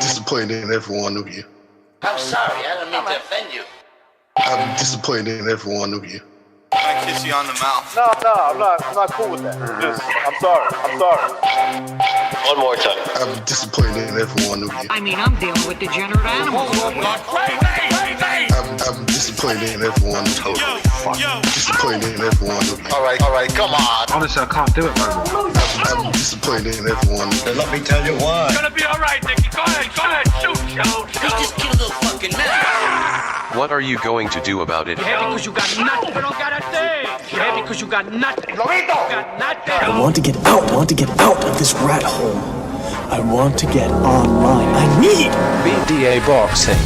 disappointed in every one of you. I'm sorry, I don't mean to offend you. I'm disappointed in every one of you. I kiss you on the mouth. No, I'm not cool with that. Just, I'm sorry. One more time. I'm disappointed in every one of you. I mean, I'm dealing with degenerate animals. I'm disappointed in every one of you. Disappointed in every one of you. All right, come on. Honestly, I can't do it no more. I'm disappointed in every one of you. Let me tell you why. It's gonna be all right, Nicky. Go ahead, shoot. You just killed a fucking man. What are you going to do about it? You're happy because you got nothing. You don't got a thing. You're happy because you got nothing. You got nothing. I want to get out of this rat hole. I want to get online. I need BDA boxing.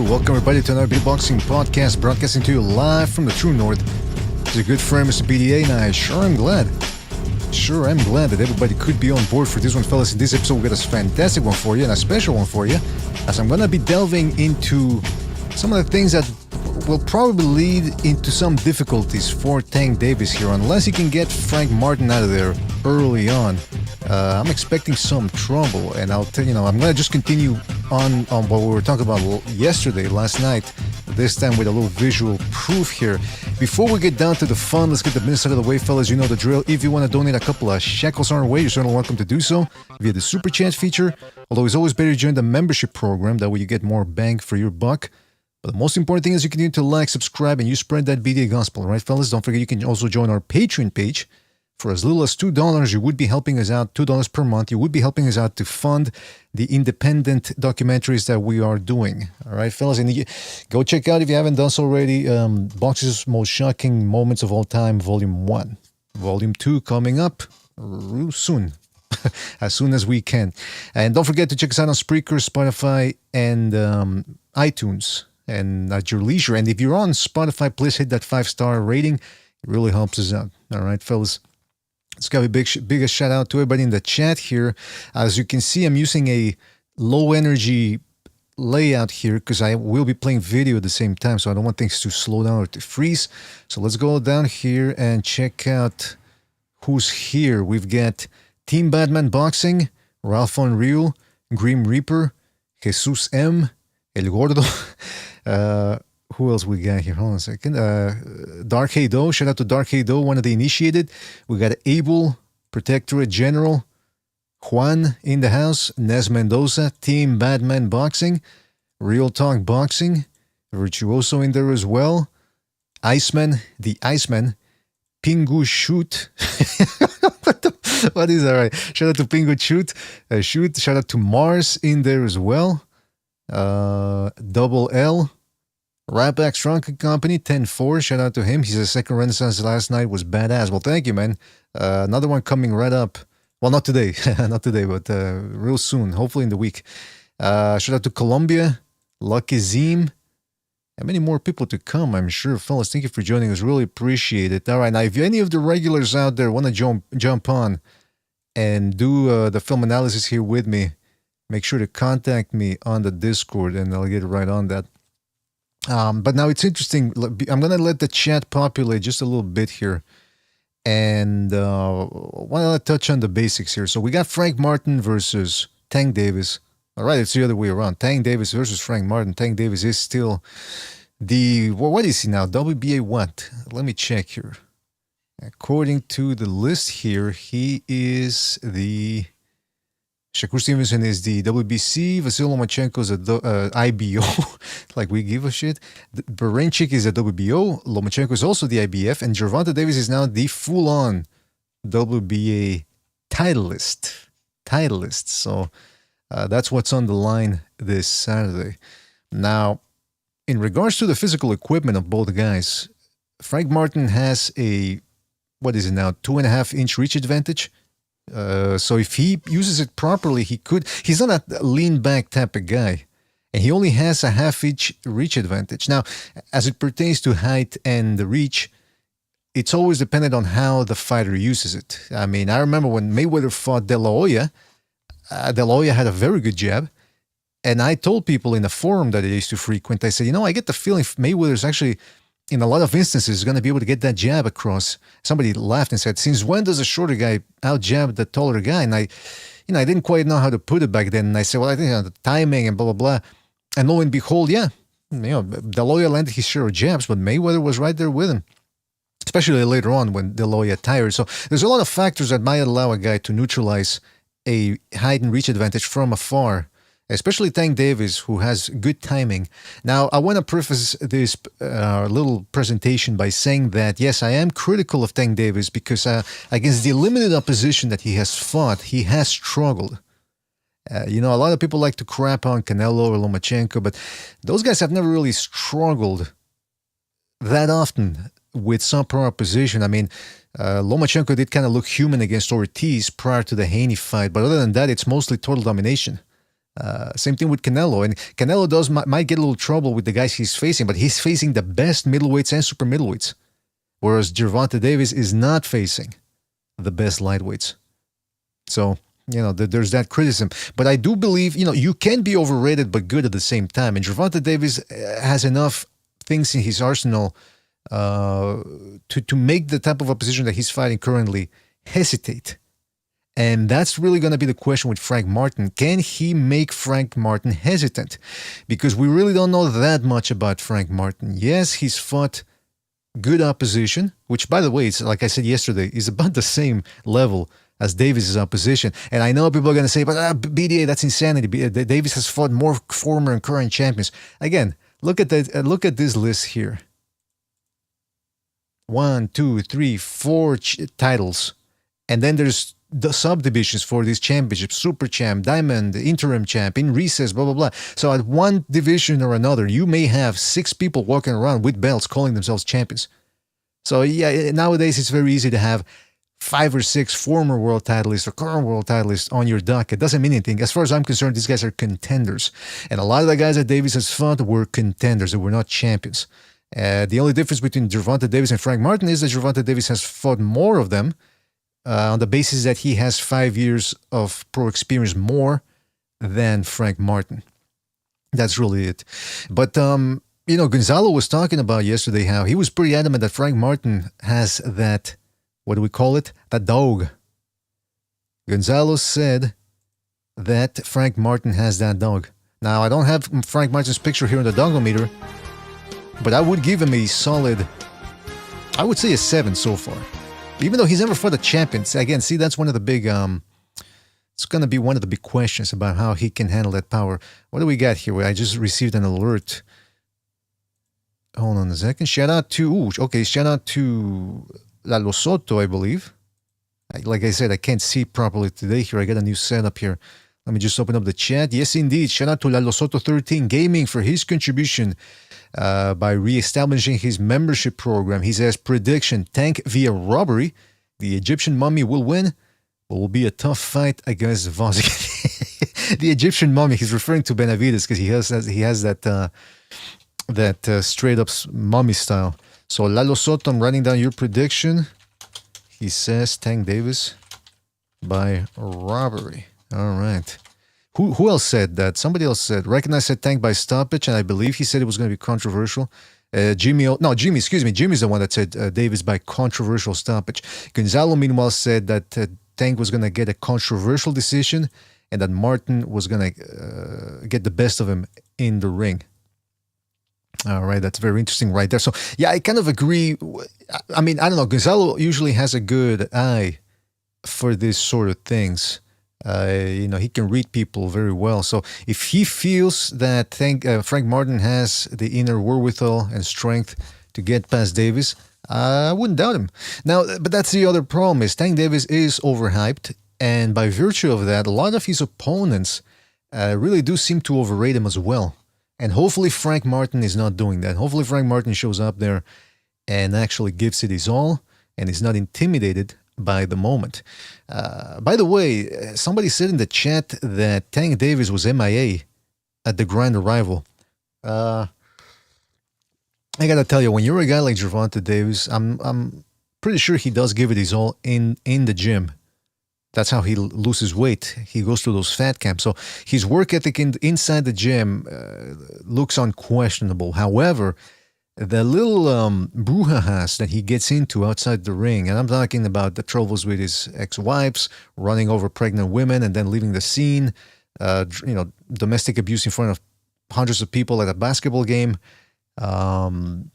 Welcome everybody to another Beatboxing podcast, broadcasting to you live from the True North. It's a good friend, Mr. BDA, and I sure am glad that everybody could be on board for this one, fellas. In this episode, we got a fantastic one for you, and a special one for you, as I'm gonna be delving into some of the things that will probably lead into some difficulties for Tank Davis here, unless he can get Frank Martin out of there early on. I'm expecting some trouble, and I'll tell you, I'm going to just continue on what we were talking about last night, this time with a little visual proof here. Before we get down to the fun, let's get the business out of the way, fellas. You know the drill. If you want to donate a couple of shekels our way, you're certainly welcome to do so via the Super Chat feature, although it's always better to join the membership program. That way you get more bang for your buck. But the most important thing is you continue to like, subscribe, and you spread that BDA gospel, right, fellas? Don't forget you can also join our Patreon page. For as little as $2, you would be helping us out, $2 per month. You would be helping us out to fund the independent documentaries that we are doing. All right, fellas? And go check out, if you haven't done so already, Box's Most Shocking Moments of All Time, Volume 1. Volume 2 coming up real soon. As soon as we can. And don't forget to check us out on Spreaker, Spotify, and iTunes. And at your leisure. And if you're on Spotify, please hit that 5-star rating. It really helps us out. All right, fellas? It's got to be biggest shout out to everybody in the chat here. As you can see, I'm using a low energy layout here because I will be playing video at the same time, so I don't want things to slow down or to freeze. So let's go down here and check out who's here. We've got Team Batman Boxing, Ralph Unreal, Grim Reaper, Jesus M, El Gordo. Who else we got here? Hold on a second. Dark Hado. Shout out to Dark Hado, one of the initiated. We got Abel, Protectorate General, Juan in the house, Nez Mendoza, Team Batman Boxing, Real Talk Boxing, Virtuoso in there as well, Iceman, the Iceman, Pingu Shoot. What is that? Right? Shout out to Pingu Shoot. Shout out to Mars in there as well. Double L. Rapax Drunken Company, 10-4. Shout out to him. He's a second Renaissance last night. Was badass. Well, thank you, man. Another one coming right up. Well, not today. Not today, but real soon. Hopefully in the week. Shout out to Colombia. Lucky Zim. And many more people to come, I'm sure. Fellas, thank you for joining us. Really appreciate it. All right, now, if any of the regulars out there want to jump on and do the film analysis here with me, make sure to contact me on the Discord and I'll get right on that. But now it's interesting. I'm going to let the chat populate just a little bit here. And why don't I touch on the basics here? So we got Frank Martin versus Tank Davis. All right, it's the other way around. Tank Davis versus Frank Martin. Tank Davis is still what is he now? WBA what? Let me check here. According to the list here, he is the... Shakur Stevenson is the WBC, Vasyl Lomachenko is the IBO, like we give a shit. Baranchyk is a WBO, Lomachenko is also the IBF, and Gervonta Davis is now the full-on WBA titleist. So that's what's on the line this Saturday. Now, in regards to the physical equipment of both guys, Frank Martin has a, 2.5-inch reach advantage. So if he uses it properly, he's not a lean back type of guy, and he only has a half-inch reach advantage. Now, as it pertains to height and the reach, it's always dependent on how the fighter uses it. I mean, I remember when Mayweather fought De La Hoya, De La Hoya had a very good jab, and I told people in a forum that I used to frequent, I said, I get the feeling Mayweather's actually, in a lot of instances, going to be able to get that jab across. Somebody laughed and said, since when does a shorter guy out-jab the taller guy? And I didn't quite know how to put it back then. And I said, well, I think the timing and blah, blah, blah. And lo and behold, De La Hoya landed his share of jabs, but Mayweather was right there with him, especially later on when De La Hoya tired. So there's a lot of factors that might allow a guy to neutralize a height and reach advantage from afar, especially Tank Davis, who has good timing. Now, I want to preface this little presentation by saying that, yes, I am critical of Tank Davis because against the limited opposition that he has fought, he has struggled. A lot of people like to crap on Canelo or Lomachenko, but those guys have never really struggled that often with subpar opposition. I mean, Lomachenko did kind of look human against Ortiz prior to the Haney fight, but other than that, it's mostly total domination. Same thing with Canelo, and Canelo might get a little trouble with the guys he's facing, but he's facing the best middleweights and super middleweights, whereas Gervonta Davis is not facing the best lightweights. So, there's that criticism. But I do believe, you can be overrated but good at the same time, and Gervonta Davis has enough things in his arsenal to make the type of opposition that he's fighting currently hesitate. And that's really going to be the question with Frank Martin. Can he make Frank Martin hesitant? Because we really don't know that much about Frank Martin. Yes, he's fought good opposition, which, by the way, it's like I said yesterday, is about the same level as Davis's opposition. And I know people are going to say, but BDA, that's insanity. Davis has fought more former and current champions. Again, look at this list here. 1, 2, 3, 4 titles. And then there's the subdivisions for these championships: Super Champ, Diamond, Interim Champ, in recess, blah, blah, blah. So at one division or another, you may have 6 people walking around with belts calling themselves champions. So yeah, nowadays it's very easy to have 5 or 6 former world titleists or current world titleists on your dock. It doesn't mean anything. As far as I'm concerned, these guys are contenders. And a lot of the guys that Davis has fought were contenders. They were not champions. The only difference between Gervonta Davis and Frank Martin is that Gervonta Davis has fought more of them, on the basis that he has 5 years of pro experience more than Frank Martin. That's really it. But, Gonzalo was talking about yesterday how he was pretty adamant that Frank Martin has that, what do we call it? That dog. Gonzalo said that Frank Martin has that dog. Now, I don't have Frank Martin's picture here on the dongometer, but I would give him a solid, I would say a 7 so far. Even though he's never fought a champion. Again, see, that's one of the big, it's going to be one of the big questions about how he can handle that power. What do we got here? I just received an alert. Hold on a second. Shout out to Lalo Soto, I believe. Like I said, I can't see properly today here. I got a new setup here. Let me just open up the chat. Yes, indeed. Shout out to Lalo Soto 13 Gaming for his contribution by re-establishing his membership program. He says, prediction, Tank via robbery. The Egyptian mummy will win, but will be a tough fight against Vozic. The Egyptian mummy, he's referring to Benavides because he has that straight-up mummy style. So Lalo Soto, I'm writing down your prediction. He says Tank Davis by robbery. All right. Who else said that? Somebody else said, recognized said Tank by stoppage, and I believe he said it was going to be controversial. Jimmy, excuse me. Jimmy's the one that said Davis by controversial stoppage. Gonzalo, meanwhile, said that Tank was going to get a controversial decision and that Martin was going to get the best of him in the ring. All right, that's very interesting right there. So, yeah, I kind of agree. I mean, I don't know. Gonzalo usually has a good eye for these sort of things. He can read people very well. So if he feels that Frank Martin has the inner wherewithal and strength to get past Davis, I wouldn't doubt him. Now, but that's the other problem is Tank Davis is overhyped. And by virtue of that, a lot of his opponents really do seem to overrate him as well. And hopefully Frank Martin is not doing that. Hopefully Frank Martin shows up there and actually gives it his all and is not intimidated by the moment. By the way, somebody said in the chat that Tank Davis was MIA at the Grand Arrival. I gotta tell you, when you're a guy like Gervonta Davis, I'm pretty sure he does give it his all in the gym. That's how he loses weight. He goes to those fat camps. So his work ethic inside the gym looks unquestionable. However, the little brouhahas that he gets into outside the ring, and I'm talking about the troubles with his ex-wives, running over pregnant women and then leaving the scene, domestic abuse in front of hundreds of people at a basketball game, some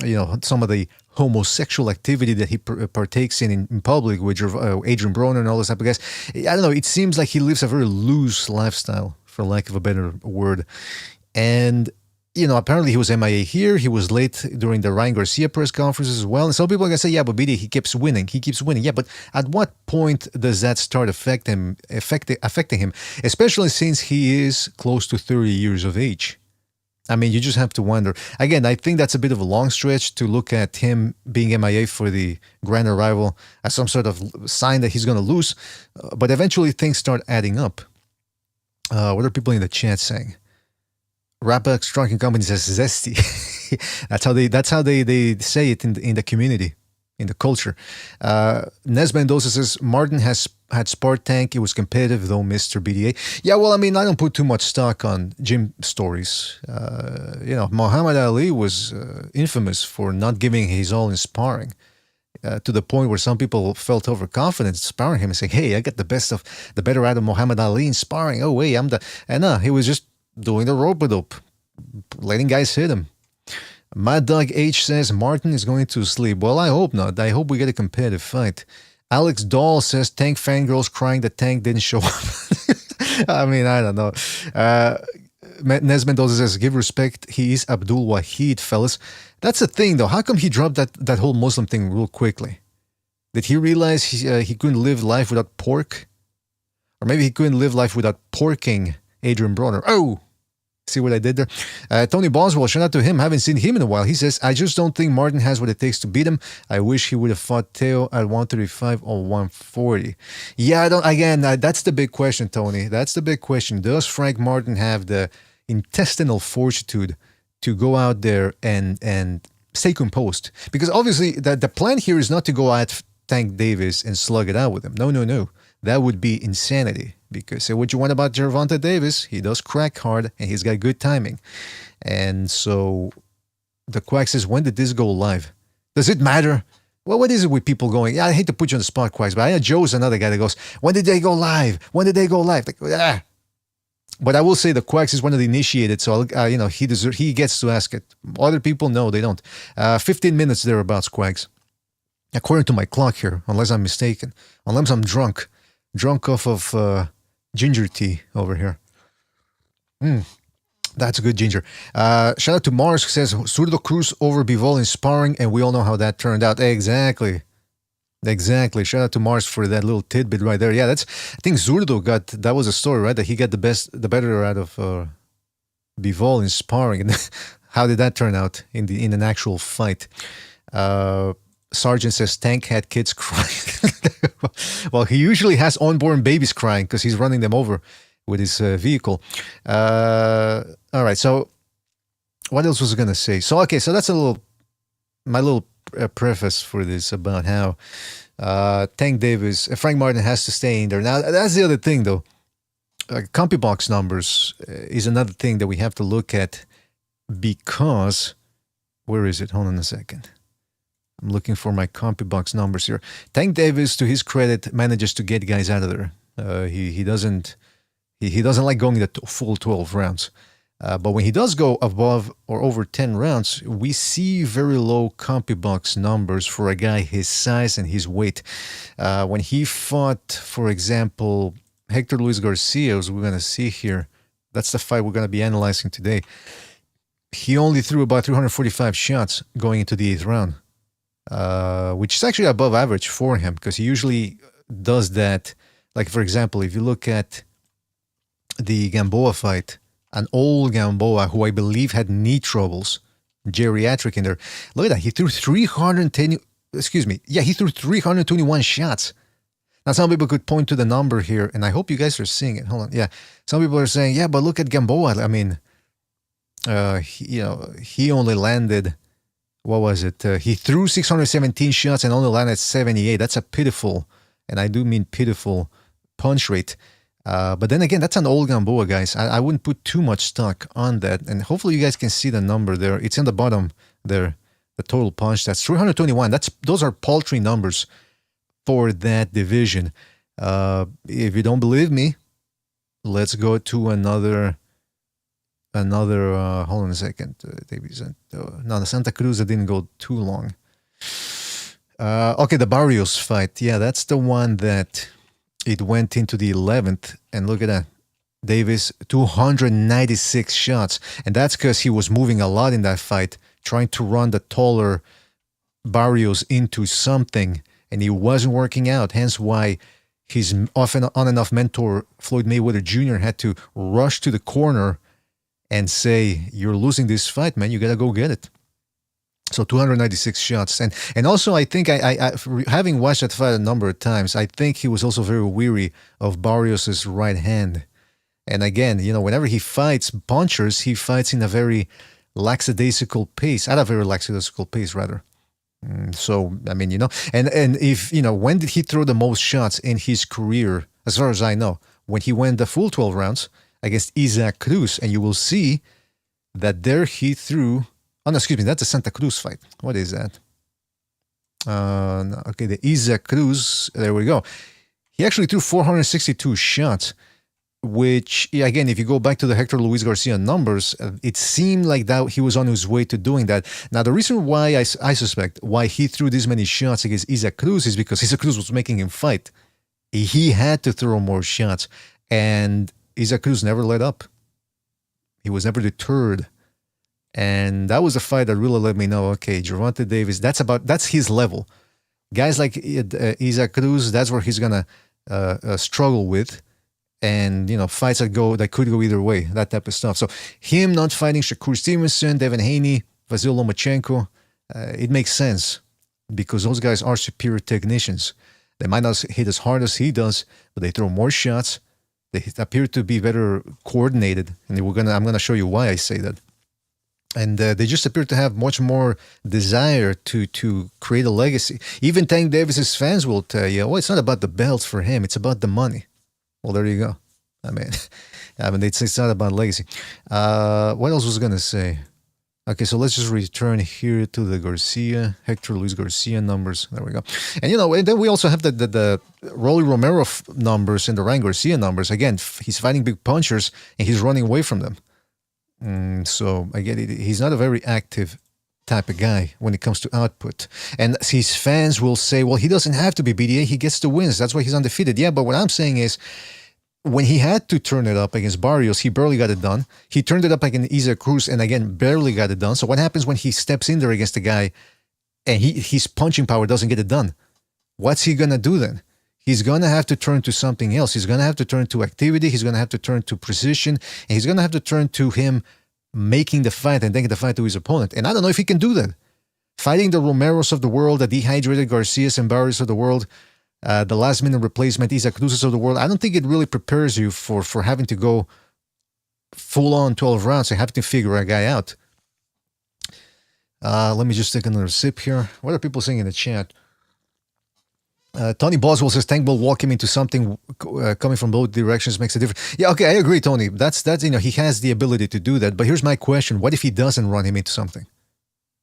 of the homosexual activity that he partakes in public with Adrian Broner and all those type of guys. I don't know, it seems like he lives a very loose lifestyle, for lack of a better word. And apparently he was MIA here. He was late during the Ryan Garcia press conference as well. And some people are going to say, yeah, but BD, he keeps winning. Yeah, but at what point does that start affecting him? Especially since he is close to 30 years of age. I mean, you just have to wonder. Again, I think that's a bit of a long stretch to look at him being MIA for the Grand Arrival as some sort of sign that he's going to lose. But eventually things start adding up. What are people in the chat saying? Rapper Strong Company says zesty. that's how they say it in the community, in the culture. Nes Mendoza says Martin had sparred Tank. It was competitive though, Mr. BDA. Yeah, well, I mean, I don't put too much stock on gym stories. Muhammad Ali was infamous for not giving his all in sparring. To the point where some people felt overconfident sparring him and saying, "Hey, I got the better out of Muhammad Ali in sparring. Oh wait, he was just doing the rope-a-dope, letting guys hit him." Mad Dog H says Martin is going to sleep. Well, I hope not. I hope we get a competitive fight. Alex Dahl says Tank fangirls crying that Tank didn't show up. I mean, I don't know. Nes Mendoza says, give respect. He is Abdul Wahid, fellas. That's the thing, though. How come he dropped that whole Muslim thing real quickly? Did he realize he couldn't live life without pork? Or maybe he couldn't live life without porking Adrian Broner. Oh, see what I did there? Tony Boswell, shout out to him. Haven't seen him in a while. He says, I just don't think Martin has what it takes to beat him. I wish he would have fought Teo at 135 or 140. Yeah, that's the big question, Tony. That's the big question. Does Frank Martin have the intestinal fortitude to go out there and stay composed? Because obviously the plan here is not to go at Tank Davis and slug it out with him. No. That would be insanity. Because say what you want about Gervonta Davis, he does crack hard and he's got good timing. And so the Quack says, when did this go live? Does it matter? Well, what is it with people going? Yeah, I hate to put you on the spot, Quacks, but I know Joe's another guy that goes, when did they go live? When did they go live? Like, ah. But I will say the Quacks is one of the initiated, so he gets to ask it. Other people, no, they don't. 15 minutes thereabouts, Quacks. According to my clock here, unless I'm mistaken. Unless I'm drunk off of ginger tea over here. That's a good ginger. Shout out to Mars, who says Zurdo Cruz over Bivol in sparring, and we all know how that turned out. Exactly. Shout out to Mars for that little tidbit right there. Yeah, I think Zurdo that was a story, right? That he got the better out of Bivol in sparring. And how did that turn out in an actual fight? Sergeant says Tank had kids crying. Well, he usually has unborn babies crying because he's running them over with his vehicle. All right, so what else was I going to say? So, okay, so that's my little preface for this about how Tank Davis, Frank Martin has to stay in there. Now, that's the other thing, though. Compubox numbers is another thing that we have to look at because... Where is it? Hold on a second. I'm looking for my Compubox numbers here. Tank Davis, to his credit, manages to get guys out of there. He doesn't like going the full 12 rounds. But when he does go above or over 10 rounds, we see very low Compubox numbers for a guy his size and his weight. When he fought, for example, Hector Luis Garcia, as we're going to see here, that's the fight we're going to be analyzing today. He only threw about 345 shots going into the 8th round, which is actually above average for him because he usually does that. Like, for example, if you look at the Gamboa fight, an old Gamboa who I believe had knee troubles, geriatric in there. Look at that. He threw 321 shots. Now, some people could point to the number here, and I hope you guys are seeing it. Hold on. Yeah. Some people are saying, yeah, but look at Gamboa. I mean, he only landed, what was it? He threw 617 shots and only landed 78. That's a pitiful, and I do mean pitiful, punch rate. But then again, that's an old Gamboa, guys. I wouldn't put too much stock on that. And hopefully you guys can see the number there. It's in the bottom there, the total punch. That's 321. Those are paltry numbers for that division. If you don't believe me, let's go to another. Hold on a second. No, the Santa Cruz didn't go too long. Okay, the Barrios fight. Yeah, that's the one that it went into the 11th. And look at that. Davis, 296 shots. And that's because he was moving a lot in that fight, trying to run the taller Barrios into something. And he wasn't working out. Hence why his often on and off mentor, Floyd Mayweather Jr., had to rush to the corner and say, you're losing this fight, man. You got to go get it. So 296 shots. And also, I think, I having watched that fight a number of times, I think he was also very weary of Barrios' right hand. And again, whenever he fights punchers, he fights in a very lackadaisical pace, at a very lackadaisical pace, rather. So, I mean, and if, when did he throw the most shots in his career, as far as I know? When he went the full 12 rounds against Isaac Cruz, and you will see that there he threw... Oh, no, excuse me, that's a Santa Cruz fight. What is that? No, okay, the Isaac Cruz, there we go. He actually threw 462 shots, which, again, if you go back to the Hector Luis Garcia numbers, it seemed like that he was on his way to doing that. Now, the reason why I suspect why he threw this many shots against Isaac Cruz is because Isaac Cruz was making him fight. He had to throw more shots, and Isaac Cruz never let up. He was never deterred. And that was a fight that really let me know, okay, Gervonta Davis, that's his level. Guys like Isaac Cruz, that's where he's going to struggle with. And, fights that could go either way, that type of stuff. So him not fighting Shakur Stevenson, Devin Haney, Vasyl Lomachenko, it makes sense because those guys are superior technicians. They might not hit as hard as he does, but they throw more shots. They appear to be better coordinated, and I'm going to show you why I say that. And they just appear to have much more desire to create a legacy. Even Tank Davis's fans will tell you, well, it's not about the belts for him, it's about the money. Well, there you go. I mean, it's not about legacy. What else was I going to say? Okay, so let's just return here to the Garcia, Hector Luis Garcia numbers. There we go. And, and then we also have the Rolly Romero numbers and the Ryan Garcia numbers. Again, he's fighting big punchers and he's running away from them. So, again, he's not a very active type of guy when it comes to output. And his fans will say, well, he doesn't have to be BDA. He gets the wins. That's why he's undefeated. Yeah, but what I'm saying is, when he had to turn it up against Barrios, he barely got it done. He turned it up against Isaac Cruz and, again, barely got it done. So what happens when he steps in there against a guy and his punching power doesn't get it done? What's he going to do then? He's going to have to turn to something else. He's going to have to turn to activity. He's going to have to turn to precision. And he's going to have to turn to him making the fight and taking the fight to his opponent. And I don't know if he can do that. Fighting the Romeros of the world, the dehydrated Garcias and Barrios of the world, the last-minute replacement Isaac Cruzes of the world, I don't think it really prepares you for having to go full-on 12 rounds and having to figure a guy out. Let me just take another sip here. What are people saying in the chat? Tony Boswell says Tank will walk him into something coming from both directions makes a difference. Yeah, okay, I agree, Tony. That's he has the ability to do that. But here's my question: what if he doesn't run him into something?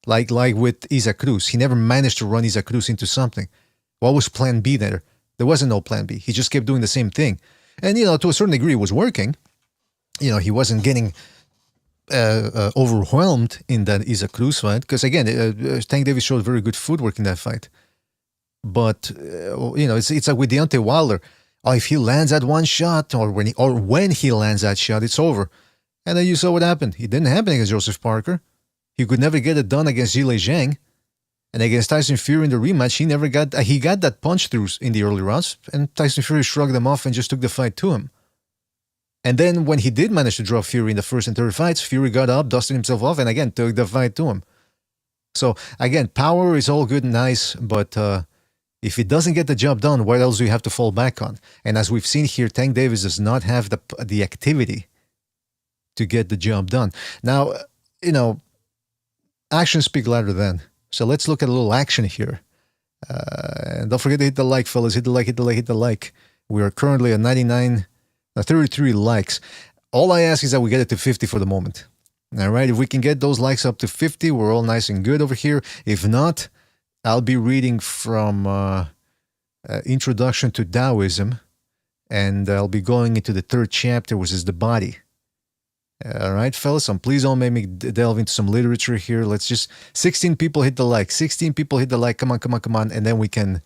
Like with Isaac Cruz, he never managed to run Isaac Cruz into something. What was Plan B there? There wasn't no Plan B. He just kept doing the same thing, and to a certain degree, it was working. He wasn't getting overwhelmed in that Isaac Cruz fight because again, Tank Davis showed very good footwork in that fight. But it's like with Deontay Wilder. Oh, if he lands that one shot, or when he lands that shot, it's over. And then you saw what happened. It didn't happen against Joseph Parker. He could never get it done against Zhilei Zhang. And against Tyson Fury in the rematch, he got that punch through in the early rounds, and Tyson Fury shrugged him off and just took the fight to him. And then when he did manage to draw Fury in the first and third fights, Fury got up, dusted himself off, and again took the fight to him. So again, power is all good and nice, but if it doesn't get the job done, what else do you have to fall back on? And as we've seen here, Tank Davis does not have the activity to get the job done. Now, actions speak louder than. So let's look at a little action here. And don't forget to hit the like, fellas. Hit the like, hit the like, hit the like. We are currently at 33 likes. All I ask is that we get it to 50 for the moment. All right, if we can get those likes up to 50, we're all nice and good over here. If not, I'll be reading from Introduction to Taoism, and I'll be going into the third chapter, which is the body. All right, fellas, please don't make me delve into some literature here. Let's just 16 people hit the like. 16 people hit the like. Come on, and then we can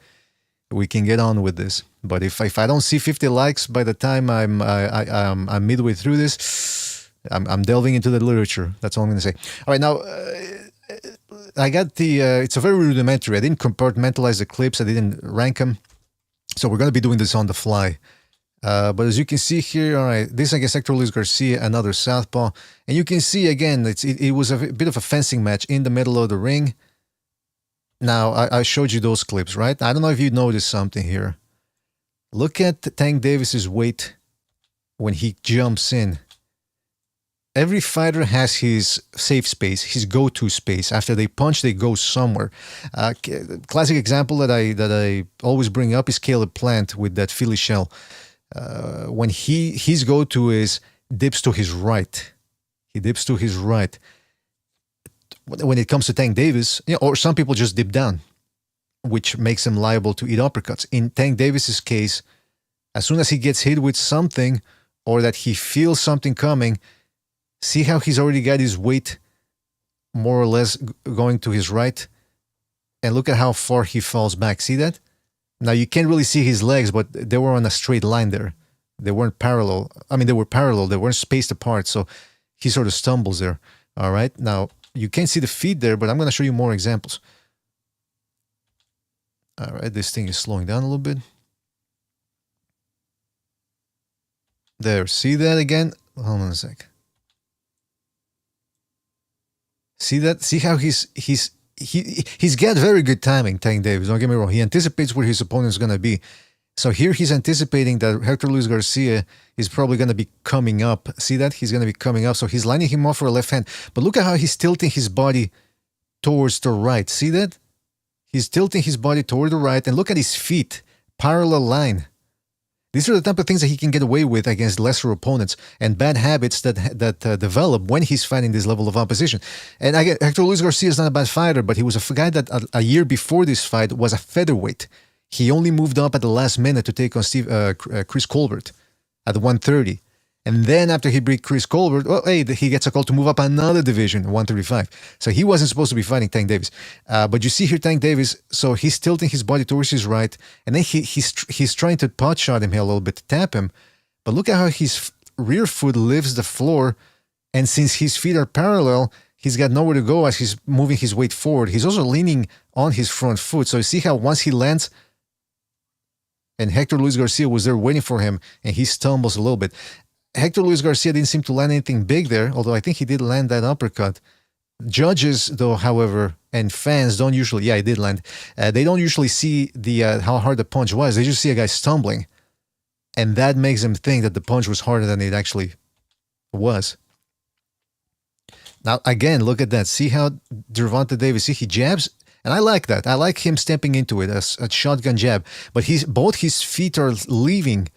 get on with this. But if I don't see 50 likes by the time I'm midway through this, I'm delving into the literature. That's all I'm going to say. All right, now. I got it's a very rudimentary. I didn't compartmentalize the clips. I didn't rank them. So we're going to be doing this on the fly. But as you can see here, all right, this against Hector Luis Garcia, another southpaw. And you can see, again, it was a bit of a fencing match in the middle of the ring. Now, I showed you those clips, right? I don't know if you noticed something here. Look at Tank Davis's weight when he jumps in. Every fighter has his safe space, his go-to space. After they punch, they go somewhere. Classic example that I always bring up is Caleb Plant with that Philly shell. When his go-to is dips to his right. He dips to his right. When it comes to Tank Davis, or some people just dip down, which makes him liable to eat uppercuts. In Tank Davis's case, as soon as he gets hit with something or that he feels something coming, see how he's already got his weight more or less going to his right? And look at how far he falls back. See that? Now, you can't really see his legs, but they were on a straight line there. They weren't parallel. I mean, they were parallel. They weren't spaced apart. So he sort of stumbles there. All right. Now, you can't see the feet there, but I'm going to show you more examples. All right. This thing is slowing down a little bit. There. See that again? Hold on a sec. See that? See how he's got very good timing, Tank Davis. Don't get me wrong. He anticipates where his opponent is going to be. So here he's anticipating that Hector Luis Garcia is probably going to be coming up. See that? He's going to be coming up. So he's lining him up for a left hand. But look at how he's tilting his body towards the right. See that? He's tilting his body toward the right. And look at his feet. Parallel line. These are the type of things that he can get away with against lesser opponents and bad habits that develop when he's fighting this level of opposition. And again, Hector Luis Garcia is not a bad fighter, but he was a guy that a year before this fight was a featherweight. He only moved up at the last minute to take on Chris Colbert at 130. And then after he beat Chris Colbert, he gets a call to move up another division, 135. So he wasn't supposed to be fighting Tank Davis. But you see here Tank Davis, so he's tilting his body towards his right, and then he's trying to pot shot him here a little bit to tap him. But look at how his rear foot lifts the floor, and since his feet are parallel, he's got nowhere to go as he's moving his weight forward. He's also leaning on his front foot. So you see how once he lands, and Hector Luis Garcia was there waiting for him, and he stumbles a little bit. Hector Luis Garcia didn't seem to land anything big there, although I think he did land that uppercut. Judges, though, however, and fans don't usually, he did land. They don't usually see how hard the punch was. They just see a guy stumbling. And that makes them think that the punch was harder than it actually was. Now, again, look at that. See how Gervonta Davis, see, he jabs, And I like that. I like him stepping into it as a shotgun jab. But both his feet are leaving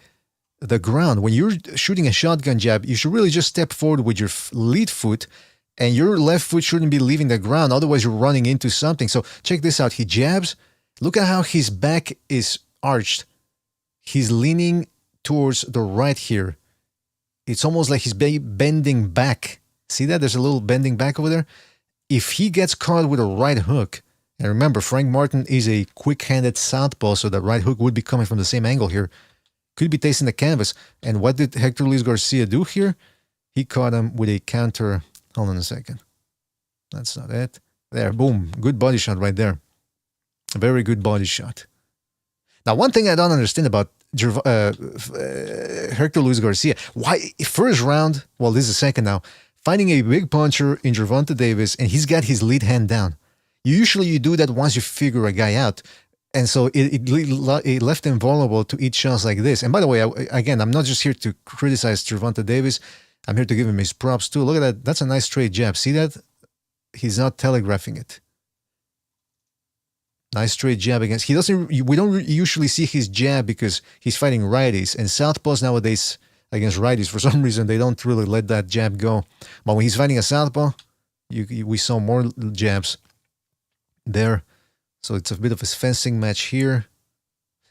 the ground. When you're shooting a shotgun jab, you should really just step forward with your lead foot, and your left foot shouldn't be leaving the ground. Otherwise, you're running into something. So check this out. He jabs. Look at how his back is arched. He's leaning towards the right here. It's almost like he's bending back. See that? There's a little bending back over there. If he gets caught with a right hook, and remember, Frank Martin is a quick-handed southpaw, so the right hook would be coming from the same angle here. Could be tasting the canvas. And what did Hector Luis Garcia do here? He caught him with a counter. Hold on a second. That's not it. There, boom. Good body shot right there. A very good body shot. Now, one thing I don't understand about Hector Luis Garcia, why first round, well, this is the second now, finding a big puncher in Gervonta Davis, and he's got his lead hand down. Usually you do that once you figure a guy out. And so it left him vulnerable to eat shots like this. And by the way, again, I'm not just here to criticize Gervonta Davis. I'm here to give him his props too. Look at that. That's a nice straight jab. See that? He's not telegraphing it. Nice straight jab against. We don't usually see his jab because he's fighting righties. And southpaws nowadays against righties, for some reason, they don't really let that jab go. But when he's fighting a southpaw, we saw more jabs there. So it's a bit of a fencing match here.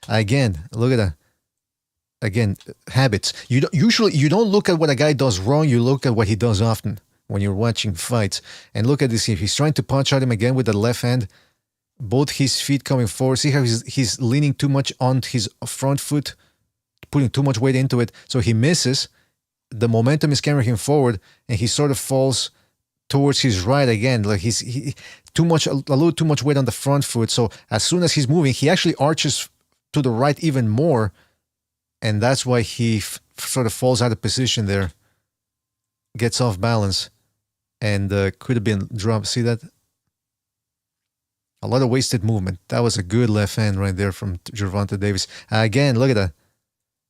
Again, look at that. Again, habits. You don't look at what a guy does wrong. You look at what he does often when you're watching fights. And look at this here. He's trying to punch at him again with the left hand. Both his feet coming forward. See how he's leaning too much on his front foot, putting too much weight into it. So he misses. The momentum is carrying him forward, and he sort of falls towards his right again. Like a little too much weight on the front foot. So as soon as he's moving, he actually arches to the right even more, and that's why he sort of falls out of position there, gets off balance, and could have been dropped. See that? A lot of wasted movement. That was a good left hand right there from Gervonta Davis. Again, look at that.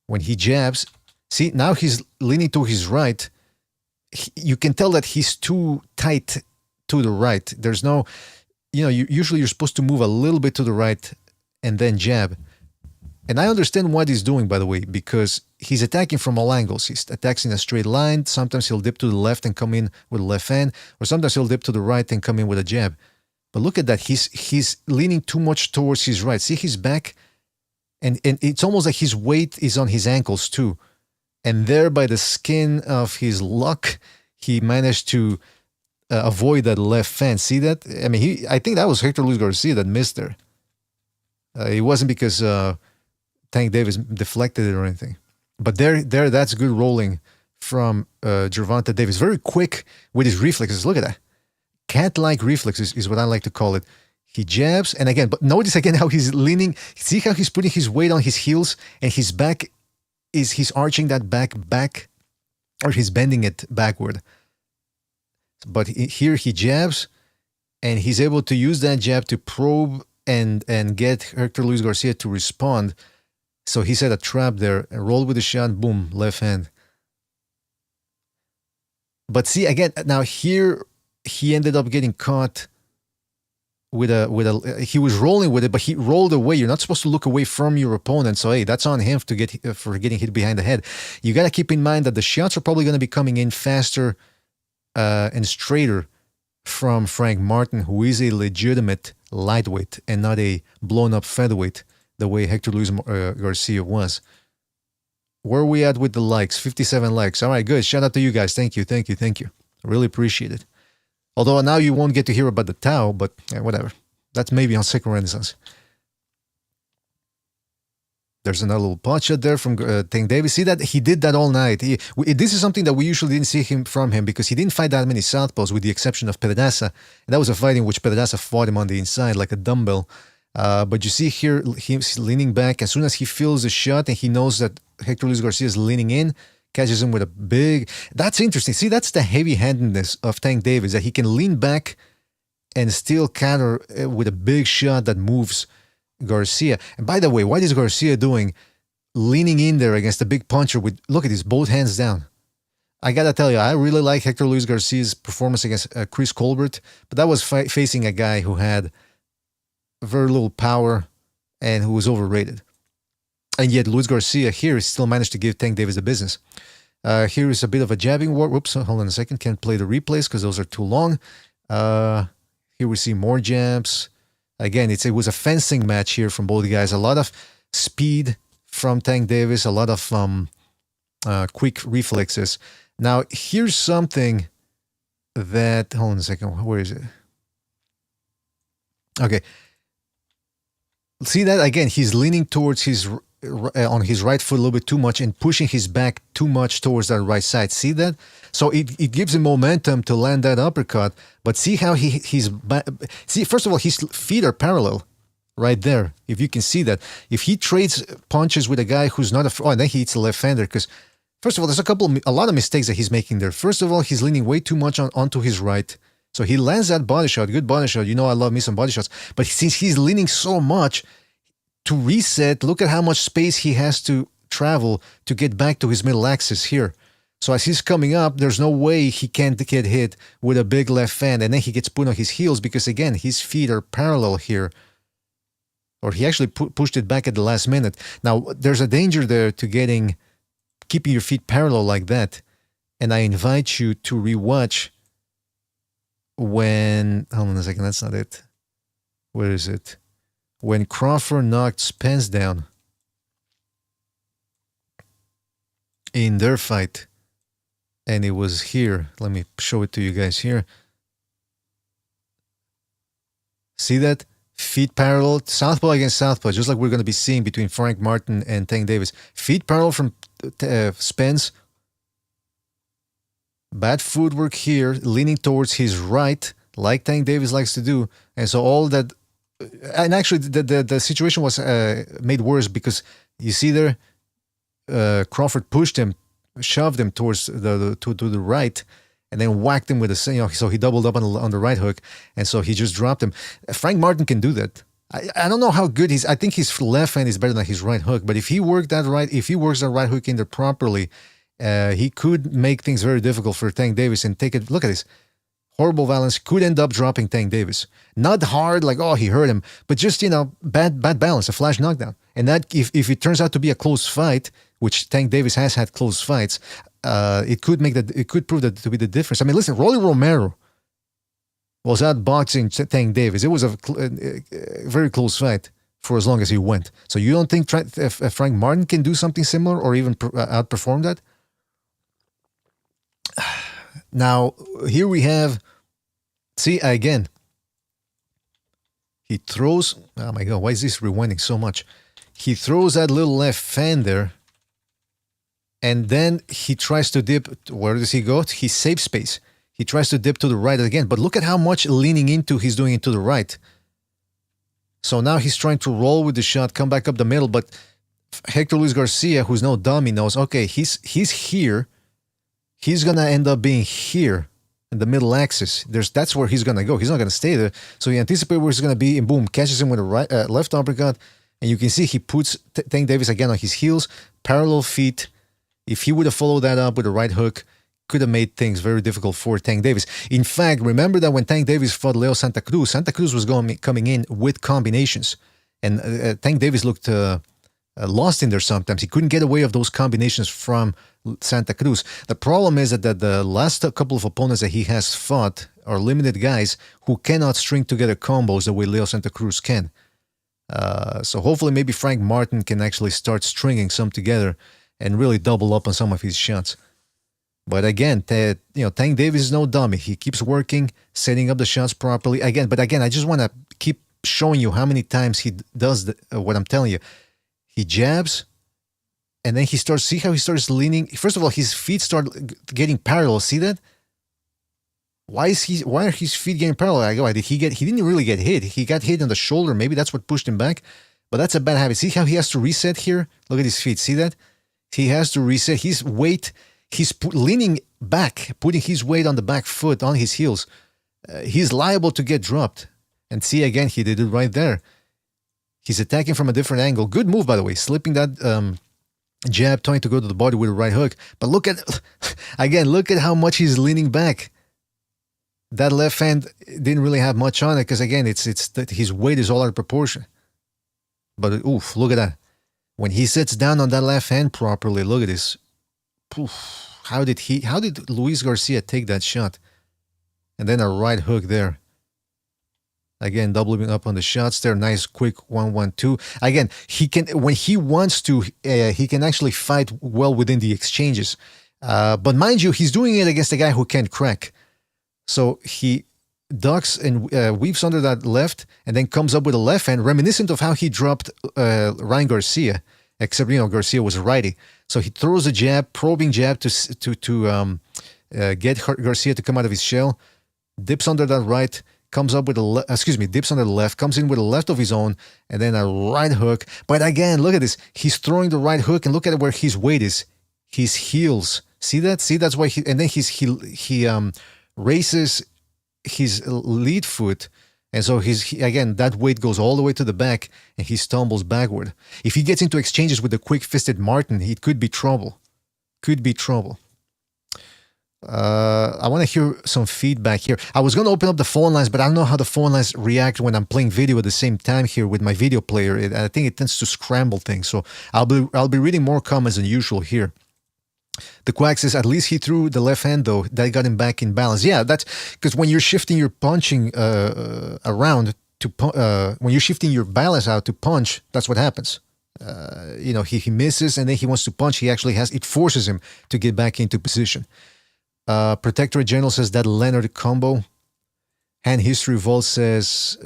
When he jabs, see, now he's leaning to his right. You can tell that he's too tight to the right. There's no, usually you're supposed to move a little bit to the right and then jab. And I understand what he's doing, by the way, because he's attacking from all angles. He's attacking in a straight line. Sometimes he'll dip to the left and come in with a left hand, or sometimes he'll dip to the right and come in with a jab. But look at that. He's leaning too much towards his right. See his back? And it's almost like his weight is on his ankles too. And there, by the skin of his luck, he managed to avoid that left hand. See that? I mean, I think that was Hector Luis Garcia that missed there. It wasn't because Tank Davis deflected it or anything. But there, that's good rolling from Gervonta Davis. Very quick with his reflexes. Look at that. Cat-like reflexes is what I like to call it. He jabs, and again, but notice again how he's leaning. See how he's putting his weight on his heels, and his back he's arching that back, or he's bending it backward. But here he jabs, and he's able to use that jab to probe and get Hector Luis Garcia to respond. So he set a trap there, and rolled with the shot, boom, left hand. But see, again, now here he ended up getting caught with a he was rolling with it, but he rolled away. You're not supposed to look away from your opponent. So hey, that's on him for getting hit behind the head. You got to keep in mind that the shots are probably going to be coming in faster and straighter from Frank Martin, who is a legitimate lightweight and not a blown up featherweight the way Hector Luis Garcia was. Where are we at with the likes? 57 likes. All right, good. Shout out to you guys. Thank you. I really appreciate it. Although now you won't get to hear about the Tao, but whatever. That's maybe on Second Renaissance. There's another little pot shot there from Tank Davis. See that? He did that all night. This is something that we usually didn't see from him because he didn't fight that many southpaws with the exception of Pedraza. And that was a fight in which Pedraza fought him on the inside like a dumbbell. But you see here, he's leaning back. As soon as he feels the shot and he knows that Hector Luis Garcia is leaning in, catches him with a big... That's interesting. See, that's the heavy-handedness of Tank Davis, that he can lean back and still counter with a big shot that moves Garcia. And by the way, what is Garcia doing? Leaning in there against a big puncher with... Look at this, both hands down. I gotta tell you, I really like Hector Luis Garcia's performance against Chris Colbert, but that was facing a guy who had very little power, and who was overrated. And yet Luis Garcia here still managed to give Tank Davis the business. Here is a bit of a jabbing war. Whoops, hold on a second. Can't play the replays because those are too long. Here we see more jabs. Again, it was a fencing match here from both guys. A lot of speed from Tank Davis, a lot of quick reflexes. Now, here's something that... Hold on a second. Where is it? Okay. See that? Again, he's leaning towards his... on his right foot a little bit too much and pushing his back too much towards that right side. See that? So it gives him momentum to land that uppercut. But see how he's... See, first of all, his feet are parallel right there. If you can see that. If he trades punches with a guy who's not a... Oh, and then he hits a left-hander because... First of all, there's a lot of mistakes that he's making there. First of all, he's leaning way too much onto his right. So he lands that body shot, good body shot. You know I love me some body shots. But since he's leaning so much... To reset, look at how much space he has to travel to get back to his middle axis here. So as he's coming up, there's no way he can't get hit with a big left hand, and then he gets put on his heels because, again, his feet are parallel here. Or he actually pushed it back at the last minute. Now, there's a danger there to keeping your feet parallel like that. And I invite you to rewatch when... Hold on a second, that's not it. Where is it? When Crawford knocked Spence down in their fight, and it was here. Let me show it to you guys here. See that? Feet parallel, southpaw against southpaw, just like we're going to be seeing between Frank Martin and Tank Davis. Feet parallel from Spence. Bad footwork here, leaning towards his right, like Tank Davis likes to do. And so all that... And actually, the situation was made worse because you see there, Crawford pushed him, shoved him towards to the right, and then whacked him with a so he doubled up on the right hook, and so he just dropped him. Frank Martin can do that. I don't know how good I think his left hand is better than his right hook, but if he works that right hook in there properly, he could make things very difficult for Tank Davis and take it. Look at this. Horrible balance, could end up dropping Tank Davis. Not hard, like, oh, he hurt him, but just, bad balance, a flash knockdown. And that, if it turns out to be a close fight, which Tank Davis has had close fights, it could prove that to be the difference. I mean, listen, Rolly Romero was outboxing Tank Davis. It was a very close fight for as long as he went. So you don't think Frank Martin can do something similar or even outperform that? Now, here we have, see, again, he throws, oh my God, why is this rewinding so much? He throws that little left hand there, and then he tries to dip, where does he go? He saves space. He tries to dip to the right again, but look at how much leaning into he's doing it to the right. So now he's trying to roll with the shot, come back up the middle, but Hector Luis Garcia, who's no dummy, knows, okay, he's here. He's going to end up being here in the middle axis. That's where he's going to go. He's not going to stay there. So he anticipates where he's going to be, and boom, catches him with a left uppercut. And you can see he puts Tank Davis again on his heels, parallel feet. If he would have followed that up with a right hook, could have made things very difficult for Tank Davis. In fact, remember that when Tank Davis fought Leo Santa Cruz was coming in with combinations. And Tank Davis looked... lost in there sometimes. He couldn't get away of those combinations from Santa Cruz. The problem is that the last couple of opponents that he has fought are limited guys who cannot string together combos the way Leo Santa Cruz can. So hopefully maybe Frank Martin can actually start stringing some together and really double up on some of his shots. But again, Tank Davis is no dummy. He keeps working, setting up the shots properly. But again, I just want to keep showing you how many times he does what I'm telling you. He jabs, and then see how he starts leaning. First of all, his feet start getting parallel. See that? Why are his feet getting parallel? He didn't really get hit. He got hit on the shoulder. Maybe that's what pushed him back. But that's a bad habit. See how he has to reset here? Look at his feet. See that? He has to reset. His weight, he's leaning back, putting his weight on the back foot, on his heels. He's liable to get dropped. And see, again, he did it right there. He's attacking from a different angle. Good move, by the way. Slipping that jab, trying to go to the body with a right hook. But look at, again, look at how much he's leaning back. that left hand didn't really have much on it because again, it's that his weight is all out of proportion. But oof, look at that. When he sits down on that left hand properly, look at this. Oof, how did Luis Garcia take that shot? And then a right hook there. Again, doubling up on the shots there. Nice quick 1-1-2. Again, he can, when he wants to, he can actually fight well within the exchanges. But mind you, he's doing it against a guy who can't crack. So he ducks and weaves under that left and then comes up with a left hand, reminiscent of how he dropped Ryan Garcia, except, Garcia was a righty. So he throws a jab, probing jab to get Garcia to come out of his shell, dips under that right, comes up with dips under the left, comes in with a left of his own, and then a right hook. But again, look at this. He's throwing the right hook, and look at where his weight is. His heels. See that? See, that's why and then he races his lead foot, and so again, that weight goes all the way to the back, and he stumbles backward. If he gets into exchanges with the quick-fisted Martin, it could be trouble. Could be trouble. I want to hear some feedback here. I was going to open up the phone lines, but I don't know how the phone lines react when I'm playing video at the same time here with my video player. I think it tends to scramble things, so I'll be reading more comments than usual here. The Quack says, at least he threw the left hand, though. That got him back in balance. Yeah, that's because when you're shifting your punching around when you're shifting your balance out to punch, that's what happens. He misses, and then he wants to punch. It forces him to get back into position. Protectorate General says that Leonard combo. Hand History Vault says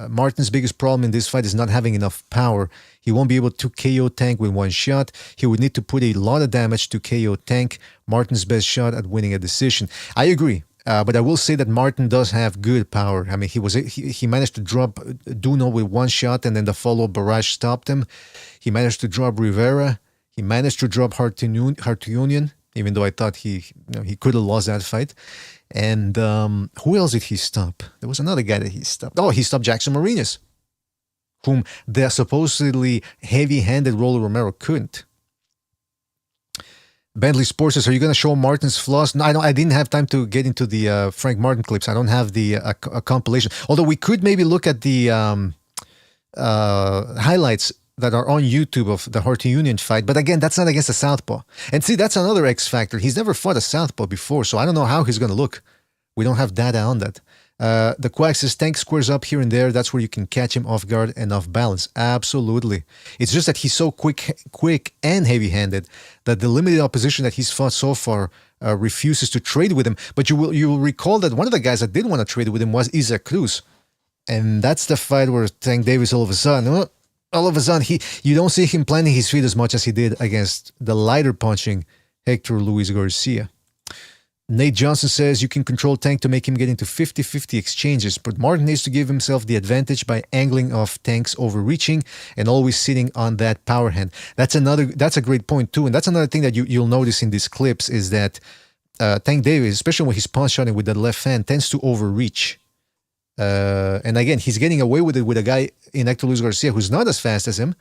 Martin's biggest problem in this fight is not having enough power. He won't be able to KO Tank with one shot. He would need to put a lot of damage to KO Tank. Martin's best shot at winning a decision. I agree, but I will say that Martin does have good power. I mean, he managed to drop Duno with one shot, and then the follow-up barrage stopped him. He managed to drop Rivera. He managed to drop Hartunian, even though I thought he could have lost that fight. And who else did he stop? There was another guy that he stopped. Oh, he stopped Jackson Marinas, whom the supposedly heavy-handed Rolly Romero couldn't. Bentley Sports says, are you going to show Martin's flaws? No, I didn't have time to get into the Frank Martin clips. I don't have the a compilation. Although we could maybe look at the highlights that are on YouTube of the Hartunian fight. But again, that's not against a southpaw. And see, that's another X factor. He's never fought a southpaw before, so I don't know how he's going to look. We don't have data on that. The Quack says, Tank squares up here and there. That's where you can catch him off guard and off balance. Absolutely. It's just that he's so quick and heavy-handed that the limited opposition that he's fought so far refuses to trade with him. But you will recall that one of the guys that did want to trade with him was Isaac Cruz. And that's the fight where Tank Davis all of a sudden, you don't see him planting his feet as much as he did against the lighter punching Hector Luis Garcia. Nate Johnson says you can control Tank to make him get into 50-50 exchanges, but Martin needs to give himself the advantage by angling off Tank's overreaching and always sitting on that power hand. That's a great point too, and that's another thing that you'll notice in these clips is that Tank Davis, especially when he's punch shotting with that left hand, tends to overreach. And again, he's getting away with it with a guy in Hector Luis Garcia who's not as fast as him.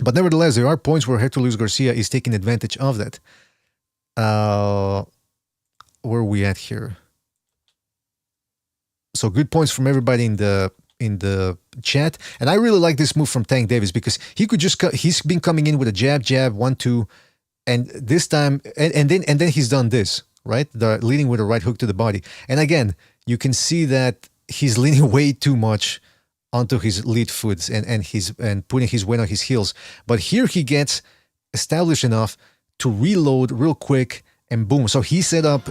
But nevertheless, there are points where Hector Luis Garcia is taking advantage of that. Where are we at here? So good points from everybody in the chat. And I really like this move from Tank Davis because he could he's been coming in with a jab, 1-2, and this time, and then he's done this, right? Leading with a right hook to the body. And again, you can see that he's leaning way too much onto his lead foot and putting his weight on his heels. But here he gets established enough to reload real quick, and boom. So he set up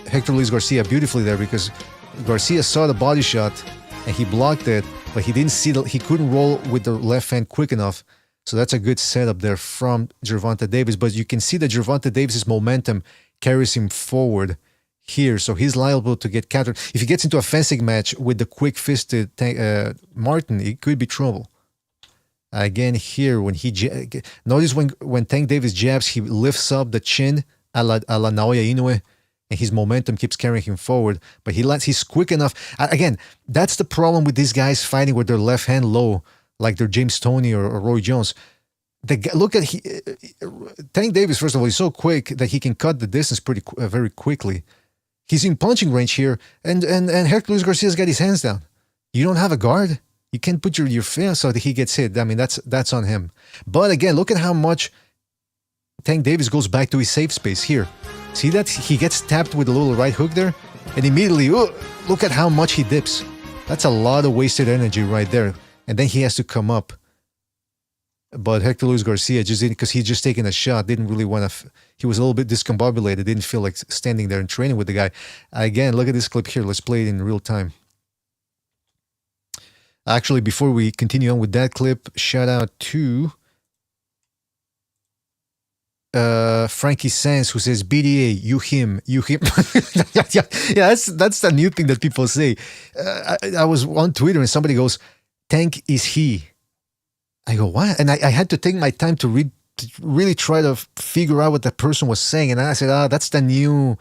Hector Luis Garcia beautifully there because Garcia saw the body shot and he blocked it, but he didn't see he couldn't roll with the left hand quick enough. So that's a good setup there from Gervonta Davis. But you can see that Gervonta Davis's momentum carries him forward here, so he's liable to get countered. If he gets into a fencing match with the quick-fisted Martin, it could be trouble. Again, here, when notice when Tank Davis jabs, he lifts up the chin a la Naoya Inoue, and his momentum keeps carrying him forward, but he's quick enough. Again, that's the problem with these guys fighting with their left hand low, like they're James Toney or Roy Jones. Look at Tank Davis, first of all, he's so quick that he can cut the distance very quickly. He's in punching range here, and Hercules Garcia's got his hands down. You don't have a guard. You can't put your fist so that he gets hit. I mean, that's on him. But again, look at how much Tank Davis goes back to his safe space here. See that? He gets tapped with a little right hook there, and immediately, look at how much he dips. That's a lot of wasted energy right there. And then he has to come up. But Hercules Garcia just didn't, because he'd just taken a shot, didn't really want to, he was a little bit discombobulated, didn't feel like standing there and training with the guy. Again, look at this clip here. Let's play it in real time. Actually, before we continue on with that clip, shout out to Frankie Sands, who says, BDA, you him. Yeah, that's the new thing that people say. I was on Twitter and somebody goes, Tank is he. I go, what? And I had to take my time to read, to really try to figure out what the person was saying. And I said, that's the new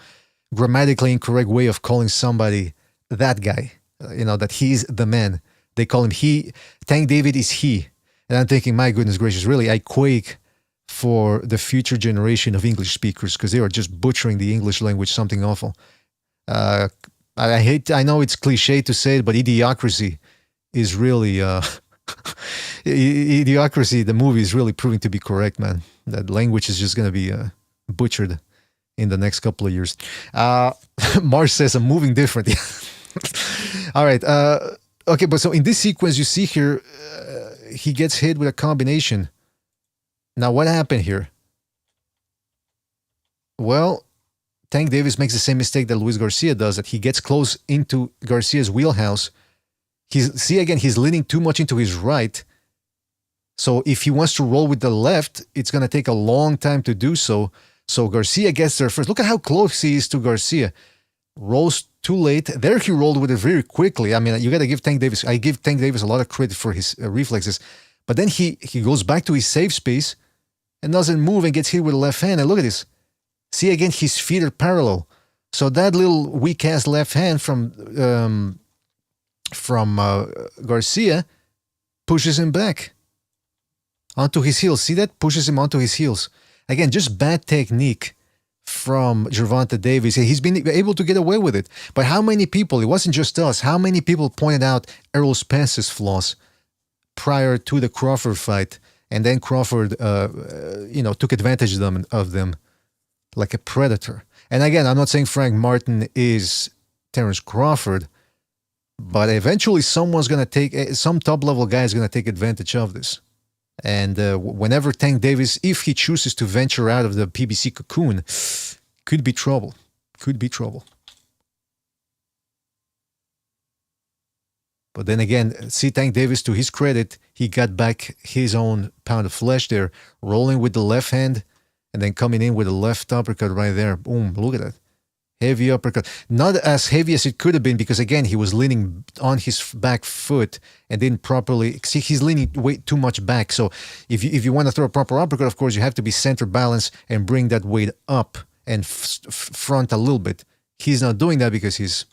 grammatically incorrect way of calling somebody that guy, that he's the man. They call him he. Tank David is he. And I'm thinking, my goodness gracious, really, I quake for the future generation of English speakers because they are just butchering the English language, something awful. I know it's cliche to say it, but Idiocracy is really... Idiocracy, the movie, is really proving to be correct, man. That language is just going to be butchered in the next couple of years. Mars says, I'm moving different. All right. Okay, but so in this sequence, you see here, he gets hit with a combination. Now, what happened here? Well, Tank Davis makes the same mistake that Luis Garcia does, that he gets close into Garcia's wheelhouse. He's leaning too much into his right. So if he wants to roll with the left, it's going to take a long time to do so. So Garcia gets there first. Look at how close he is to Garcia. Rolls too late. There he rolled with it very quickly. I mean, you got to give Tank Davis... I give Tank Davis a lot of credit for his reflexes. But then he goes back to his safe space and doesn't move and gets hit with the left hand. And look at this. See, again, his feet are parallel. So that little weak-ass left hand from Garcia pushes him back onto his heels. See that? Pushes him onto his heels. Again, just bad technique from Gervonta Davis. He's been able to get away with it. But how many people, it wasn't just us, how many people pointed out Errol Spence's flaws prior to the Crawford fight, and then Crawford took advantage of them like a predator. And again, I'm not saying Frank Martin is Terence Crawford, but eventually someone's going to take, some top-level guy is going to take advantage of this. And whenever Tank Davis, if he chooses to venture out of the PBC cocoon, could be trouble. Could be trouble. But then again, see Tank Davis, to his credit, he got back his own pound of flesh there, rolling with the left hand, and then coming in with a left uppercut right there. Boom, look at that. Heavy uppercut. Not as heavy as it could have been because, again, he was leaning on his back foot and didn't properly... See, he's leaning way too much back. So if you want to throw a proper uppercut, of course, you have to be center balanced and bring that weight up and front a little bit. He's not doing that because he's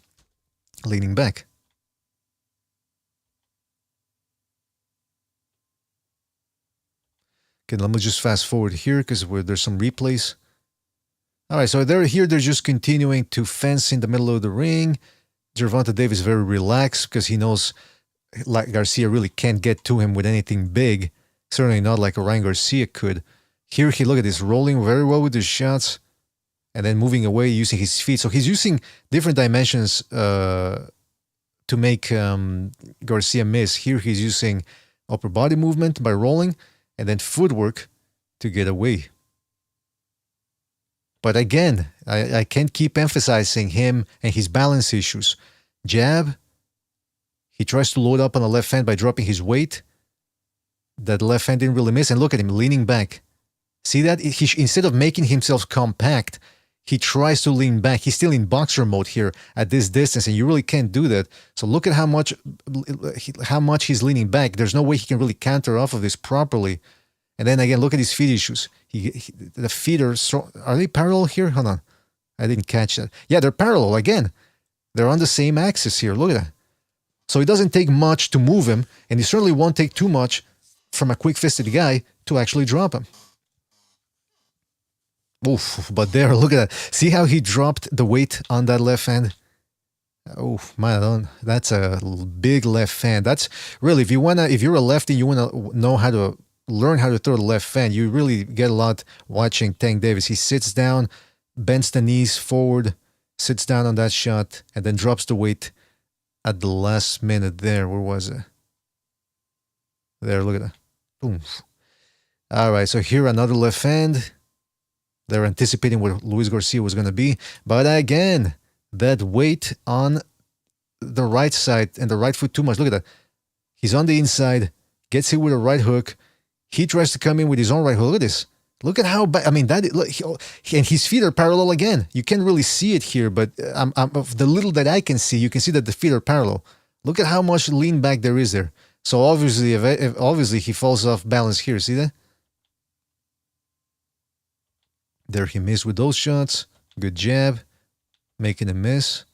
leaning back. Okay, let me just fast forward here because there's some replays. All right, so they're just continuing to fence in the middle of the ring. Gervonta Davis is very relaxed because he knows like Garcia really can't get to him with anything big. Certainly not like Ryan Garcia could. Here, look at this, rolling very well with his shots and then moving away using his feet. So he's using different dimensions to make Garcia miss. Here, he's using upper body movement by rolling and then footwork to get away. But again, I can't keep emphasizing him and his balance issues. Jab, he tries to load up on the left hand by dropping his weight. That left hand didn't really miss. And look at him leaning back. See that? Instead of making himself compact, he tries to lean back. He's still in boxer mode here at this distance, and you really can't do that. So look at how much he's leaning back. There's no way he can really counter off of this properly. And then again, look at his feet issues. The feet are they parallel here? Hold on. I didn't catch that. Yeah, they're parallel again. They're on the same axis here. Look at that. So it doesn't take much to move him, and it certainly won't take too much from a quick-fisted guy to actually drop him. Oof, but there, look at that. See how he dropped the weight on that left hand? Oh, man, that's a big left hand. That's really, if you're a lefty, you wanna know how to learn how to throw the left hand. You really get a lot watching Tank Davis. He sits down, bends the knees forward, sits down on that shot, and then drops the weight at the last minute there. Where was it? There, look at that. Boom. All right, so here another left hand. They're anticipating what Luis Garcia was going to be. But again, that weight on the right side and the right foot too much. Look at that. He's on the inside, gets hit with a right hook. He tries to come in with his own right hook. Look at this. Look at how bad. I mean, that. Look, and his feet are parallel again. You can't really see it here, but of the little that I can see, you can see that the feet are parallel. Look at how much lean back there is there. So obviously he falls off balance here. See that? There he missed with those shots. Good jab. Making a miss.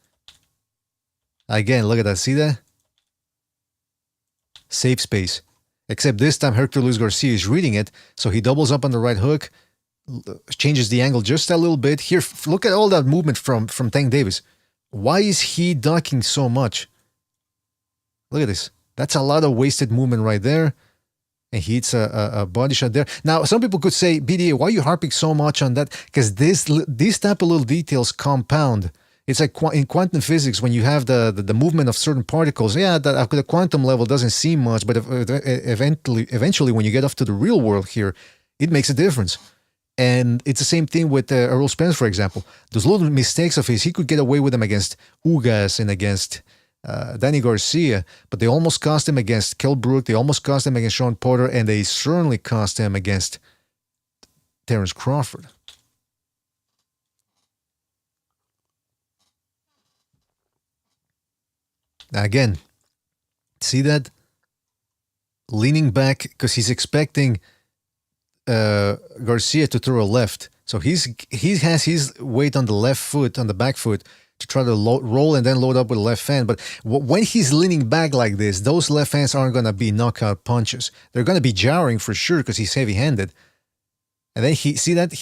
Again, look at that. See that? Safe space. Except this time Hector Luis Garcia is reading it. So he doubles up on the right hook. Changes the angle just a little bit. Here, look at all that movement from Tank Davis. Why is he ducking so much? Look at this. That's a lot of wasted movement right there. And he hits a body shot there. Now, some people could say, BDA, why are you harping so much on that? Because these type of little details compound. It's like in quantum physics, when you have the movement of certain particles, yeah, that at the quantum level doesn't seem much, but eventually when you get off to the real world here, it makes a difference. And it's the same thing with Errol Spence, for example. Those little mistakes of his, he could get away with them against Ugas and against Danny Garcia, but they almost cost him against Kell Brook, they almost cost him against Sean Porter, and they certainly cost him against Terence Crawford. Again, see that? Leaning back because he's expecting Garcia to throw a left. So he has his weight on the left foot, on the back foot, to try to roll and then load up with a left hand. But when he's leaning back like this, those left hands aren't going to be knockout punches. They're going to be jarring for sure because he's heavy-handed. And then see that?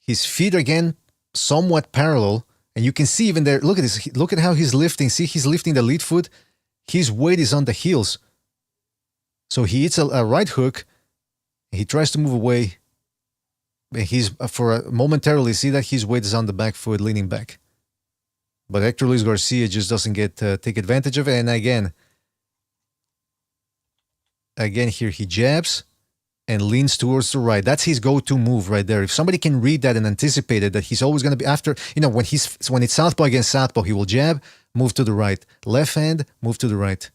His feet are again somewhat parallel. And you can see even there, look at this. Look at how he's lifting. See, he's lifting the lead foot. His weight is on the heels. So he hits a right hook. He tries to move away. He's momentarily, see that his weight is on the back foot, leaning back. But Hector Luis Garcia just doesn't take advantage of it. And again here he jabs and leans towards the right. That's his go-to move right there. If somebody can read that and anticipate it, that he's always going to be after, when it's southpaw against southpaw, he will jab, move to the right. Left hand, move to the right.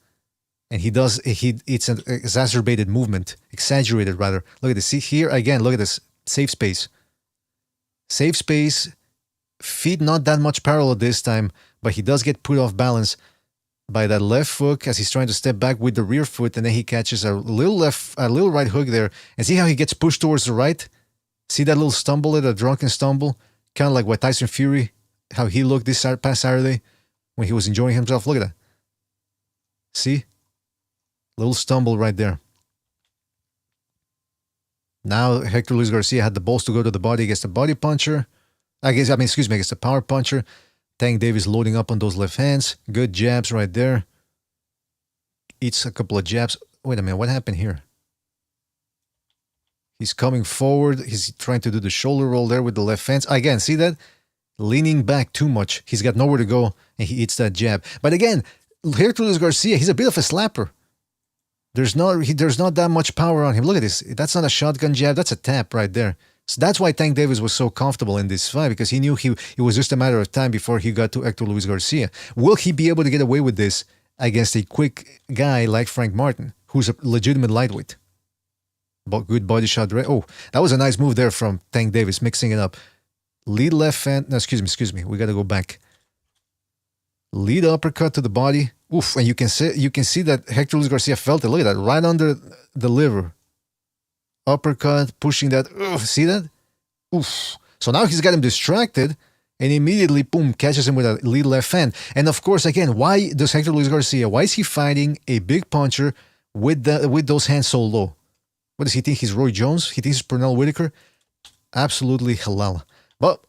And it's an exaggerated movement. Exaggerated, rather. Look at this. See here again, look at this. Safe space. Safe space. Feet not that much parallel this time, but he does get put off balance by that left hook as he's trying to step back with the rear foot, and then he catches a little right hook there. And see how he gets pushed towards the right? See that little stumble, a drunken stumble? Kind of like what Tyson Fury, how he looked this past Saturday when he was enjoying himself. Look at that. See? Little stumble right there. Now Hector Luis Garcia had the balls to go to the body against the body puncher. Against the power puncher. Tank Davis loading up on those left hands. Good jabs right there. Eats a couple of jabs. Wait a minute, what happened here? He's coming forward. He's trying to do the shoulder roll there with the left hands. Again, see that? Leaning back too much. He's got nowhere to go, and he eats that jab. But again, Hector Luis Garcia, he's a bit of a slapper. There's not that much power on him. Look at this. That's not a shotgun jab. That's a tap right there. So that's why Tank Davis was so comfortable in this fight, because he knew it was just a matter of time before he got to Hector Luis Garcia. Will he be able to get away with this against a quick guy like Frank Martin, who's a legitimate lightweight? Good body shot. Oh, that was a nice move there from Tank Davis, mixing it up. Lead left hand. No, excuse me. We got to go back. Lead uppercut to the body. Oof, and you can see that Hector Luis Garcia felt it. Look at that, right under the liver. Uppercut, pushing that. Oof, see that? Oof. So now he's got him distracted, and immediately, boom, catches him with a lead left hand. And of course, again, why does Hector Luis Garcia, why is he fighting a big puncher with those hands so low? What does he think? He's Roy Jones? He thinks he's Pernell Whitaker? Absolutely halal.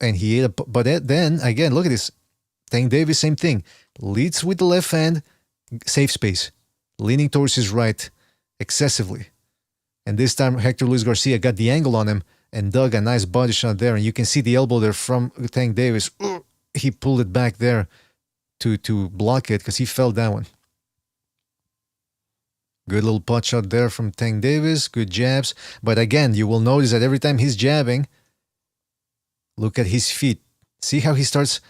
And he ate but then, again, look at this. Tank Davis, same thing. Leads with the left hand, safe space. Leaning towards his right excessively. And this time, Hector Luis Garcia got the angle on him and dug a nice body shot there. And you can see the elbow there from Tank Davis. He pulled it back there to block it because he felt that one. Good little pot shot there from Tank Davis. Good jabs. But again, you will notice that every time he's jabbing, look at his feet. See how he starts...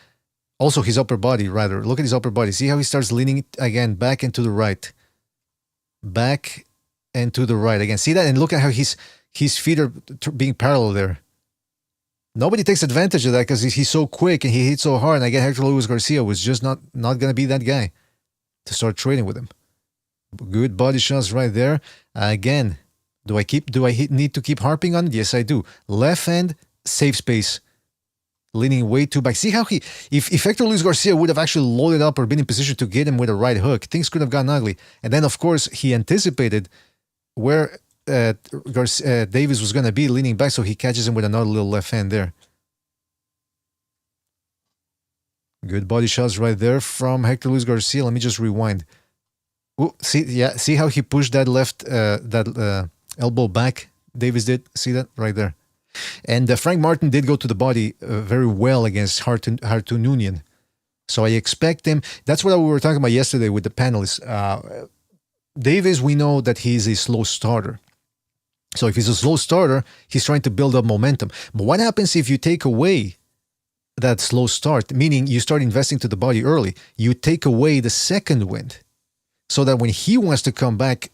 Also his upper body, rather. Look at his upper body. See how he starts leaning again back and to the right. Back and to the right. Again, see that? And look at how his feet are being parallel there. Nobody takes advantage of that because he's so quick and he hits so hard. And again, Hector Luis Garcia was just not going to be that guy to start trading with him. Good body shots right there. Again, do I need to keep harping on it? Yes, I do. Left hand, safe space. Leaning way too back. See how if Hector Luis Garcia would have actually loaded up or been in position to get him with a right hook, things could have gotten ugly. And then, of course, he anticipated where Davis was going to be leaning back, so he catches him with another little left hand there. Good body shots right there from Hector Luis Garcia. Let me just rewind. Ooh, see how he pushed that left elbow back? Davis did. See that right there. And Frank Martin did go to the body very well against Hartununian. So I expect him. That's what we were talking about yesterday with the panelists. Davis, we know that he's a slow starter. So if he's a slow starter, he's trying to build up momentum. But what happens if you take away that slow start, meaning you start investing to the body early? You take away the second wind. So that when he wants to come back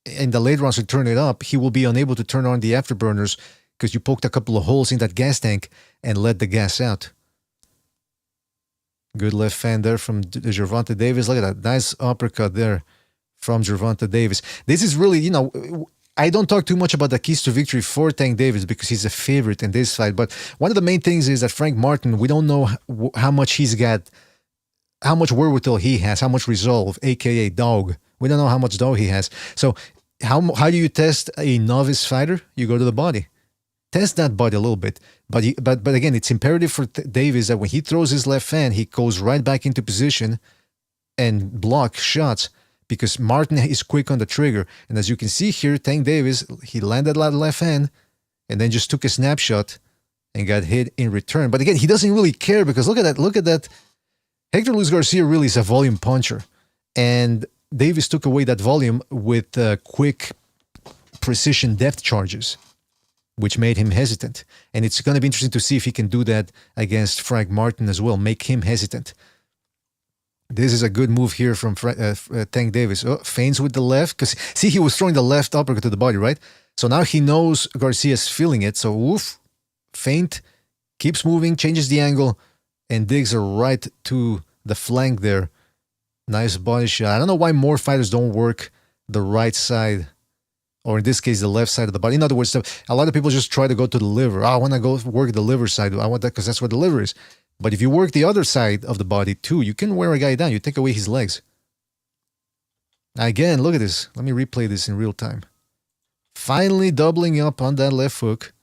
in the late rounds to turn it up, he will be unable to turn on the afterburners because you poked a couple of holes in that gas tank and let the gas out. Good left hand there from Gervonta Davis. Look at that. Nice uppercut there from Gervonta Davis. This is really, I don't talk too much about the keys to victory for Tank Davis because he's a favorite in this fight. But one of the main things is that Frank Martin, we don't know how much he's got, how much wherewithal he has, how much resolve, aka dog. We don't know how much dog he has. So how do you test a novice fighter? You go to the body. Test that body a little bit. But again, it's imperative for Davis that when he throws his left hand, he goes right back into position and block shots because Martin is quick on the trigger. And as you can see here, Tank Davis, he landed that left hand and then just took a snapshot and got hit in return. But again, he doesn't really care because look at that. Hector Luis Garcia really is a volume puncher. And Davis took away that volume with quick precision depth charges, which made him hesitant. And it's going to be interesting to see if he can do that against Frank Martin as well, make him hesitant. This is a good move here from Tank Davis. Oh, feints with the left. Because see, he was throwing the left uppercut to the body, right? So now he knows Garcia's feeling it. So woof, feint, keeps moving, changes the angle, and digs her right to the flank there. Nice body shot. I don't know why more fighters don't work the right side, or in this case, the left side of the body. In other words, a lot of people just try to go to the liver. I want to go work the liver side. I want that because that's where the liver is. But if you work the other side of the body too, you can wear a guy down. You take away his legs. Again, look at this. Let me replay this in real time. Finally doubling up on that left hook.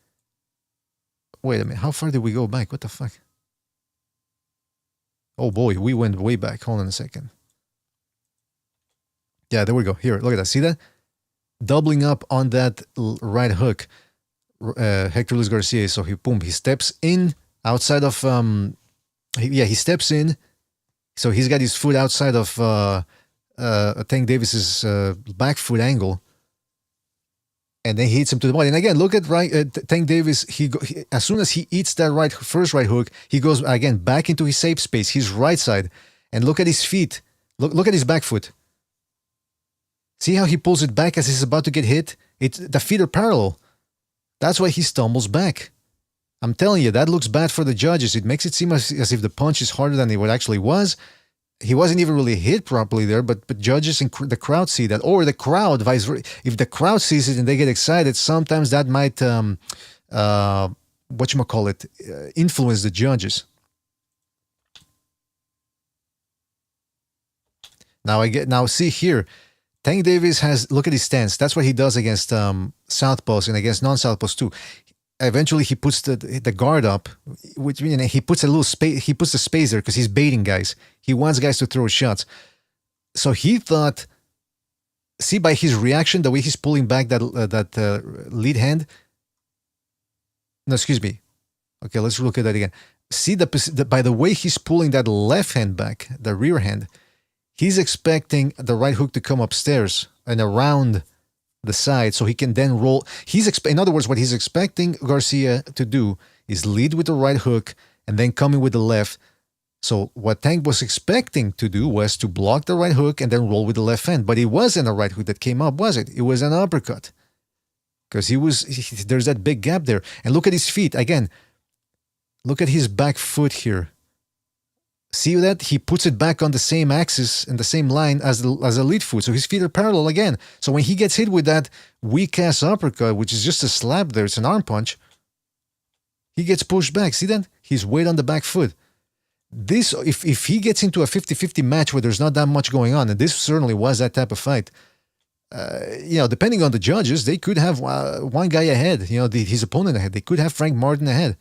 Wait a minute. How far did we go back? What the fuck? Oh boy, we went way back. Hold on a second. Yeah, there we go. Here, look at that. See that? Doubling up on that right hook. Hector Luis Garcia. So he steps in outside of he steps in. So he's got his foot outside of Tank Davis's back foot angle. And then he hits him to the body. And again, look at Tank Davis. He as soon as he eats that first right hook, he goes again back into his safe space, his right side. And look at his feet. Look at his back foot. See how he pulls it back as he's about to get hit? The feet are parallel. That's why he stumbles back. I'm telling you, that looks bad for the judges. It makes it seem as if the punch is harder than it actually was. He wasn't even really hit properly there, but judges and the crowd see that. Or the crowd, vice versa. If the crowd sees it and they get excited, sometimes that might, influence the judges. Now see here, Tank Davis look at his stance. That's what he does against southpaws and against non-southpaws too. Eventually, he puts the guard up, which he puts a little space. He puts the space there because he's baiting guys. He wants guys to throw shots. So he thought, see, by his reaction, the way he's pulling back that lead hand. No, excuse me. Okay, let's look at that again. See by the way he's pulling that left hand back, the rear hand, he's expecting the right hook to come upstairs and around the side so he can then roll. In other words, what he's expecting Garcia to do is lead with the right hook and then come in with the left. So what Tank was expecting to do was to block the right hook and then roll with the left hand. But it wasn't a right hook that came up, was it? It was an uppercut. Because there's that big gap there. And look at his feet. Again, look at his back foot here. See that? He puts it back on the same axis and the same line as the lead foot. So his feet are parallel again. So when he gets hit with that weak-ass uppercut, which is just a slap there, it's an arm punch, he gets pushed back. See that? His weight on the back foot. This, if he gets into a 50-50 match where there's not that much going on, and this certainly was that type of fight, depending on the judges, they could have one guy ahead, his opponent ahead. They could have Frank Martin ahead.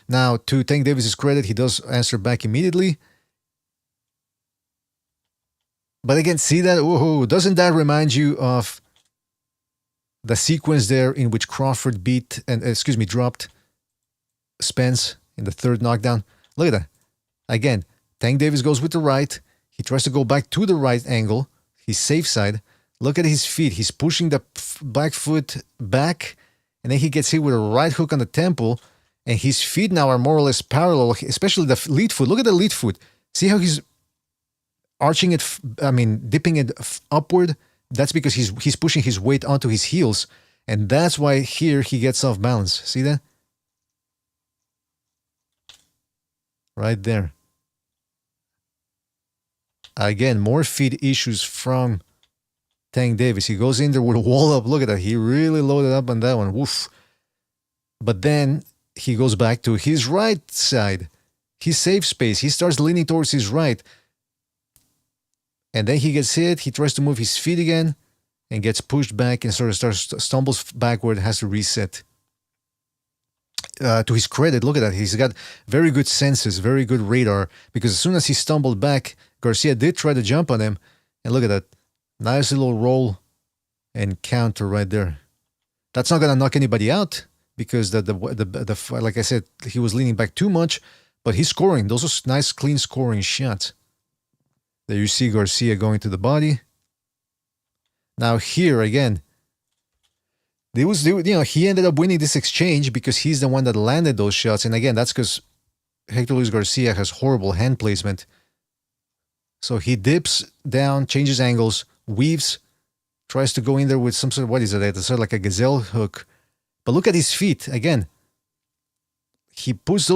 Now, to Tank Davis's credit, he does answer back immediately. But again, see that? Ooh, doesn't that remind you of the sequence there in which Crawford dropped Spence in the third knockdown? Look at that. Again, Tank Davis goes with the right. He tries to go back to the right angle. He's safe side. Look at his feet. He's pushing the back foot back, and then he gets hit with a right hook on the temple, and his feet now are more or less parallel, especially the lead foot. Look at the lead foot. See how he's arching it, dipping it upward? That's because he's pushing his weight onto his heels, and that's why here he gets off balance. See that? Right there. Again, more feet issues from Tank Davis. He goes in there with a wall up. Look at that. He really loaded up on that one. Woof. But then he goes back to his right side. His safe space. He starts leaning towards his right. And then he gets hit. He tries to move his feet again and gets pushed back and sort of stumbles backward, has to reset. To his credit, look at that. He's got very good senses, very good radar, because as soon as he stumbled back, Garcia did try to jump on him. And look at that. Nice little roll and counter right there. That's not going to knock anybody out because the like I said, he was leaning back too much, but he's scoring. Those are nice, clean scoring shots. There you see Garcia going to the body. Now here again, he ended up winning this exchange because he's the one that landed those shots. And again, that's because Hector Luis Garcia has horrible hand placement. So he dips down, changes angles, weaves, tries to go in there with some sort of, what is it? It's sort of like a gazelle hook. But look at his feet again. He puts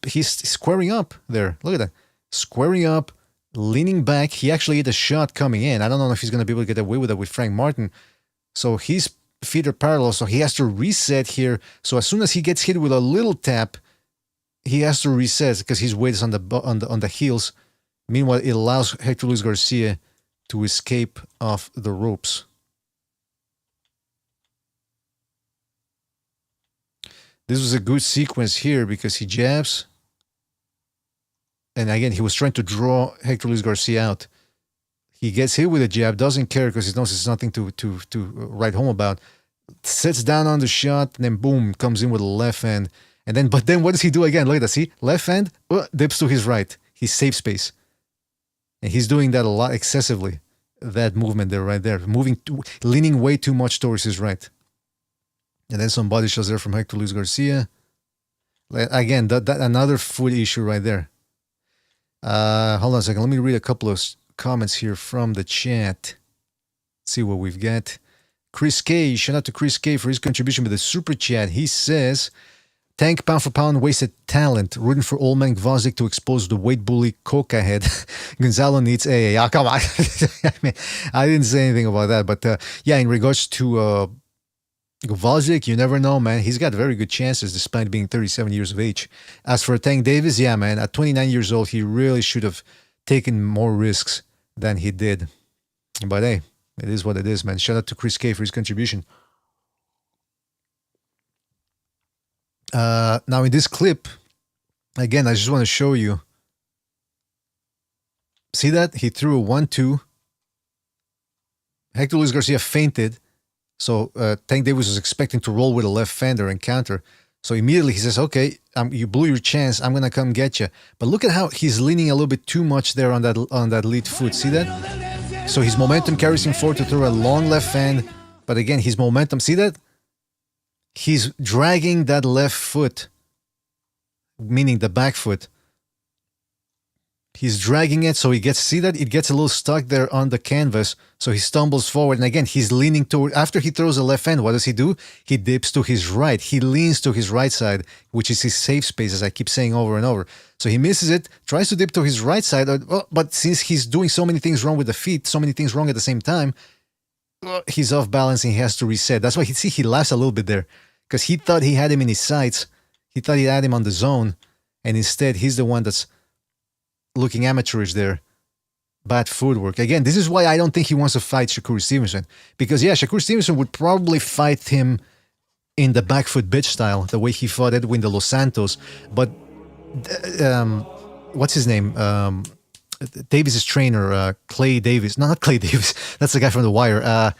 he's squaring up there. Look at that. Squaring up, leaning back. He actually hit a shot coming in. I don't know if he's going to be able to get away with it with Frank Martin. So his feet are parallel, so he has to reset here. So as soon as he gets hit with a little tap, he has to reset because his weight is on the heels. Meanwhile, it allows Hector Luis Garcia to escape off the ropes. This was a good sequence here because he jabs. And again, he was trying to draw Hector Luis Garcia out. He gets hit with a jab, doesn't care because he knows it's nothing to write home about. Sits down on the shot, and then boom, comes in with a left hand. But then what does he do again? Look at that, see? Left hand, dips to his right. He's safe space. And he's doing that a lot excessively. That movement there, right there. Leaning way too much towards his right. And then some body shots there from Hector Luis Garcia. Again, that another foot issue right there. Hold on a second. Let me read a couple of comments here from the chat. Let's see what we've got. Chris K. Shout out to Chris K. for his contribution with the super chat. He says, Tank pound for pound wasted talent. Rooting for old man Gvozdyk to expose the weight bully Coca head. Gonzalo needs AA. Oh, come on. I didn't say anything about that. But in regards to Gvozdyk, you never know, man. He's got very good chances despite being 37 years of age. As for Tank Davis, yeah, man. At 29 years old, he really should have taken more risks than he did. But hey, it is what it is, man. Shout out to Chris K for his contribution. Now in this clip, again, I just want to show you. See that? He threw a 1-2. Hector Luis Garcia feinted. So Tank Davis was expecting to roll with a left fender and counter. So immediately he says, okay, you blew your chance. I'm going to come get you. But look at how he's leaning a little bit too much there on that lead foot. See that? So his momentum carries him forward to throw a long left hand. But again, his momentum, see that? He's dragging that left foot, meaning the back foot. He's dragging it, so he gets, see that? It gets a little stuck there on the canvas, so he stumbles forward. And again, he's leaning toward, after he throws a left hand, what does he do? He dips to his right. He leans to his right side, which is his safe space, as I keep saying over and over. So he misses it, tries to dip to his right side, but since he's doing so many things wrong with the feet, so many things wrong at the same time, he's off balance and he has to reset. That's why he laughs a little bit there, because he thought he had him in his sights. He thought he had him on the zone, and instead he's the one that's looking amateurish there. Bad footwork. Again, this is why I don't think he wants to fight Shakur Stevenson. Because, yeah, Shakur Stevenson would probably fight him in the back foot bitch style, the way he fought Edwin de los Santos. But, what's his name? Davis's trainer, Clay Davis. No, not Clay Davis. That's the guy from The Wire.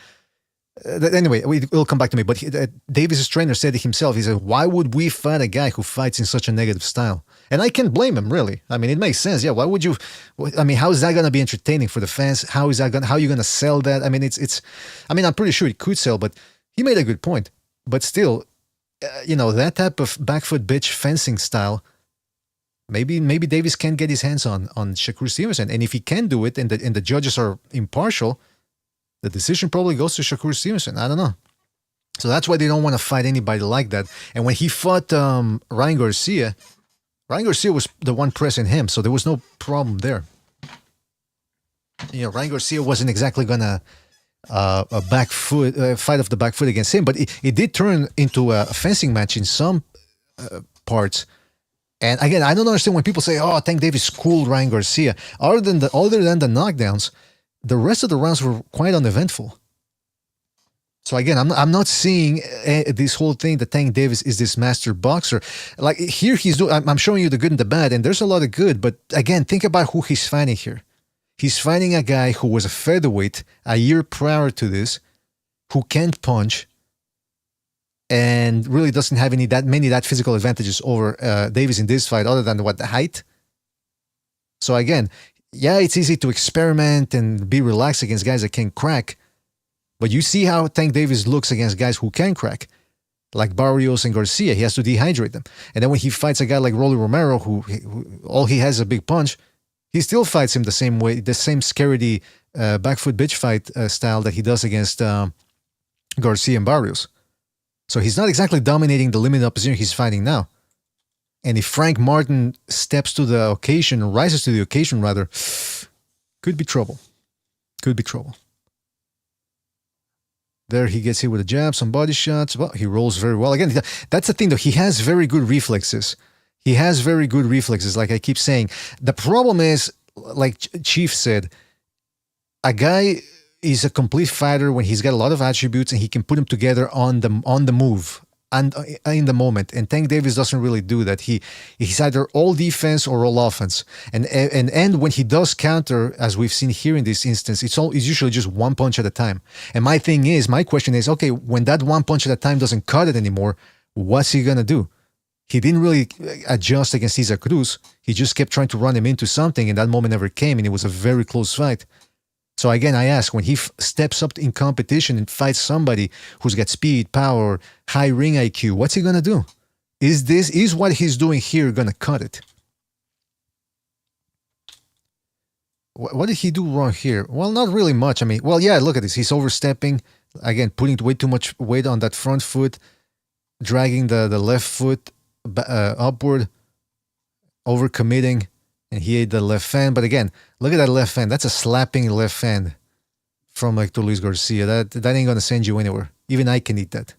Anyway, we'll come back to me. But Davis's trainer said it himself. He said, why would we fight a guy who fights in such a negative style? And I can't blame him, really. I mean, it makes sense. Yeah, why would you? I mean, how is that going to be entertaining for the fans? How are you going to sell that? I mean, I'm pretty sure it could sell, but he made a good point. But still, that type of back foot bitch fencing style, maybe Davis can't get his hands on Shakur Stevenson. And if he can do it, and the judges are impartial, the decision probably goes to Shakur Stevenson. I don't know. So that's why they don't want to fight anybody like that. And when he fought Ryan Garcia was the one pressing him, so there was no problem there. Ryan Garcia wasn't exactly gonna a back foot fight off the back foot against him, but it did turn into a fencing match in some parts. And again, I don't understand when people say, "Oh, Tank Davis schooled Ryan Garcia." Other than the knockdowns, the rest of the rounds were quite uneventful. So again, I'm not seeing this whole thing that Tank Davis is this master boxer. Like here, I'm showing you the good and the bad, and there's a lot of good. But again, think about who he's fighting here. He's fighting a guy who was a featherweight a year prior to this, who can't punch, and really doesn't have that physical advantages over Davis in this fight, other than the height. So again, yeah, it's easy to experiment and be relaxed against guys that can crack. But you see how Tank Davis looks against guys who can crack, like Barrios and Garcia. He has to dehydrate them. And then when he fights a guy like Rolly Romero, who all he has is a big punch, he still fights him the same way, the same scaredy back foot bitch fight style that he does against Garcia and Barrios. So he's not exactly dominating the limited opposition he's fighting now. And if Frank Martin steps to the occasion, rises to the occasion rather, could be trouble. Could be trouble. There he gets hit with a jab, some body shots. Well, he rolls very well. Again, that's the thing though. He has very good reflexes. Like I keep saying. The problem is, like Chief said, a guy is a complete fighter when he's got a lot of attributes and he can put them together on the move and in the moment. And Tank Davis doesn't really do that. He's either all defense or all offense. And when he does counter, as we've seen here in this instance, it's usually just one punch at a time. And my question is, okay, when that one punch at a time doesn't cut it anymore, what's he gonna do? He didn't really adjust against Cesar Cruz. He just kept trying to run him into something, and that moment never came, and it was a very close fight. So again, I ask, when he steps up in competition and fights somebody who's got speed, power, high ring IQ, what's he going to do? Is what he's doing here going to cut it? What did he do wrong here? Well, not really much. I mean, well, yeah, look at this. He's overstepping. Again, putting way too much weight on that front foot, dragging the left foot upward, overcommitting. And he ate the left hand. But again, look at that left hand. That's a slapping left hand from Hector Luis Garcia. That ain't going to send you anywhere. Even I can eat that.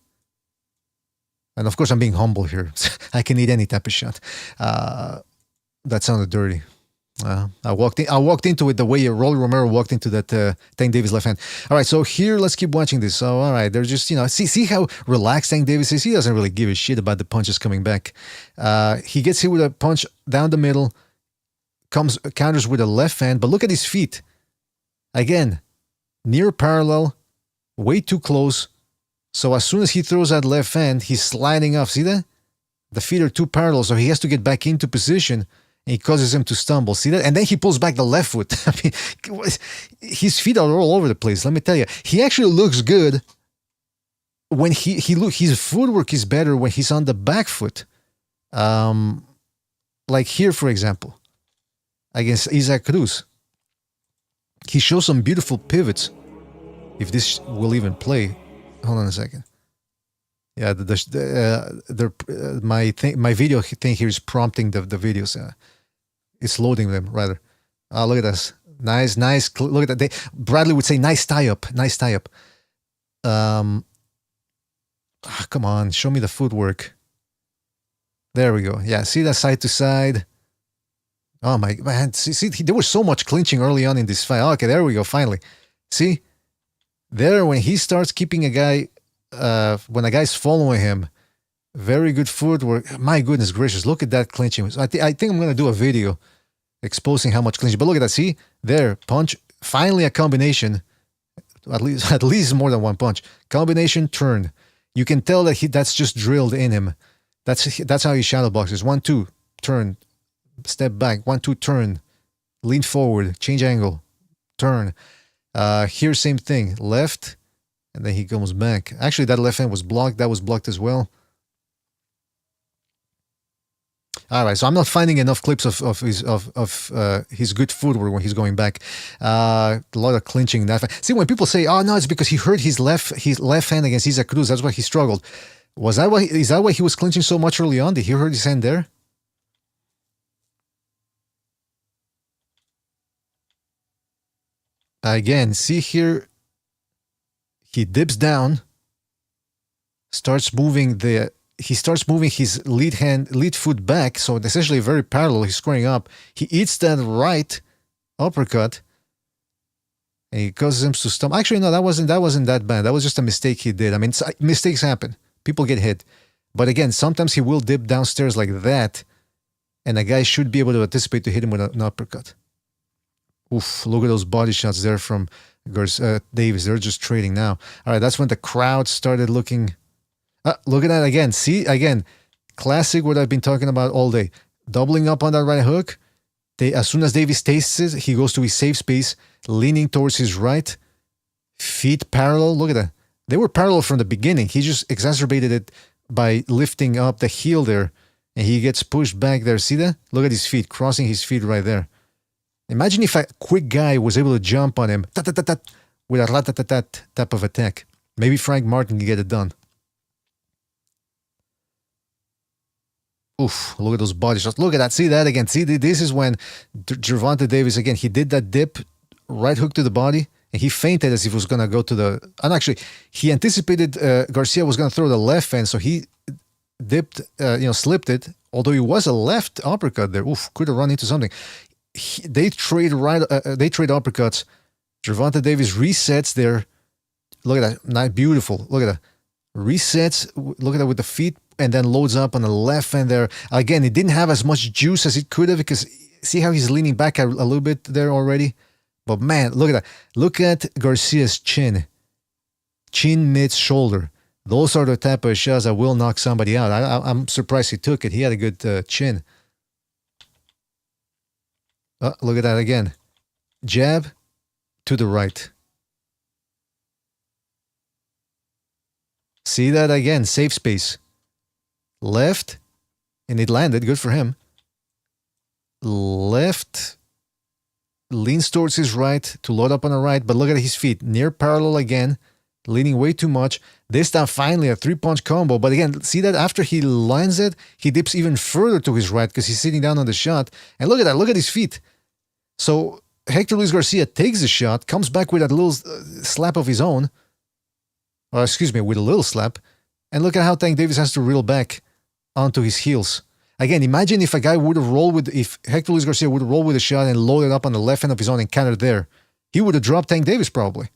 And of course, I'm being humble here. I can eat any type of shot. That sounded dirty. I walked into it the way Rolly Romero walked into that Tank Davis left hand. All right, so here, let's keep watching this. So, all right, they're just, see how relaxed Tank Davis is? He doesn't really give a shit about the punches coming back. He gets hit with a punch down the middle, counters with a left hand, but look at his feet. Again, near parallel, way too close. So as soon as he throws that left hand, he's sliding off. See that? The feet are too parallel, so he has to get back into position. And he causes him to stumble. See that? And then he pulls back the left foot. I mean, his feet are all over the place. Let me tell you, he actually looks good when his footwork is better when he's on the back foot. Like here, for example, against Isaac Cruz. He shows some beautiful pivots. If this will even play, hold on a second. Yeah, my video thing here is prompting the videos. It's loading them rather. Look at this, nice. Look at that. Bradley would say, "Nice tie up." Come on, show me the footwork. There we go. Yeah, see that side to side. Oh my man, see, there was so much clinching early on in this fight. Okay, there we go. Finally, see there when he starts keeping a guy. When a guy's following him, very good footwork. My goodness gracious, look at that clinching. I think I'm going to do a video exposing how much clinching. But look at that, see? There, punch. Finally a combination. At least more than one punch. Combination, turn. You can tell that that's just drilled in him. That's how he shadow boxes. 1, 2, turn. Step back. 1, 2, turn. Lean forward. Change angle. Turn. Here, same thing. Left. And then he comes back. Actually, that left hand was blocked. That was blocked as well. All right, so I'm not finding enough clips of his good footwork when he's going back. A lot of clinching in that fight. See, when people say, "Oh no, it's because he hurt his left hand against Isaac Cruz. That's why he struggled." Is that why he was clinching so much early on? Did he hurt his hand there? Again, see here. He dips down, starts moving his lead foot back, so essentially very parallel. He's squaring up. He eats that right uppercut, and he causes him to stumble. Actually, no, that wasn't that bad. That was just a mistake he did. I mean, mistakes happen. People get hit, but again, sometimes he will dip downstairs like that, and a guy should be able to anticipate to hit him with an uppercut. Oof! Look at those body shots there from Davis. They're just trading now. All right, that's when the crowd started looking. Look at that again. See, again, classic what I've been talking about all day. Doubling up on that right hook. As soon as Davis tastes it, he goes to his safe space, leaning towards his right. Feet parallel. Look at that. They were parallel from the beginning. He just exacerbated it by lifting up the heel there, and he gets pushed back there. See that? Look at his feet, crossing his feet right there. Imagine if a quick guy was able to jump on him with a rat-tat-tat type of attack. Maybe Frank Martin can get it done. Oof, look at those body shots. Look at that. See that again. See, this is when Gervonta Davis, again, he did that dip, right hook to the body, and he feinted as if he was going to go to the... And actually, he anticipated Garcia was going to throw the left hand, so he dipped, slipped it, although it was a left uppercut there. Oof, could have run into something. They trade uppercuts. Gervonta Davis resets there. Look at that, not beautiful. Look at that, resets. Look at that with the feet, and then loads up on the left hand there. Again, it didn't have as much juice as it could have because see how he's leaning back a little bit there already. But man, look at that. Look at Garcia's chin meets shoulder. Those are the type of shots that will knock somebody out. I'm surprised he took it. He had a good chin. Look at that again. Jab to the right. See that again. Safe space. Left. And it landed. Good for him. Left. Leans towards his right to load up on the right. But look at his feet. Near parallel again. Leaning way too much. This time finally a 3-punch combo. But again, see that after he lands it, he dips even further to his right because he's sitting down on the shot. And look at that. Look at his feet. So Hector Luis Garcia takes the shot, comes back with a little slap of his own. Or excuse me, with a little slap. And look at how Tank Davis has to reel back onto his heels. Again, imagine if a guy would have rolled with, if Hector Luis Garcia would have rolled with a shot and loaded up on the left hand of his own and countered there, he would have dropped Tank Davis probably.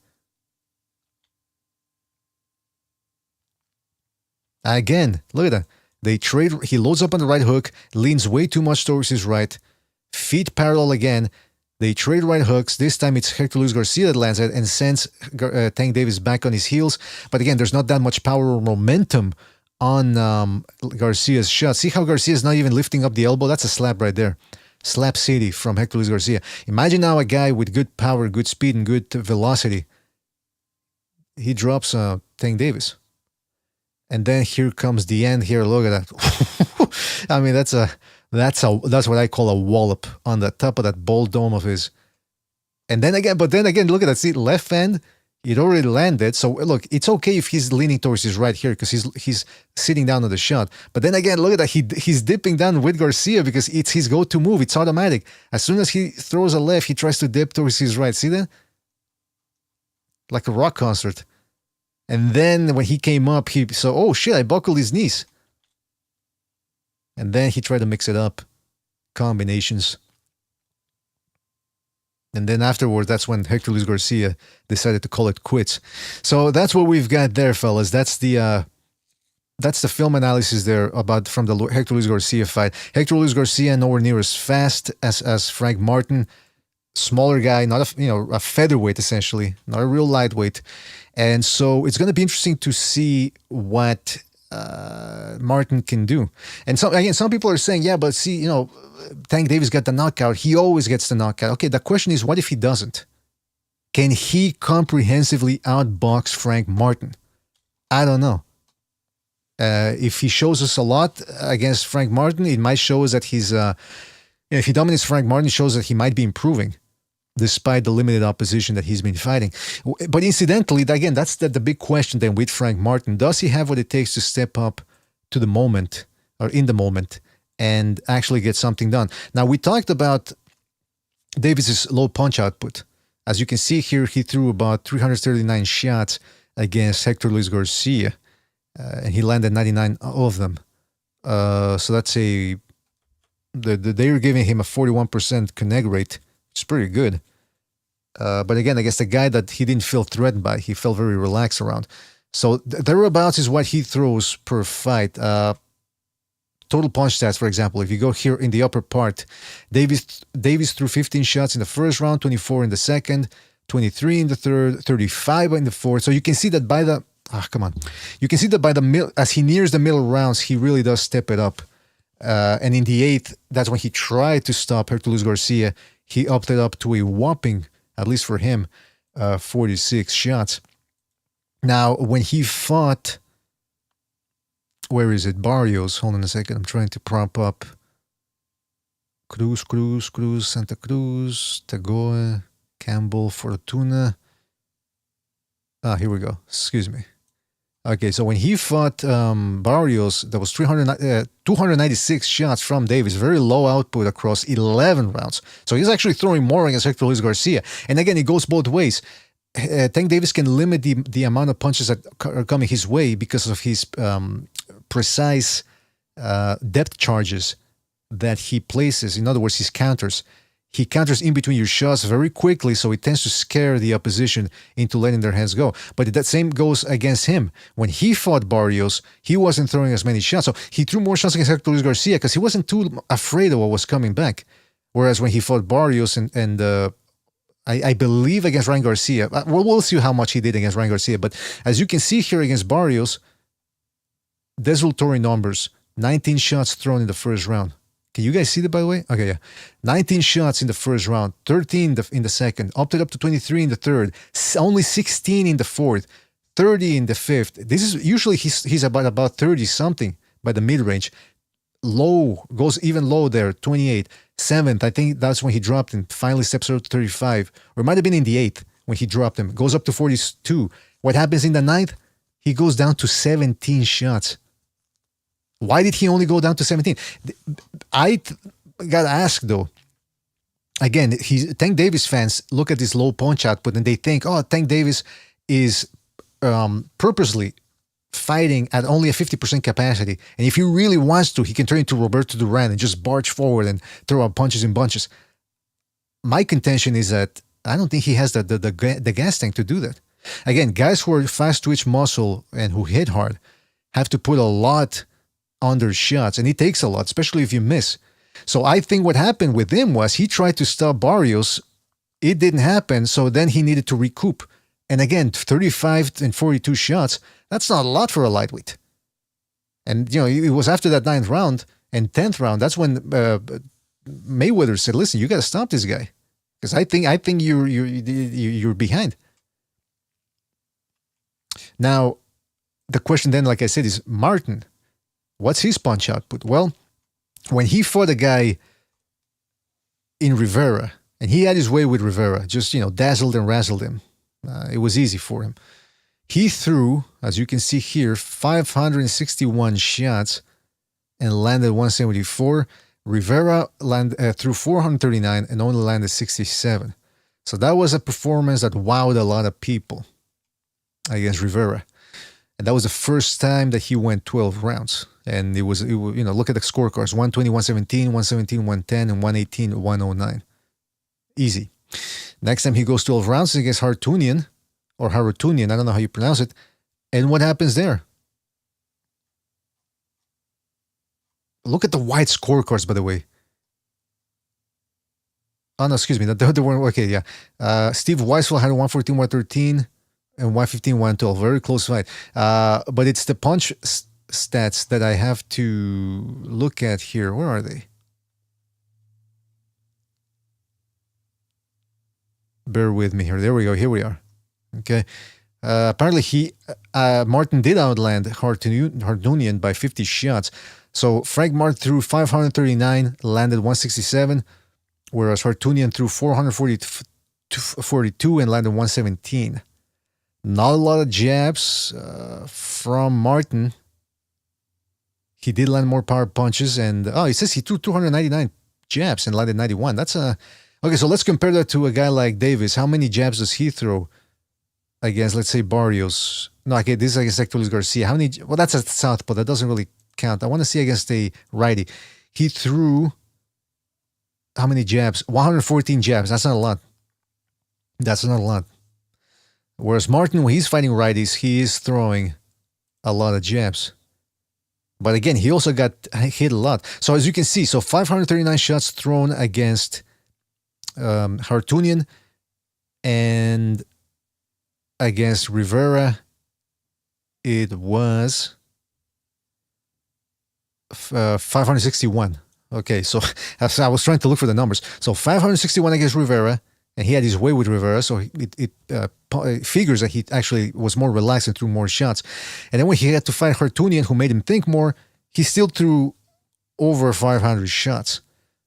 Again, look at that. They trade. He loads up on the right hook, leans way too much towards his right, feet parallel again. They trade right hooks. This time it's Hector Luis Garcia that lands it and sends Tank Davis back on his heels. But again, there's not that much power or momentum on Garcia's shot. See how Garcia's not even lifting up the elbow? That's a slap right there. Slap City from Hector Luis Garcia. Imagine now a guy with good power, good speed, and good velocity. He drops Tank Davis. And then here comes the end here. Look at that. I mean, that's what I call a wallop on the top of that ball dome of his. And then again, look at that. See, left hand, it already landed. So look, it's okay if he's leaning towards his right here because he's sitting down on the shot. But then again, look at that. He's dipping down with Garcia because it's his go-to move. It's automatic. As soon as he throws a left, he tries to dip towards his right. See that? Like a rock concert. And then when he came up, oh shit, I buckled his knees. And then he tried to mix it up. Combinations. And then afterwards, that's when Hector Luis Garcia decided to call it quits. So that's what we've got there, fellas. That's the film analysis there from the Hector Luis Garcia fight. Hector Luis Garcia nowhere near as fast as Frank Martin. Smaller guy, not a featherweight essentially, not a real lightweight. And so it's going to be interesting to see what Martin can do. And some people are saying, yeah, but see, Tank Davis got the knockout. He always gets the knockout. Okay, the question is, what if he doesn't? Can he comprehensively outbox Frank Martin? I don't know. If he shows us a lot against Frank Martin, it might show us that he's... if he dominates Frank Martin, it shows that he might be improving despite the limited opposition that he's been fighting. But incidentally, again, that's the big question then with Frank Martin. Does he have what it takes to step up to the moment or in the moment and actually get something done? Now, we talked about Davis's low punch output. As you can see here, he threw about 339 shots against Hector Luis Garcia, and he landed 99 of them. So that's they were giving him a 41% connect rate. It's pretty good. But again, I guess the guy that he didn't feel threatened by, he felt very relaxed around. So thereabouts is what he throws per fight. Total punch stats, for example, if you go here in the upper part, Davis threw 15 shots in the first round, 24 in the second, 23 in the third, 35 in the fourth. So you can see that by the you can see that by the middle, as he nears the middle rounds, he really does step it up. And in the eighth, that's when he tried to stop Hector Luis Garcia. He upped it up to a whopping, at least for him, 46 shots. Now, when he fought, where is it? Barrios. Hold on a second. I'm trying to prop up. Cruz, Santa Cruz, Tagoe, Campbell, Fortuna. Here we go. Excuse me. Okay, so when he fought Barrios, there was 296 shots from Davis, very low output across 11 rounds. So he's actually throwing more against Hector Luis Garcia. And again, it goes both ways. Tank Davis can limit the amount of punches that are coming his way because of his precise depth charges that he places. In other words, his counters. He counters in between your shots very quickly, so it tends to scare the opposition into letting their hands go. But that same goes against him. When he fought Barrios, he wasn't throwing as many shots. So he threw more shots against Hector Luis Garcia because he wasn't too afraid of what was coming back. Whereas when he fought Barrios and I believe against Ryan Garcia, we'll see how much he did against Ryan Garcia. But as you can see here against Barrios, desultory numbers, 19 shots thrown in the first round. Can you guys see that, by the way? Okay, yeah. 19 shots in the first round, 13 in the second, upped it up to 23 in the third, only 16 in the fourth, 30 in the fifth. This is usually he's about 30-something by the mid-range. Low, goes even low there, 28. Seventh, I think that's when he dropped him, finally steps up to 35. Or it might have been in the eighth when he dropped him. Goes up to 42. What happens in the ninth? He goes down to 17 shots. Why did he only go down to 17? I got asked, though. Again, Tank Davis fans look at this low punch output and they think, oh, Tank Davis is purposely fighting at only a 50% capacity. And if he really wants to, he can turn into Roberto Duran and just barge forward and throw out punches in bunches. My contention is that I don't think he has the gas tank to do that. Again, guys who are fast twitch muscle and who hit hard have to put a lot on their shots, and it takes a lot, especially if you miss. So I think what happened with him was he tried to stop Barrios. It didn't happen, so then he needed to recoup. And again, 35 and 42 shots, that's not a lot for a lightweight. And, it was after that 9th round and 10th round, that's when Mayweather said, listen, you got to stop this guy. Because I think you're behind. Now, the question then, like I said, is Martin. What's his punch output? Well, when he fought a guy in Rivera, and he had his way with Rivera, just, dazzled and razzled him. It was easy for him. He threw, as you can see here, 561 shots and landed 174. Rivera threw 439 and only landed 67. So that was a performance that wowed a lot of people against Rivera. And that was the first time that he went 12 rounds. And it was look at the scorecards, 120, 117, 117, 110, and 118, 109. Easy. Next time he goes 12 rounds against Hartunian, or Harutunian, I don't know how you pronounce it. And what happens there? Look at the white scorecards, by the way. Oh, no, excuse me. Okay, yeah. Steve Weisfeld had 114, 113, and 115, 112. Very close fight. But it's the punch stats that I have to look at here. Where are they? Bear with me here. There we go. Here we are. Okay. Apparently, Martin did outland Hartunian by 50 shots. So Frank Martin threw 539, landed 167, whereas Hartunian threw 442 and landed 117. Not a lot of jabs from Martin. He did land more power punches, and it says he threw 299 jabs and landed 91. That's okay. So let's compare that to a guy like Davis. How many jabs does he throw against, let's say, Barrios? No, okay, this is against Hector Garcia. How many? Well, that's a southpaw. That doesn't really count. I want to see against a righty. He threw how many jabs? 114 jabs. That's not a lot. That's not a lot. Whereas Martin, when he's fighting righties, he is throwing a lot of jabs. But again, he also got hit a lot. So as you can see, 539 shots thrown against Hartunian, and against Rivera, it was 561. Okay, so I was trying to look for the numbers. So 561 against Rivera, and he had his way with Rivera, so it figures that he actually was more relaxed and threw more shots. And then when he had to fight Hartunian, who made him think more, he still threw over 500 shots.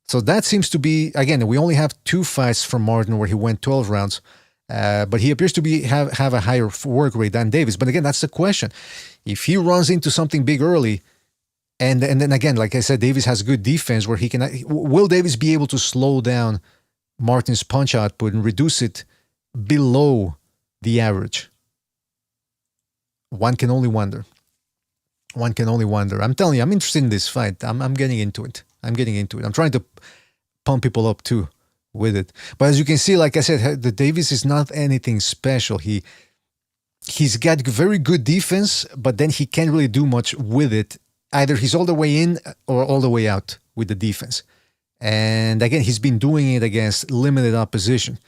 So that seems to be, again, we only have 2 fights from Martin where he went 12 rounds, but he appears to have a higher work rate than Davis. But again, that's the question. If he runs into something big early, and then again, like I said, Davis has good defense where he can. Will Davis be able to slow down Martin's punch output and reduce it below the average? One can only wonder. One can only wonder. I'm telling you, I'm interested in this fight. I'm getting into it. I'm trying to pump people up too with it. But as you can see, like I said, the Davis is not anything special. He's got very good defense, but then he can't really do much with it. Either he's all the way in or all the way out with the defense. And again, he's been doing it against limited opposition.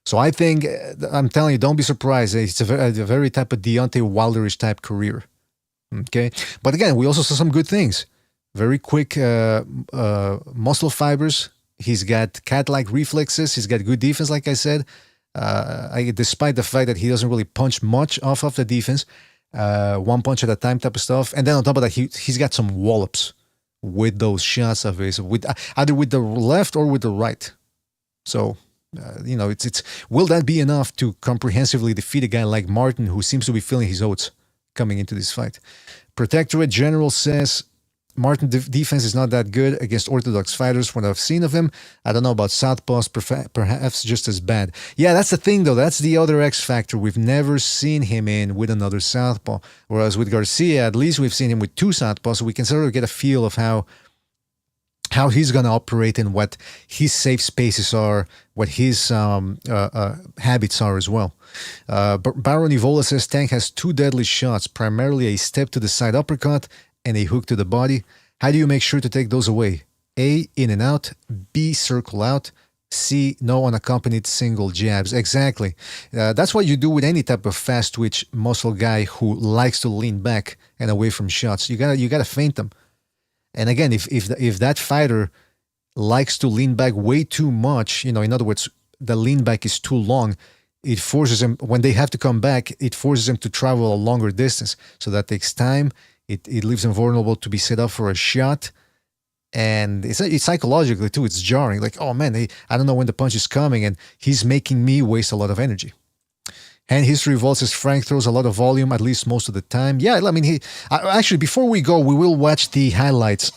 So I think, I'm telling you, don't be surprised. It's a very type of Deontay Wilderish type career. Okay? But again, we also saw some good things. Very quick muscle fibers. He's got cat-like reflexes. He's got good defense, like I said. Despite the fact that he doesn't really punch much off of the defense. One punch at a time type of stuff. And then on top of that, he's got some wallops with those shots of his, either with the left or with the right. So, it's will that be enough to comprehensively defeat a guy like Martin, who seems to be feeling his oats coming into this fight? Protectorate General says Martin defense is not that good against orthodox fighters. What I've seen of him, I don't know about southpaws, perhaps just as bad. Yeah, that's the thing though. That's the other X factor. We've never seen him in with another southpaw. Whereas with Garcia, at least we've seen him with two southpaws, so we can sort of get a feel of how he's going to operate and what his safe spaces are, what his habits are as well. Baron Evola says Tank has two deadly shots, primarily a step to the side uppercut and a hook to the body. How do you make sure to take those away? A, in and out. B, circle out. C, no unaccompanied single jabs. Exactly. That's what you do with any type of fast twitch muscle guy who likes to lean back and away from shots. You gotta feint them. And again, if that fighter likes to lean back way too much, in other words, the lean back is too long, it forces him, when they have to come back, it forces him to travel a longer distance. So that takes time. It leaves him vulnerable to be set up for a shot. And it's psychologically too, it's jarring. Like, oh man, I don't know when the punch is coming, and he's making me waste a lot of energy. Hand history vault says Frank throws a lot of volume, at least most of the time. Yeah, I mean, actually, before we go, we will watch the highlights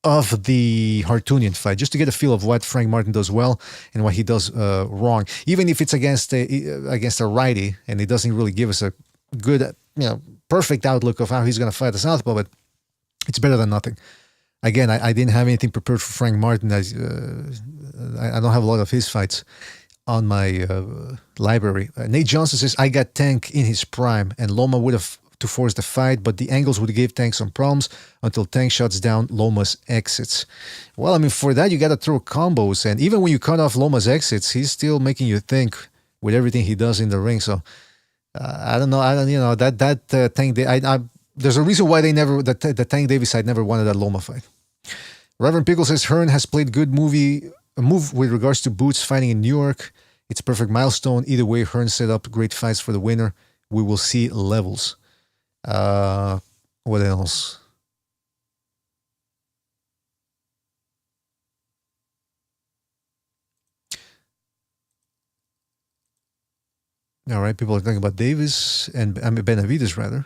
of the Hartunian fight, just to get a feel of what Frank Martin does well and what he does wrong. Even if it's against a righty, and it doesn't really give us a good, perfect outlook of how he's going to fight the southpaw, but it's better than nothing. Again, I didn't have anything prepared for Frank Martin. I don't have a lot of his fights on my library. Nate Johnson says, I got Tank in his prime, and Loma would have to force the fight, but the angles would give Tank some problems until Tank shuts down Loma's exits. Well, I mean, for that, you got to throw combos, and even when you cut off Loma's exits, he's still making you think with everything he does in the ring. So I don't know. Tank. There's a reason why the Tank Davis side never wanted that Loma fight. Reverend Pickle says Hearn has played good move with regards to Boots fighting in New York. It's a perfect milestone. Either way, Hearn set up great fights for the winner. We will see levels. What else? All right, people are talking about Davis and Benavides, rather.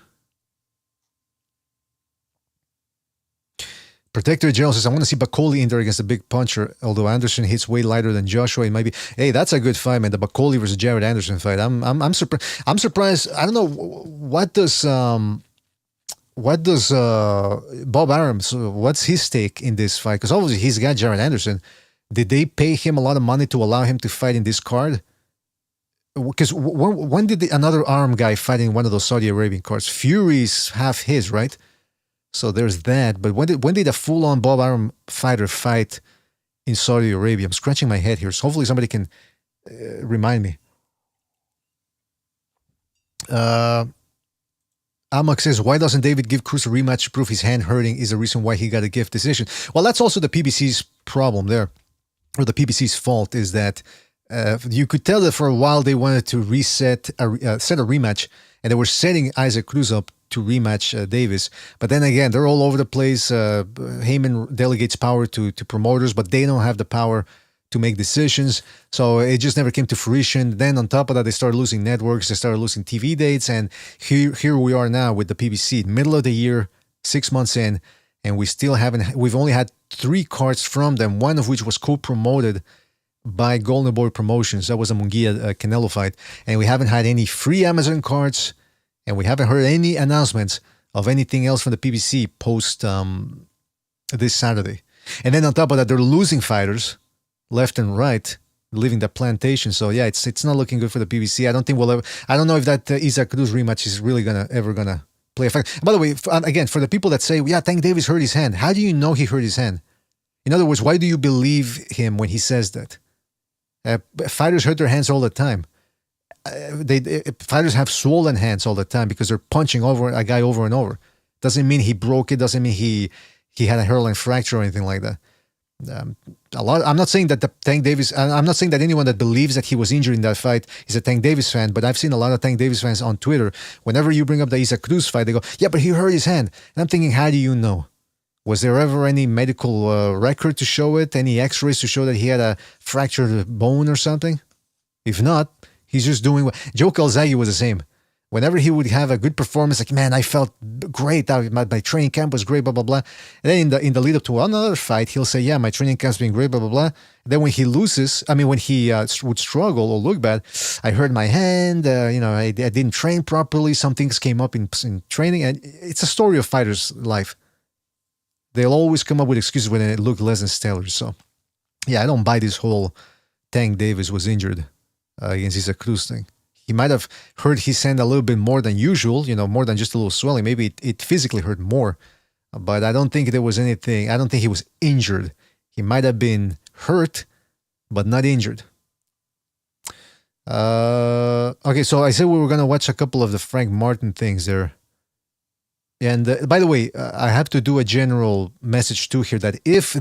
Protector General says, I want to see Bacoli in there against a big puncher, although Anderson hits way lighter than Joshua. It might be, hey, that's a good fight, man. The Bacoli versus Jared Anderson fight. I'm surprised. I'm surprised. I don't know what does Bob Arams, what's his stake in this fight? Because obviously he's got Jared Anderson. Did they pay him a lot of money to allow him to fight in this card? Because when did another arm guy fight in one of those Saudi Arabian cards? Fury's half his, right? So there's that. But when did a full-on Bob Arum fighter fight in Saudi Arabia? I'm scratching my head here. So hopefully somebody can remind me. Amak says, why doesn't David give Cruz a rematch to prove his hand hurting is the reason why he got a gift decision? Well, that's also the PBC's problem there, or the PBC's fault, is that you could tell that for a while they wanted to set a rematch, and they were setting Isaac Cruz up to rematch Davis. But then again, they're all over the place. Heyman delegates power to promoters, but they don't have the power to make decisions. So it just never came to fruition. Then on top of that, they started losing networks, they started losing TV dates, and here we are now with the PBC, middle of the year, 6 months in, and we've only had 3 cards from them, one of which was co-promoted by Golden Boy Promotions. That was a Munguia Canelo fight. And we haven't had any free Amazon cards, and we haven't heard any announcements of anything else from the PBC post this Saturday. And then on top of that, they're losing fighters left and right, leaving the plantation. So yeah, it's not looking good for the PBC. I don't know if that Isaac Cruz rematch is really ever gonna play a factor. By the way, again, for the people that say, yeah, Tank Davis hurt his hand, how do you know he hurt his hand? In other words, why do you believe him when he says that? Fighters hurt their hands all the time. Fighters have swollen hands all the time because they're punching over a guy over and over. Doesn't mean he broke it. Doesn't mean he had a hairline fracture or anything like that. I'm not saying that the Tank Davis. I'm not saying that anyone that believes that he was injured in that fight is a Tank Davis fan. But I've seen a lot of Tank Davis fans on Twitter. Whenever you bring up the Isaac Cruz fight, they go, "Yeah, but he hurt his hand." And I'm thinking, how do you know? Was there ever any medical record to show it? Any X-rays to show that he had a fractured bone or something? If not, he's just doing what Joe Calzaghe was the same. Whenever he would have a good performance, like, man, I felt great. My training camp was great, blah, blah, blah. And then in the lead up to another fight, he'll say, yeah, my training camp's been great, blah, blah, blah. Then when he loses, when he would struggle or look bad, I hurt my hand, I didn't train properly. Some things came up in training. And it's a story of fighters' life. They'll always come up with excuses when it looked less than stellar. So, yeah, I don't buy this whole Tank Davis was injured against Isaac Cruz thing. He might have hurt his hand a little bit more than usual, more than just a little swelling. Maybe it physically hurt more, but I don't think there was anything. I don't think he was injured. He might have been hurt, but not injured. Okay, so I said we were going to watch a couple of the Frank Martin things there. And by the way, I have to do a general message too here that if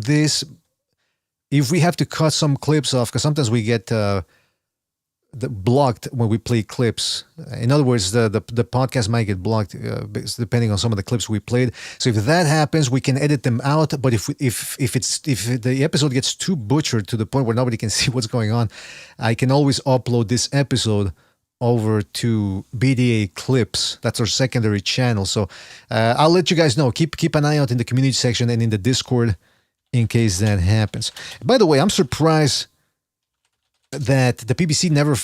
we have to cut some clips off, because sometimes we get blocked when we play clips. In other words, the podcast might get blocked depending on some of the clips we played. So if that happens, we can edit them out. But if the episode gets too butchered to the point where nobody can see what's going on, I can always upload this episode over to BDA Clips. That's our secondary channel. So I'll let you guys know. Keep an eye out in the community section and in the Discord in case that happens. By the way, I'm surprised that the PBC never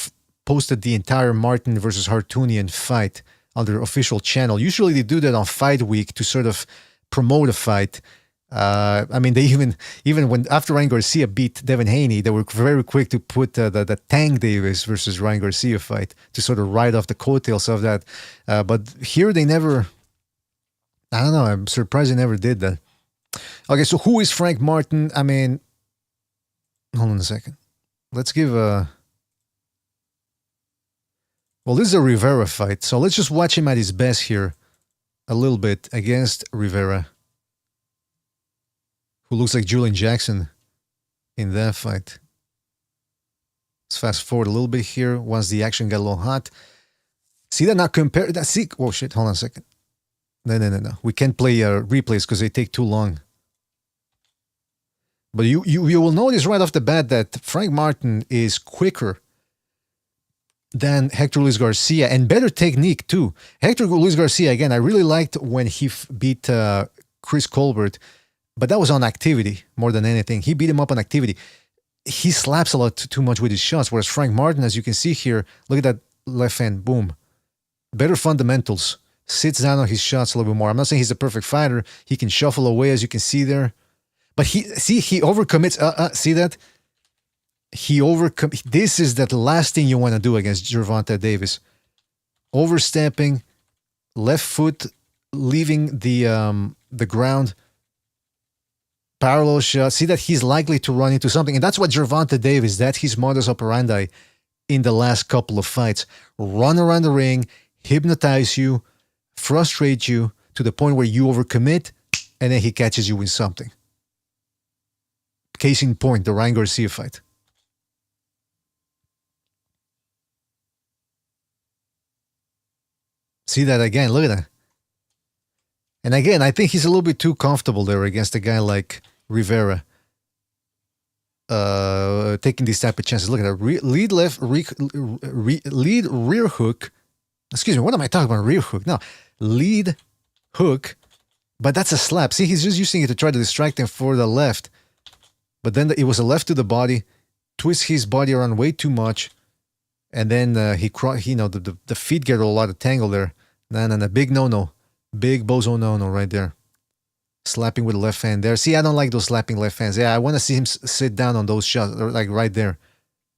posted the entire Martin versus Hartunian fight on their official channel. Usually they do that on Fight Week to sort of promote a fight. They even when after Ryan Garcia beat Devin Haney, they were very quick to put the Tank Davis versus Ryan Garcia fight to sort of ride off the coattails of that. But here they never. I don't know. I'm surprised they never did that. Okay, so who is Frank Martin? Hold on a second. Let's give a... Well, this is a Rivera fight, so let's just watch him at his best here a little bit against Rivera, who looks like Julian Jackson in that fight. Let's fast forward a little bit here once the action got a little hot. See that now compare that? See, oh shit, hold on a second. No. We can't play replays because they take too long. But you will notice right off the bat that Frank Martin is quicker than Hector Luis Garcia and better technique too. Hector Luis Garcia, again, I really liked when he beat Chris Colbert, but that was on activity more than anything. He beat him up on activity. He slaps a lot too much with his shots, whereas Frank Martin, as you can see here, look at that left hand, boom. Better fundamentals. Sits down on his shots a little bit more. I'm not saying he's a perfect fighter. He can shuffle away, as you can see there. But he overcommits. See that? This is the last thing you want to do against Gervonta Davis. Overstepping, left foot leaving the ground, parallel shot. See that he's likely to run into something. And that's what Gervonta Davis, that's his modus operandi in the last couple of fights. Run around the ring, hypnotize you, frustrate you to the point where you overcommit, and then he catches you with something. Case in point, the Ryan Garcia fight. See that again, look at that. And again, I think he's a little bit too comfortable there against a guy like Rivera. Taking these type of chances. Look at that. Lead rear hook. Excuse me, what am I talking about? Rear hook. No. Lead hook. But that's a slap. See, he's just using it to try to distract him for the left. But then it was a left to the body. Twists his body around way too much. And then the feet get a lot of tangle there. No. Big no-no. Big bozo no-no right there. Slapping with the left hand there. See, I don't like those slapping left hands. Yeah, I want to see him sit down on those shots, like right there.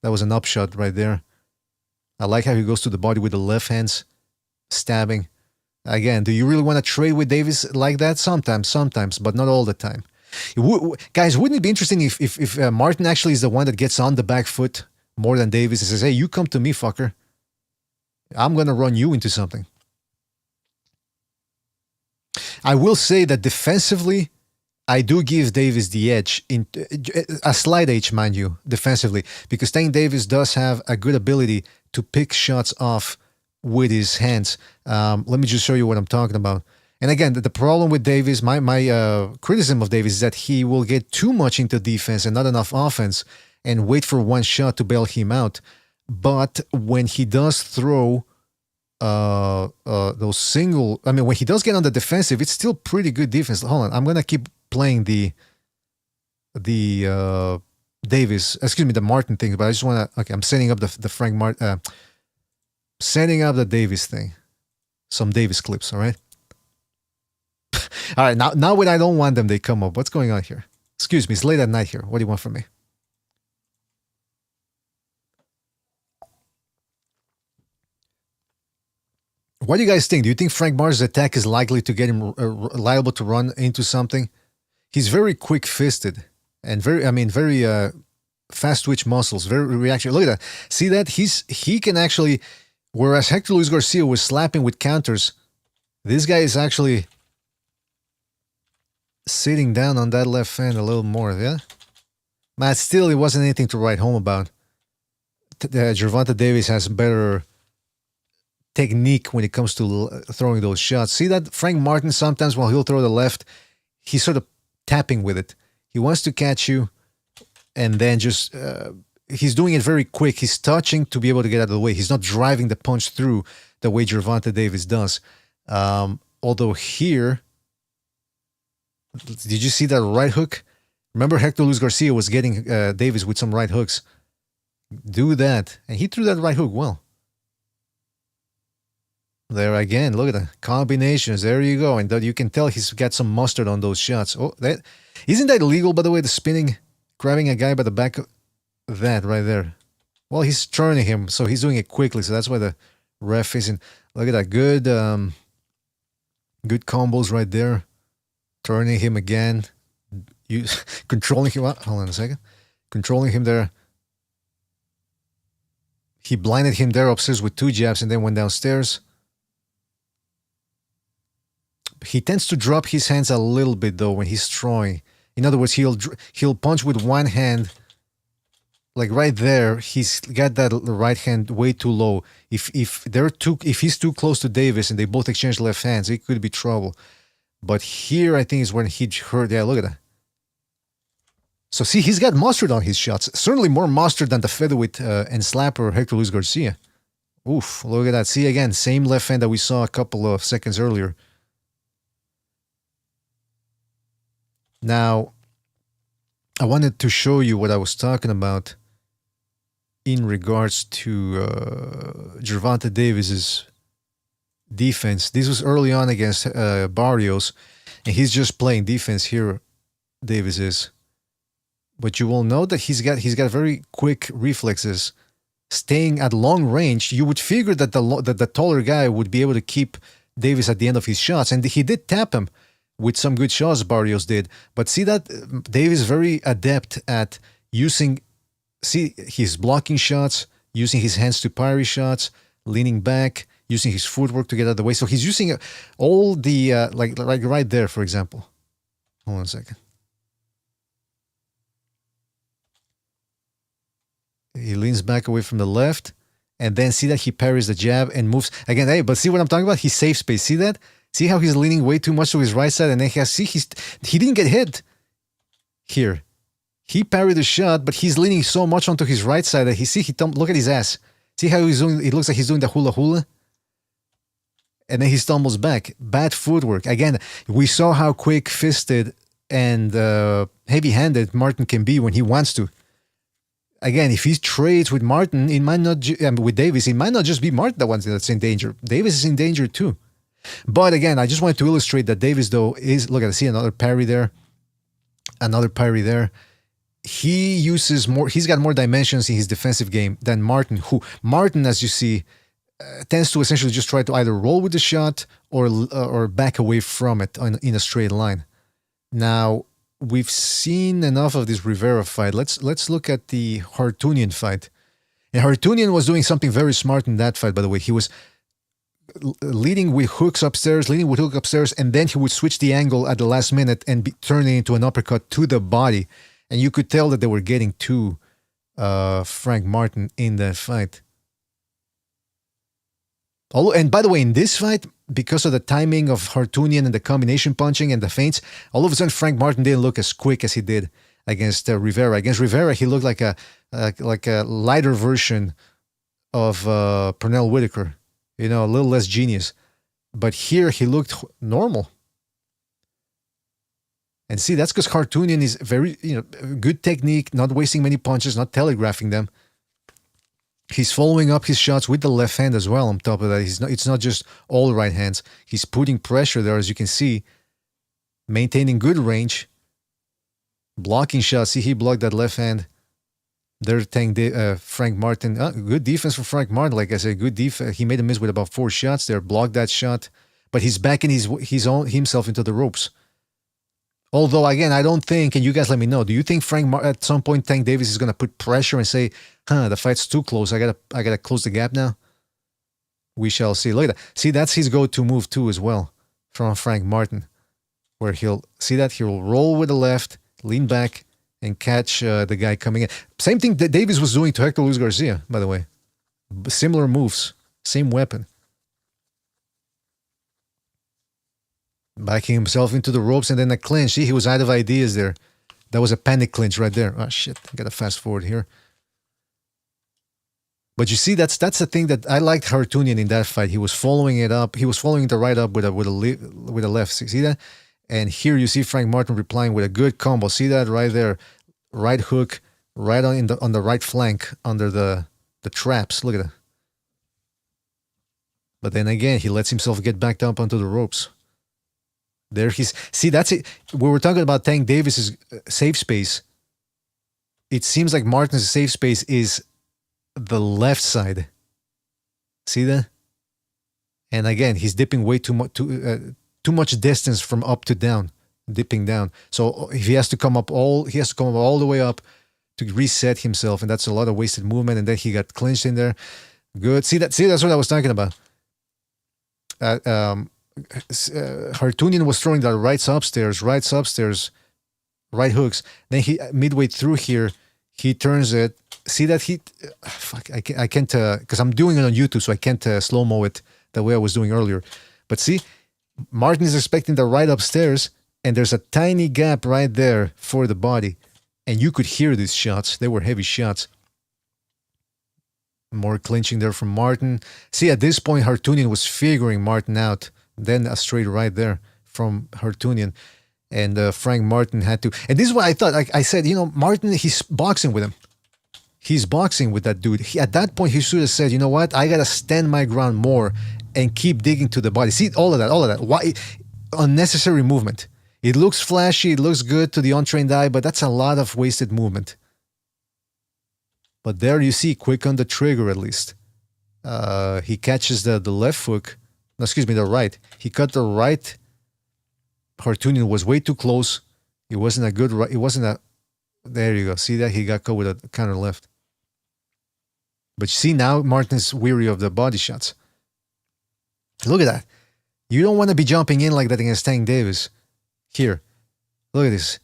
That was an upshot right there. I like how he goes to the body with the left hands, stabbing. Again, do you really want to trade with Davis like that? Sometimes, but not all the time. Guys, wouldn't it be interesting if Martin actually is the one that gets on the back foot more than Davis and says, hey, you come to me, fucker. I'm going to run you into something. I will say that defensively, I do give Davis the edge, a slight edge, mind you, defensively, because Tank Davis does have a good ability to pick shots off with his hands. Let me just show you what I'm talking about. And again, the problem with Davis, my criticism of Davis is that he will get too much into defense and not enough offense and wait for one shot to bail him out. But when he does throw those single. I mean, when he does get on the defensive, it's still pretty good defense. Hold on, I'm gonna keep playing the Davis. Excuse me, the Martin thing. But I just wanna. Okay, I'm setting up the Frank Martin. Setting up the Davis thing. Some Davis clips. All right. All right. Now when I don't want them, they come up. What's going on here? Excuse me. It's late at night here. What do you want from me? What do you guys think? Do you think Frank Martin's attack is likely to get him liable to run into something? He's very quick-fisted and very fast twitch muscles, very reaction. Look at that. See that? He can actually, whereas Hector Luis Garcia was slapping with counters, this guy is actually sitting down on that left hand a little more, yeah? But still, it wasn't anything to write home about. Gervonta Davis has better technique when it comes to throwing those shots. See that Frank Martin sometimes while he'll throw the left, he's sort of tapping with it. He wants to catch you and then just he's doing it very quick. He's touching to be able to get out of the way. He's not driving the punch through the way Gervonta Davis does. Although here, did you see that right hook? Remember Hector Luis Garcia was getting Davis with some right hooks. Do that. And he threw that right hook well. There again, look at the combinations. There you go. And you can tell he's got some mustard on those shots. Oh, isn't that illegal, by the way, the spinning, grabbing a guy by the back? That right there. Well, he's turning him, so he's doing it quickly. So that's why the ref isn't. Look at that. Good combos right there. Turning him again. Controlling him. Hold on a second. Controlling him there. He blinded him there upstairs with 2 jabs and then went downstairs. He tends to drop his hands a little bit though when he's throwing. In other words, he'll punch with one hand, like right there. He's got that right hand way too low. If he's too close to Davis and they both exchange left hands, it could be trouble. But here, I think is when he hurt. Yeah, look at that. So see, he's got mustard on his shots. Certainly more mustard than the featherweight and slapper Hector Luis Garcia. Oof! Look at that. See again, same left hand that we saw a couple of seconds earlier. Now, I wanted to show you what I was talking about in regards to Gervonta Davis's defense. This was early on against Barrios, and he's just playing defense here. Davis is, but you will note that he's got very quick reflexes. Staying at long range, you would figure that the taller guy would be able to keep Davis at the end of his shots, and he did tap him with some good shots, Barrios did. But see that Davis is very adept at using, see, he's blocking shots, using his hands to parry shots, leaning back, using his footwork to get out of the way. So he's using all the, like right there, for example. Hold on a second. He leans back away from the left, and then see that he parries the jab and moves. Again, hey, but see what I'm talking about? He saves space. See that? See how he's leaning way too much to his right side, and then he didn't get hit here. He parried the shot, but he's leaning so much onto his right side that look at his ass. See how he's doing? It looks like he's doing the hula hula, and then he stumbles back. Bad footwork. Again, we saw how quick-fisted and heavy-handed Martin can be when he wants to. Again, if he trades with Martin, it might not with Davis. It might not just be Martin that's in danger. Davis is in danger too. But again, I just wanted to illustrate that Davis, though, is, look at, see another parry there. Another parry there. He uses more, he's got more dimensions in his defensive game than Martin, who, Martin, as you see, tends to essentially just try to either roll with the shot or back away from it in a straight line. Now, we've seen enough of this Rivera fight. Let's look at the Hartunian fight. And Hartunian was doing something very smart in that fight, by the way. He was leading with hooks upstairs, and then he would switch the angle at the last minute and turn it into an uppercut to the body. And you could tell that they were getting to Frank Martin in that fight. And by the way, in this fight, because of the timing of Hartunian and the combination punching and the feints, all of a sudden Frank Martin didn't look as quick as he did against Rivera. Against Rivera, he looked like a lighter version of Pernell Whitaker. a little less genius. But here he looked normal. And see, that's because Hartunian is very, good technique, not wasting many punches, not telegraphing them. He's following up his shots with the left hand as well. On top of that, it's not just all right hands. He's putting pressure there, as you can see, maintaining good range, blocking shots. See, he blocked that left hand. They're saying Frank Martin. Good defense from Frank Martin. Like I said, good defense. He made a miss with about 4 shots there. Blocked that shot, but he's backing himself into the ropes. Although, again, I don't think, and you guys let me know, do you think at some point Tank Davis is going to put pressure and say, the fight's too close, I gotta close the gap now? We shall see. Look at that. See, that's his go-to move too as well from Frank Martin, where he'll roll with the left, lean back, and catch the guy coming in. Same thing that Davis was doing to Hector Luis Garcia, by the way. Similar moves, same weapon. Backing himself into the ropes and then a clinch. See, he was out of ideas there. That was a panic clinch right there. Oh, shit. I gotta fast forward here. But you see, that's the thing that I liked Hartunian in that fight. He was following it up. He was following the right up with a left. See that? And here you see Frank Martin replying with a good combo. See that right there? Right hook, right on the right flank under the traps. Look at that. But then again, he lets himself get backed up onto the ropes. There that's it. We were talking about Tank Davis's safe space. It seems like Martin's safe space is the left side. See that? And again, he's dipping way too much distance from up to down, dipping down. So if he has to come up all the way up to reset himself, and that's a lot of wasted movement. And then he got clinched in there. Good. See that's what I was talking about. Hartunian was throwing the rights upstairs, right hooks. Then he midway through here, he turns it. See that I can't because I'm doing it on YouTube, so I can't slow-mo it the way I was doing earlier. But see, Martin is expecting the right upstairs, and there's a tiny gap right there for the body, and you could hear these shots. They were heavy shots. More clinching there from Martin. See, at this point, Hartunian was figuring Martin out. Then a straight right there from Hartunian. And Frank Martin had to. And this is what I thought. Like I said, Martin, he's boxing with him. He's boxing with that dude. At that point, he should have said, you know what? I got to stand my ground more and keep digging to the body. See, all of that. Why? Unnecessary movement. It looks flashy. It looks good to the untrained eye, but that's a lot of wasted movement. But there you see, quick on the trigger at least. He catches the left hook. No, excuse me, the right. He cut the right. Hartunian was way too close. It wasn't a good right. It wasn't a... There you go. See that? He got caught with a counter left. But you see now, Martin's weary of the body shots. Look at that. You don't want to be jumping in like that against Tank Davis. Here. Look at this.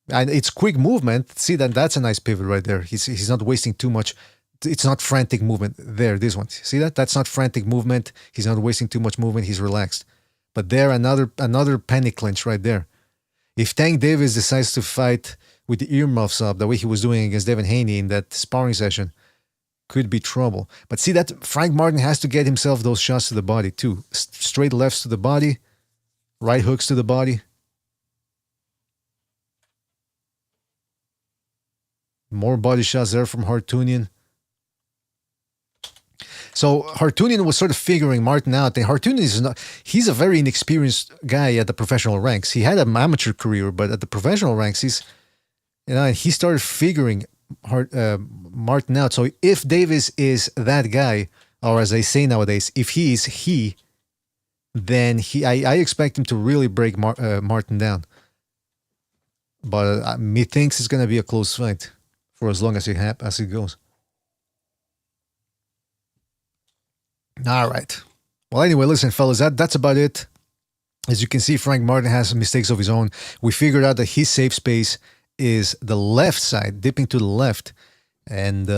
And it's quick movement. See that's a nice pivot right there. He's not wasting too much. It's not frantic movement. There, this one. See that? That's not frantic movement. He's not wasting too much movement. He's relaxed. But there, another panic clinch right there. If Tank Davis decides to fight with the earmuffs up, the way he was doing against Devin Haney in that sparring session, could be trouble. But see that Frank Martin has to get himself those shots to the body too. Straight lefts to the body, right hooks to the body. More body shots there from Hartunian. So Hartunian was sort of figuring Martin out. And Hartunian he's a very inexperienced guy at the professional ranks. He had an amateur career, but at the professional ranks, he started figuring Martin out. So if Davis is that guy, or as they say nowadays, if he is then I expect him to really break Martin down. But methinks it's going to be a close fight for as long as it goes. All right. Well, anyway, listen, fellas, that's about it. As you can see, Frank Martin has some mistakes of his own. We figured out that his safe space is the left side, dipping to the left. And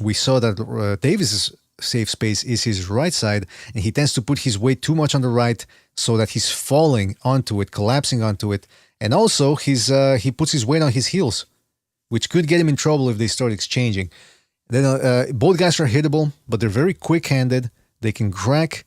we saw that Davis's safe space is his right side, and he tends to put his weight too much on the right so that he's falling onto it, collapsing onto it. And also, he puts his weight on his heels, which could get him in trouble if they start exchanging. Then both guys are hittable, but they're very quick-handed. They can crack.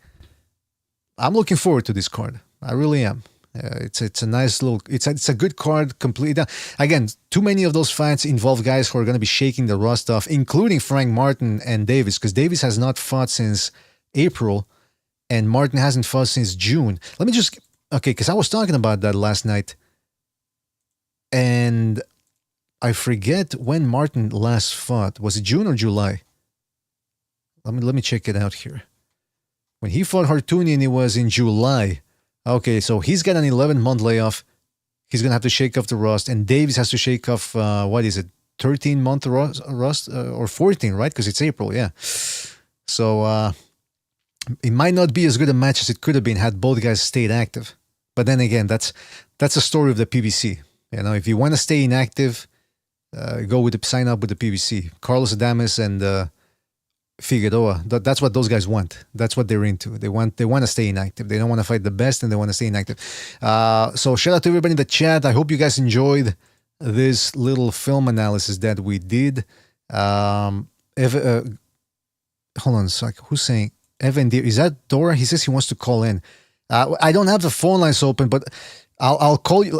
I'm looking forward to this card. I really am. It's a nice little. It's a good card. Complete. Again, too many of those fights involve guys who are going to be shaking the rust off, including Frank Martin and Davis, because Davis has not fought since April, and Martin hasn't fought since June. Let me just because I was talking about that last night, and I forget when Martin last fought. Was it June or July? Let me check it out here. When he fought Hartunian, it was in July. Okay, so he's got an 11-month layoff. He's going to have to shake off the rust. And Davis has to shake off, 13-month rust? Or 14, right? Because it's April, yeah. So it might not be as good a match as it could have been had both guys stayed active. But then again, that's a story of the PBC. You know, if you want to stay inactive, sign up with the PBC. Carlos Adames and Figueroa. That's what those guys want. That's what they're into. They want to stay inactive. They don't want to fight the best, and they want to stay inactive. So shout out to everybody in the chat. I hope you guys enjoyed this little film analysis that we did. Hold on a sec. Who's saying Evan? Is that Dora? He says he wants to call in. I don't have the phone lines open, but I'll call you.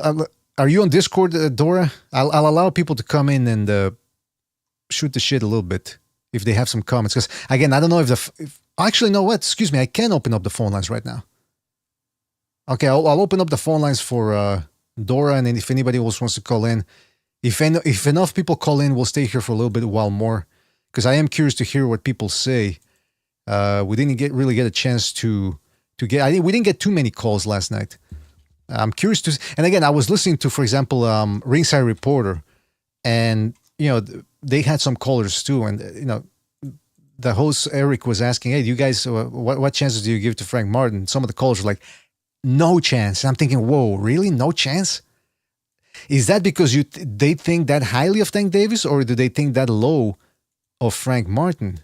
Are you on Discord, Dora? I'll allow people to come in and shoot the shit a little bit if they have some comments. Because, again, I don't know actually, know what? Excuse me, I can open up the phone lines right now. Okay, I'll open up the phone lines for Dora, and then if anybody else wants to call in. If enough people call in, we'll stay here for a little bit while more. Because I am curious to hear what people say. We didn't really get a chance to get... we didn't get too many calls last night. I'm curious to... And again, I was listening to, for example, Ringside Reporter, and, you know... They had some callers too, and the host Eric was asking, "Hey, you guys, what chances do you give to Frank Martin?" Some of the callers were like, "No chance." And I'm thinking, "Whoa, really? No chance?" Is that because they think that highly of Tank Davis, or do they think that low of Frank Martin,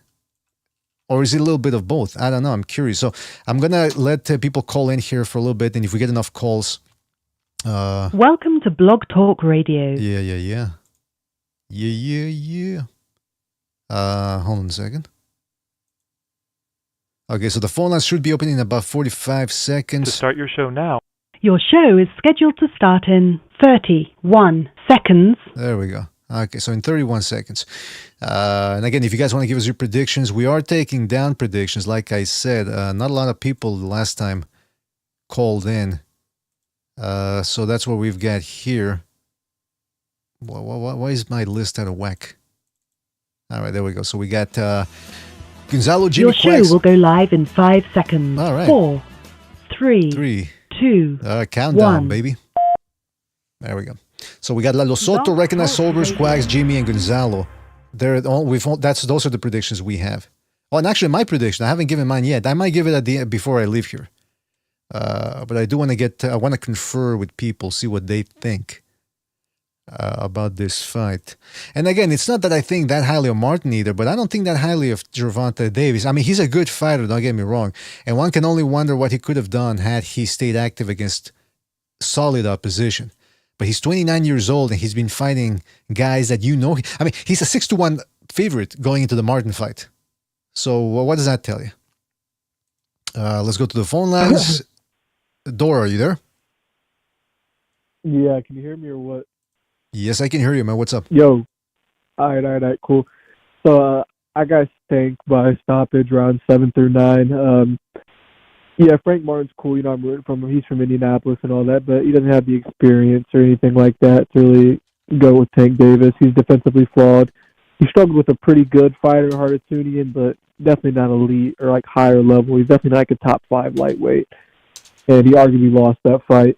or is it a little bit of both? I don't know. I'm curious. So I'm gonna let people call in here for a little bit, and if we get enough calls, welcome to Blog Talk Radio. Yeah. Hold on a second. Okay, so the phone lines should be open in about 45 seconds. To start your show now. Your show is scheduled to start in 31 seconds. There we go. Okay, so in 31 seconds. And again, if you guys want to give us your predictions, we are taking down predictions. Like I said, not a lot of people last time called in. So that's what we've got here. Why is my list out of whack? All right, there we go. So we got Gonzalo, Jimmy Your show Quacks. will go live in 5 seconds. All right. 4, 3, 2, countdown, 1. baby. There we go. So we got Lalo Soto, Recognized Solvers, Quacks, Jimmy, and Gonzalo. Those are the predictions we have. Oh, and actually, my prediction, I haven't given mine yet. I might give it at the end before I leave here. But I do want to I want to confer with people, see what they think about this fight. And again, it's not that I think that highly of Martin either, but I don't think that highly of Gervonta Davis. I mean, he's a good fighter, don't get me wrong. And one can only wonder what he could have done had he stayed active against solid opposition. But he's 29 years old, and he's been fighting guys that you know. I mean, he's a 6-1 favorite going into the Martin fight. So what does that tell you? Let's go to the phone lines. Dora, are you there? Yeah, can you hear me or what? Yes, I can hear you, man. What's up? Yo. All right, cool. So I got Stank by stoppage round 7 through 9. Yeah, Frank Martin's cool. You know, I'm rooting for him. He's from Indianapolis and all that, but he doesn't have the experience or anything like that to really go with Tank Davis. He's defensively flawed. He struggled with a pretty good fighter, Hartunian, but definitely not elite or like higher level. He's definitely not like a top 5 lightweight, and he arguably lost that fight.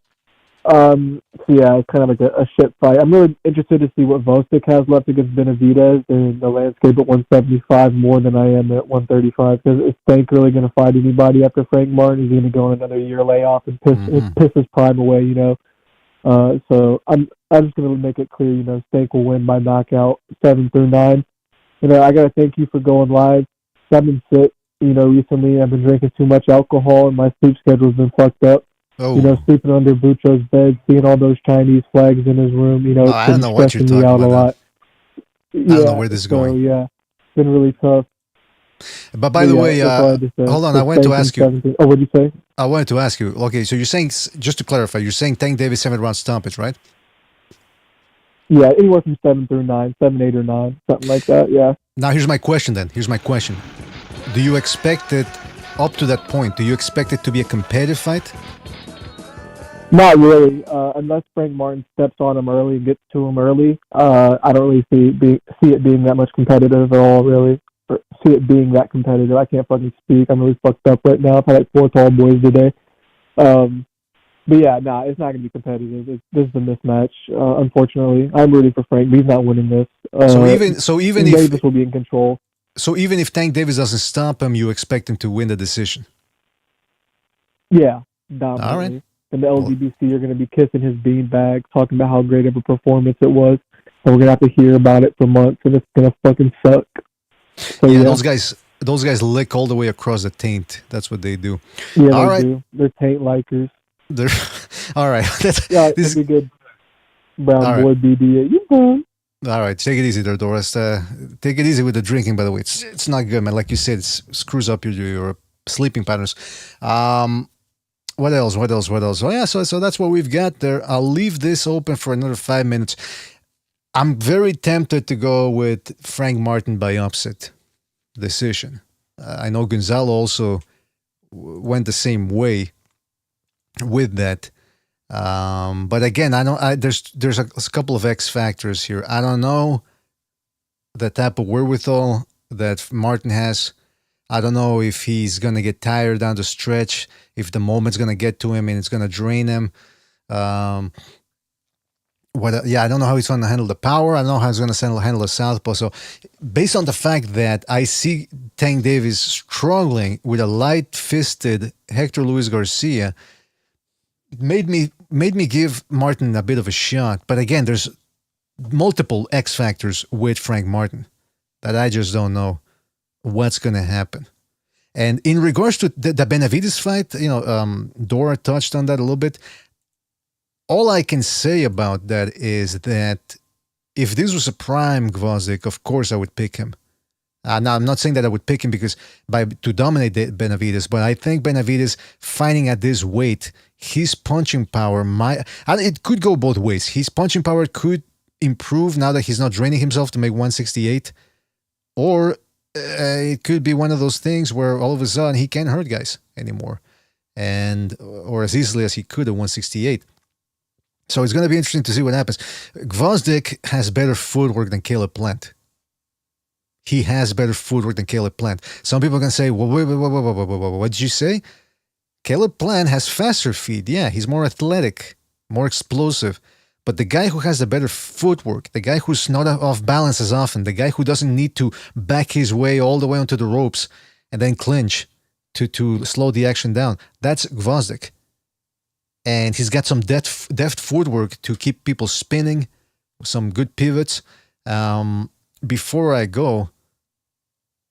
So yeah, it's kind of like a shit fight. I'm really interested to see what Vostok has left against Benavidez in the landscape at 175 more than I am at 135. Because is Stank really going to fight anybody after Frank Martin? He's going to go on another year layoff and piss his prime away, you know. So I'm just going to make it clear, you know, Stank will win by knockout 7 through 9. You know, I got to thank you for going live. I've been sick, you know, recently. I've been drinking too much alcohol and my sleep schedule's been fucked up. Oh. You know, sleeping under Bucho's bed, seeing all those Chinese flags in his room, you know, it's been stressing me out a lot. I don't know where this is going. Yeah. been really tough. But by the way, that's all I had to say. hold on, So I wanted to Tank ask in you. 17. Oh, what'd you say? I wanted to ask you. Okay, so you're saying, just to clarify, you're saying Tank Davis 7th-round stoppage, right? Yeah, anywhere from 7 through 9, 7, 8, or 9, something like that. Yeah. Now, here's my question then. Here's my question. Do you expect it, up to that point, do you expect it to be a competitive fight? Not really, unless Frank Martin steps on him early and gets to him early. I don't really see it being that much competitive at all, really. Or see it being that competitive. I can't fucking speak. I'm really fucked up right now. I've had like 4 tall boys today. But yeah, it's not going to be competitive. This is a mismatch, unfortunately. I'm rooting for Frank, but he's not winning this. So even if Davis will be in control. So even if Tank Davis doesn't stop him, you expect him to win the decision? Yeah, dominantly. All right. And the LGBT are going to be kissing his beanbag, talking about how great of a performance it was. And we're going to have to hear about it for months, and it's going to fucking suck. So, yeah, those guys lick all the way across the taint. That's what they do. Yeah, all they right. do. They're taint likers. They're all right. Yeah, this be good. Brown boy BBA. You know. All right, take it easy there, Doris. Take it easy with the drinking, by the way. It's not good, man. Like you said, it screws up your sleeping patterns. What else? Oh, yeah, so that's what we've got there. I'll leave this open for another 5 minutes. I'm very tempted to go with Frank Martin by upset decision. I know Gonzalo also went the same way with that. But again, there's a couple of X factors here. I don't know the type of wherewithal that Martin has. I don't know if he's going to get tired down the stretch, if the moment's going to get to him and it's going to drain him. I don't know how he's going to handle the power. I don't know how he's going to handle the southpaw. So based on the fact that I see Tank Davis struggling with a light-fisted Hector Luis Garcia, made me give Martin a bit of a shot. But again, there's multiple X factors with Frank Martin that I just don't know what's going to happen. And in regards to the Benavidez fight, Dora touched on that a little bit. All I can say about that is that if this was a prime Gvozdyk, of course I would pick him. Now, I'm not saying that I would pick him to dominate Benavidez, but I think Benavidez fighting at this weight, his punching power it could go both ways. His punching power could improve now that he's not draining himself to make 168, or it could be one of those things where all of a sudden he can't hurt guys anymore, or as easily as he could at 168. So it's going to be interesting to see what happens. Gvozdyk has better footwork than Caleb Plant. He has better footwork than Caleb Plant. Some people can say, well, wait, what did you say? Caleb Plant has faster feet. Yeah, he's more athletic, more explosive. But the guy who has the better footwork, the guy who's not off balance as often, the guy who doesn't need to back his way all the way onto the ropes and then clinch to slow the action down, that's Gvozdyk. And he's got some deft footwork to keep people spinning, some good pivots. Before I go,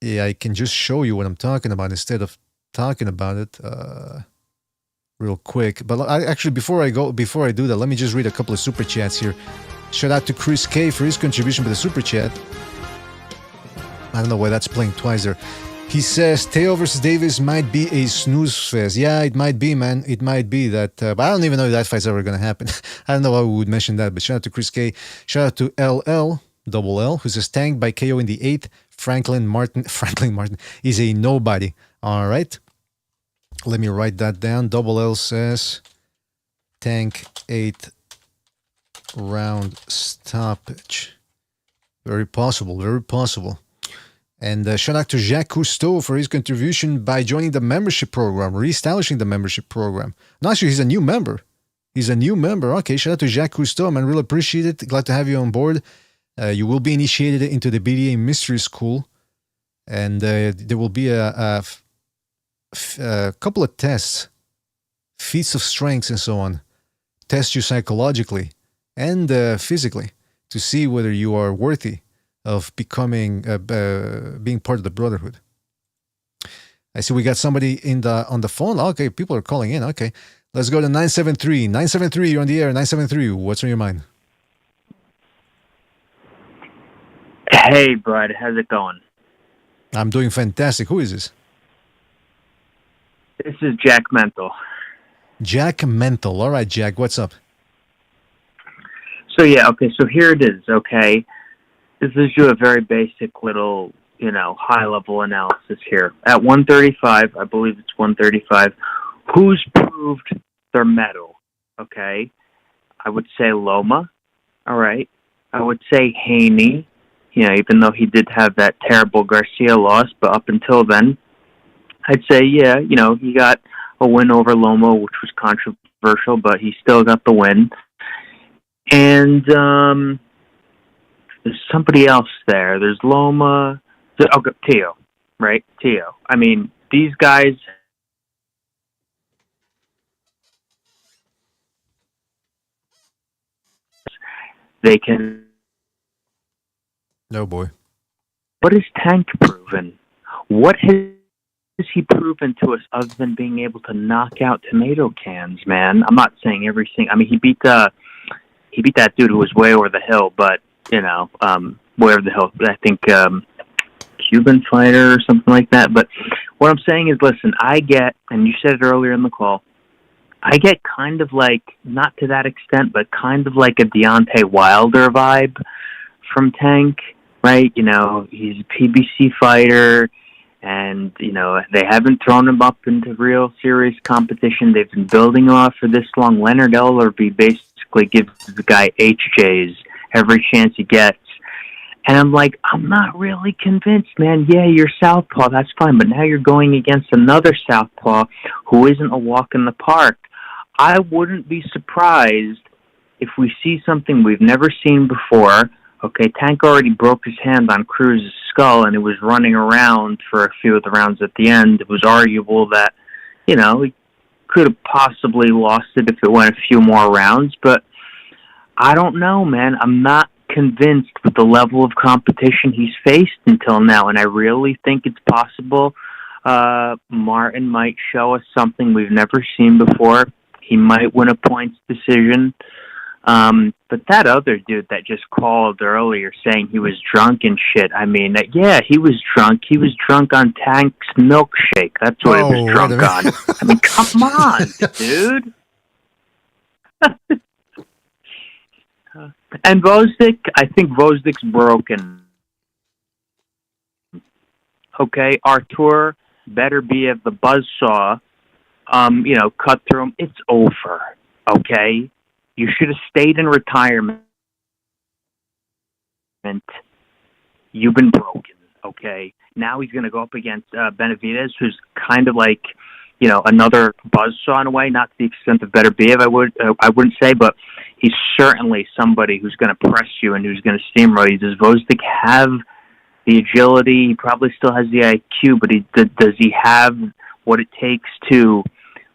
I can just show you what I'm talking about instead of talking about it real quick. But before I do that, let me just read a couple of super chats here. Shout out to Chris K for his contribution with the super chat. I don't know why that's playing twice there. He says Teo versus Davis might be a snooze fest. Yeah, it might be, man. It might be that. But I don't even know if that fight's ever going to happen. I don't know why we would mention that. But shout out to Chris K. Shout out to Double L, who says tanked by KO in the 8th. Franklin Martin is a nobody. All right. Let me write that down. Double L says tank 8th round stoppage. Very possible. Very possible. And shout out to Jacques Cousteau for his contribution by joining the membership program, reestablishing the membership program. No, actually, he's a new member. Okay, shout out to Jacques Cousteau, man. Really appreciate it. Glad to have you on board. You will be initiated into the BDA Mystery School. And there will be a couple of tests, feats of strengths and so on. Test you psychologically and physically to see whether you are worthy of becoming being part of the Brotherhood. I see we got somebody on the phone. Okay, people are calling in. Okay, let's go to 973. 973, you're on the air. 973, what's on your mind? Hey, bud, how's it going? I'm doing fantastic. Who is this? This is Jack Mental. Jack Mental. All right, Jack, what's up? So so here it is, okay? This is you a very basic little, high-level analysis here. At 135, I believe it's 135, who's proved their mettle, okay? I would say Loma, all right? I would say Haney, even though he did have that terrible Garcia loss, but up until then, I'd say, he got a win over Loma, which was controversial, but he still got the win. And there's somebody else there. There's Loma. Teo, right? Teo. I mean, these guys... They can... Oh, boy. What has Tank proven? What has he proven to us other than being able to knock out tomato cans, man? I'm not saying everything. I mean, he beat that dude who was way over the hill, but, way over the hill. I think Cuban fighter or something like that. But what I'm saying is, listen, I get, and you said it earlier in the call, I get kind of like, not to that extent, but kind of like a Deontay Wilder vibe from Tank, right? He's a PBC fighter, and, they haven't thrown him up into real serious competition. They've been building him up for this long. Leonard Ellerby basically gives the guy HJs every chance he gets. And I'm like, I'm not really convinced, man. Yeah, you're southpaw, that's fine, but now you're going against another southpaw who isn't a walk in the park. I wouldn't be surprised if we see something we've never seen before. Okay, Tank already broke his hand on Cruz's skull, and it was running around for a few of the rounds at the end. It was arguable that, he could have possibly lost it if it went a few more rounds, but I don't know, man. I'm not convinced with the level of competition he's faced until now, and I really think it's possible Martin might show us something we've never seen before. He might win a points decision. But that other dude that just called earlier saying he was drunk and shit, I mean, yeah, he was drunk. He was drunk on Tank's milkshake. That's what he was drunk on. I mean, come on, dude. And Vosdik, I think Vozdik's broken. Okay, Artur Beterbiev, the buzzsaw, cut through him. It's over, okay? You should have stayed in retirement. You've been broken, okay? Now he's going to go up against Benavidez, who's kind of like, another buzzsaw in a way, not to the extent of Beterbiev, I wouldn't say, but he's certainly somebody who's going to press you and who's going to steamroll you. Does Vosdik have the agility? He probably still has the IQ, but does he have what it takes to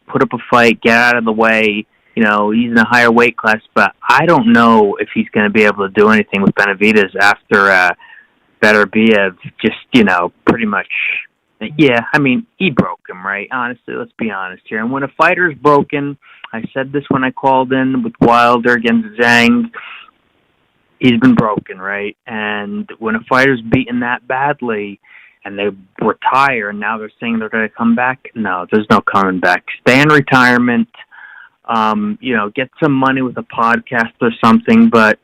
put up a fight, get out of the way? He's in a higher weight class, but I don't know if he's going to be able to do anything with Benavidez after Beterbiev just, pretty much, yeah, I mean, he broke him, right? Honestly, let's be honest here. And when a fighter's broken, I said this when I called in with Wilder against Zhang, he's been broken, right? And when a fighter's beaten that badly and they retire and now they're saying they're going to come back, no, there's no coming back. Stay in retirement. Get some money with a podcast or something, but,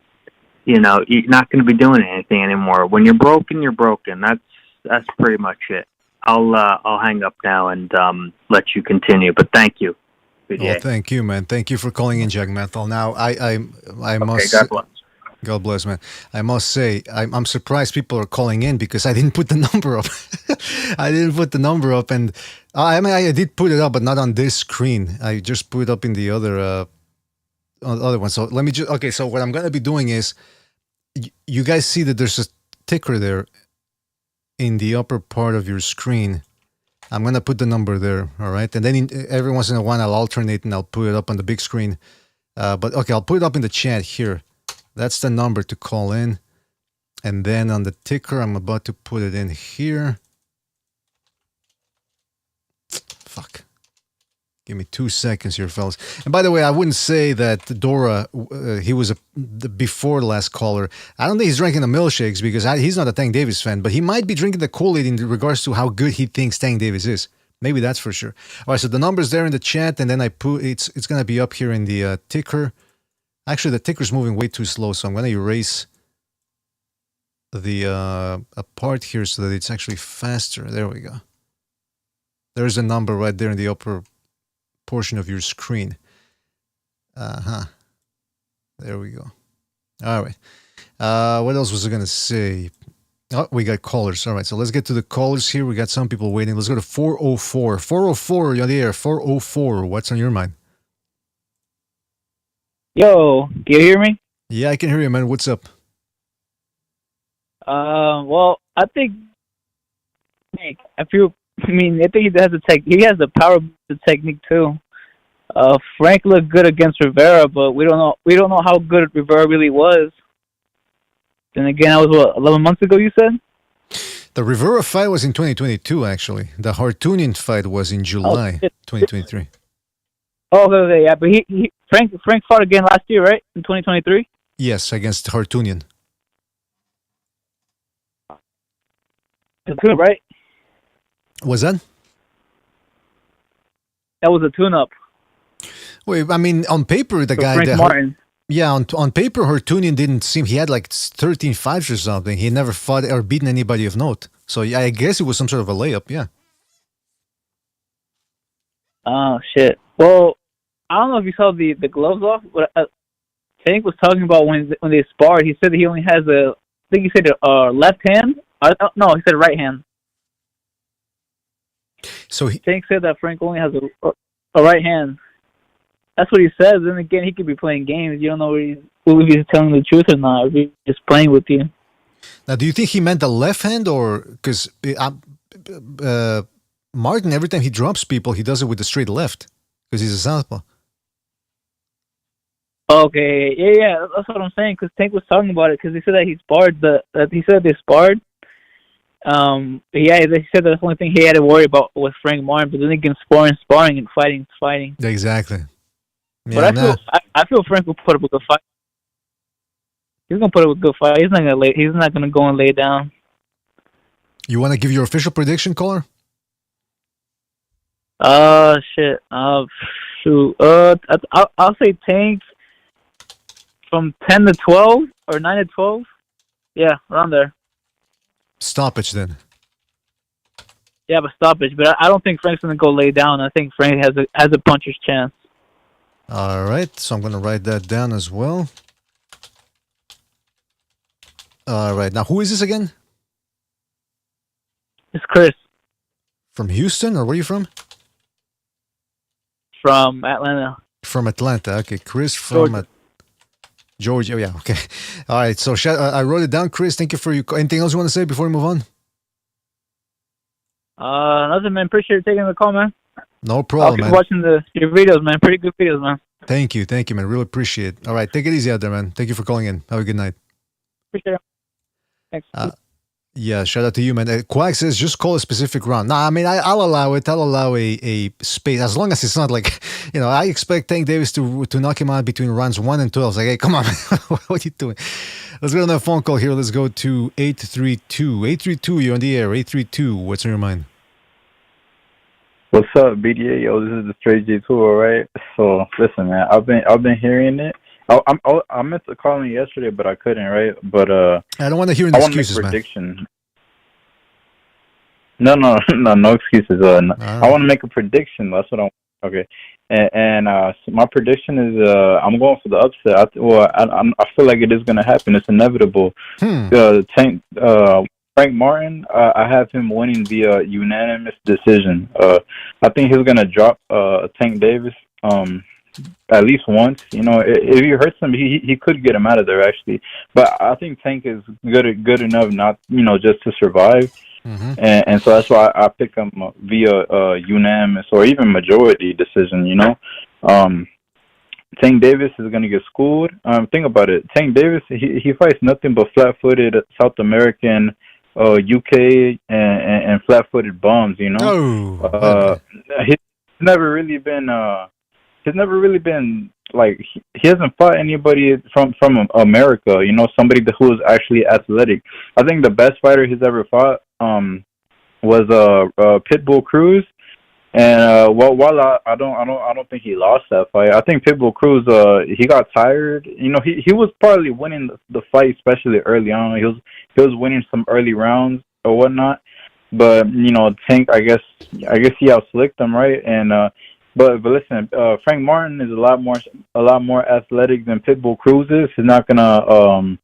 you're not going to be doing anything anymore. When you're broken, you're broken. That's pretty much it. I'll hang up now and let you continue, but thank you. Well, thank you, man. Thank you for calling in, Jack Menthol. Now, I must... God bless. God bless, man. I must say, I'm surprised people are calling in because I didn't put the number up. I didn't put the number up, and I did put it up, but not on this screen. I just put it up in the other one. So let me just... Okay, so what I'm going to be doing is, you guys see that there's a ticker there in the upper part of your screen. I'm going to put the number there, all right? And then every once in a while, I'll alternate and I'll put it up on the big screen. But okay, I'll put it up in the chat here. That's the number to call in. And then on the ticker, I'm about to put it in here. Fuck. Give me 2 seconds here, fellas. And by the way, I wouldn't say that Dora, he was before the last caller. I don't think he's drinking the milkshakes because he's not a Tank Davis fan, but he might be drinking the Kool-Aid in regards to how good he thinks Tank Davis is. Maybe that's for sure. All right, so the number's there in the chat, and then it's going to be up here in the ticker. Actually, the ticker's moving way too slow, so I'm going to erase the a part here so that it's actually faster. There we go. There's a number right there in the upper portion of your screen. There we go. All right. What else was I going to say? Oh, we got callers. All right, so let's get to the callers here. We got some people waiting. Let's go to 404. 404, you're on the air. 404, what's on your mind? Yo, can you hear me? Yeah, I can hear you, man. What's up? Well, I think he has the power the technique too. Frank looked good against Rivera, but we don't know how good Rivera really was. Then again, that was 11 months ago, you said? The Rivera fight was in 2022, actually. The Hartunian fight was in July 2023. Oh, okay, yeah, but Frank fought again last year, right? In 2023? Yes, against Hartunian. Good, right? Was that? That was a tune-up. Wait, I mean, on paper, the guy... Frank Martin. Yeah, on paper, Hartunian didn't seem... He had like 13 fights or something. He never fought or beaten anybody of note. So yeah, I guess it was some sort of a layup, yeah. Oh, shit. Well, I don't know if you saw the gloves off, but Tank was talking about when they sparred, he said that he only has I think he said left hand? No, he said right hand. So Tank said that Frank only has a right hand. That's what he says. Then again, he could be playing games. You don't know if he's telling the truth or not, or if he's just playing with you. Now, do you think he meant the left hand, or because Martin, every time he drops people, he does it with the straight left because he's a southpaw. Okay, yeah, that's what I'm saying. Because Tank was talking about it because he said that he sparred he said they sparred. Yeah, he said the only thing he had to worry about was Frank Martin, but then again, sparring, and fighting. Exactly. Yeah, but I feel Frank will put up a good fight. He's gonna put up a good fight. He's not gonna go and lay down. You want to give your official prediction, caller? Shit. Shoot. I'll say Tank from 10 to 12 or 9 to 12. Yeah, around there. Stoppage then. Yeah, but stoppage. But I don't think Frank's gonna go lay down. I think Frank has a puncher's chance. All right, so I'm gonna write that down as well. All right, now who is this again? It's Chris. From Houston, or where are you from? From Atlanta. From Atlanta, okay. Chris from Georgia. Yeah, okay. All right, so I wrote it down. Chris, thank you for your... Anything else you want to say before we move on? Nothing, man. Appreciate you taking the call, man. No problem, man. I'll keep watching your videos, man. Pretty good videos, man. Thank you, man. Really appreciate it. All right, take it easy out there, man. Thank you for calling in. Have a good night. Appreciate it. Thanks. Yeah, shout out to you, man. Quack says, just call a specific round. Nah, I mean, I'll allow it. I'll allow a space, as long as it's not like, I expect Tank Davis to knock him out between rounds 1 and 12. It's like, hey, come on, man. What are you doing? Let's get on that phone call here. Let's go to 832. 832, you're on the air. 832, what's on your mind? What's up, BDA? Yo, this is the Straight J Tour, right? So, listen, man, I've been hearing it. I meant to call in yesterday, but I couldn't, right? But I don't want to hear any excuses, man. Prediction. No excuses. I want to make a prediction. That's what I want. Okay, and my prediction is I'm going for the upset. I feel like it is going to happen. It's inevitable. Frank Martin, I have him winning via unanimous decision. I think he's going to drop Tank Davis at least once. If he hurts him, he could get him out of there, actually. But I think Tank is good enough not, just to survive. Mm-hmm. And so that's why I picked him via unanimous or even majority decision, Tank Davis is going to get schooled. Think about it. Tank Davis, he fights nothing but flat-footed South American, UK, and flat-footed bums, Oh, never really been like he hasn't fought anybody from America. You know, somebody who is actually athletic. I think the best fighter he's ever fought was Pitbull Cruz. And while I don't think he lost that fight. I think Pitbull Cruz he got tired. You know, he was probably winning the fight, especially early on. He was winning some early rounds or whatnot. But you know, Tank, I guess he outslicked him, right? And but listen, Frank Martin is a lot more athletic than Pitbull Cruz is. He's not gonna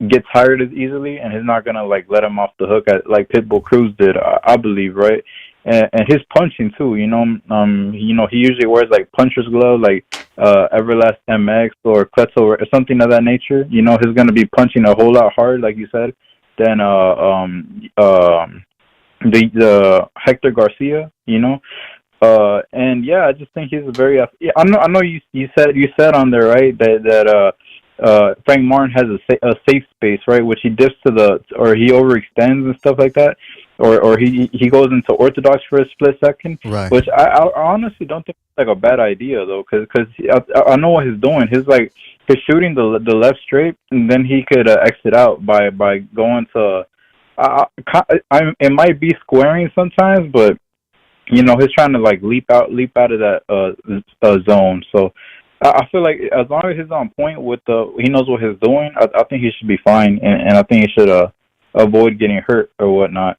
get tired as easily, and he's not gonna like let him off the hook like Pitbull Cruz did. I believe, right? And his punching too, you know, he usually wears like puncher's glove, like Everlast MX or Kletzo or something of that nature. You know, he's gonna be punching a whole lot harder, like you said, than the Hector Garcia. You know, and yeah, I just think he's a very. I know you said on there, right, that Frank Martin has a safe space, right, which he dips to or he overextends and stuff like that. Or he goes into orthodox for a split second, right? Which I honestly don't think it's like a bad idea though, because I know what he's doing. He's shooting the left straight, and then he could exit out by going to. It might be squaring sometimes, but you know he's trying to like leap out of that zone. So I feel like as long as he's on point with he knows what he's doing. I think he should be fine, and I think he should avoid getting hurt or whatnot.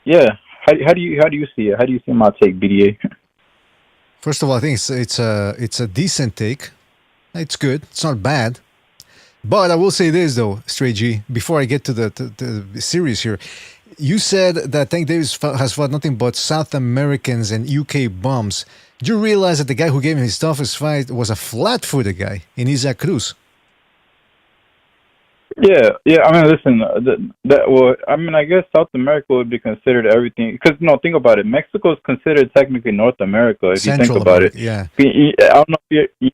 Yeah. How do you see it? How do you see my take, BDA? First of all, I think it's a decent take. It's good. It's not bad. But I will say this though, Stray G, before I get to the series here. You said that Tank Davis has fought nothing but South Americans and UK bums. Did you realize that the guy who gave him his toughest fight was a flat-footed guy in Isaac Cruz? Yeah. I mean, listen. I guess South America would be considered everything. Because think about it. Mexico is considered technically North America. If Central you think about America, it, yeah. I don't know if you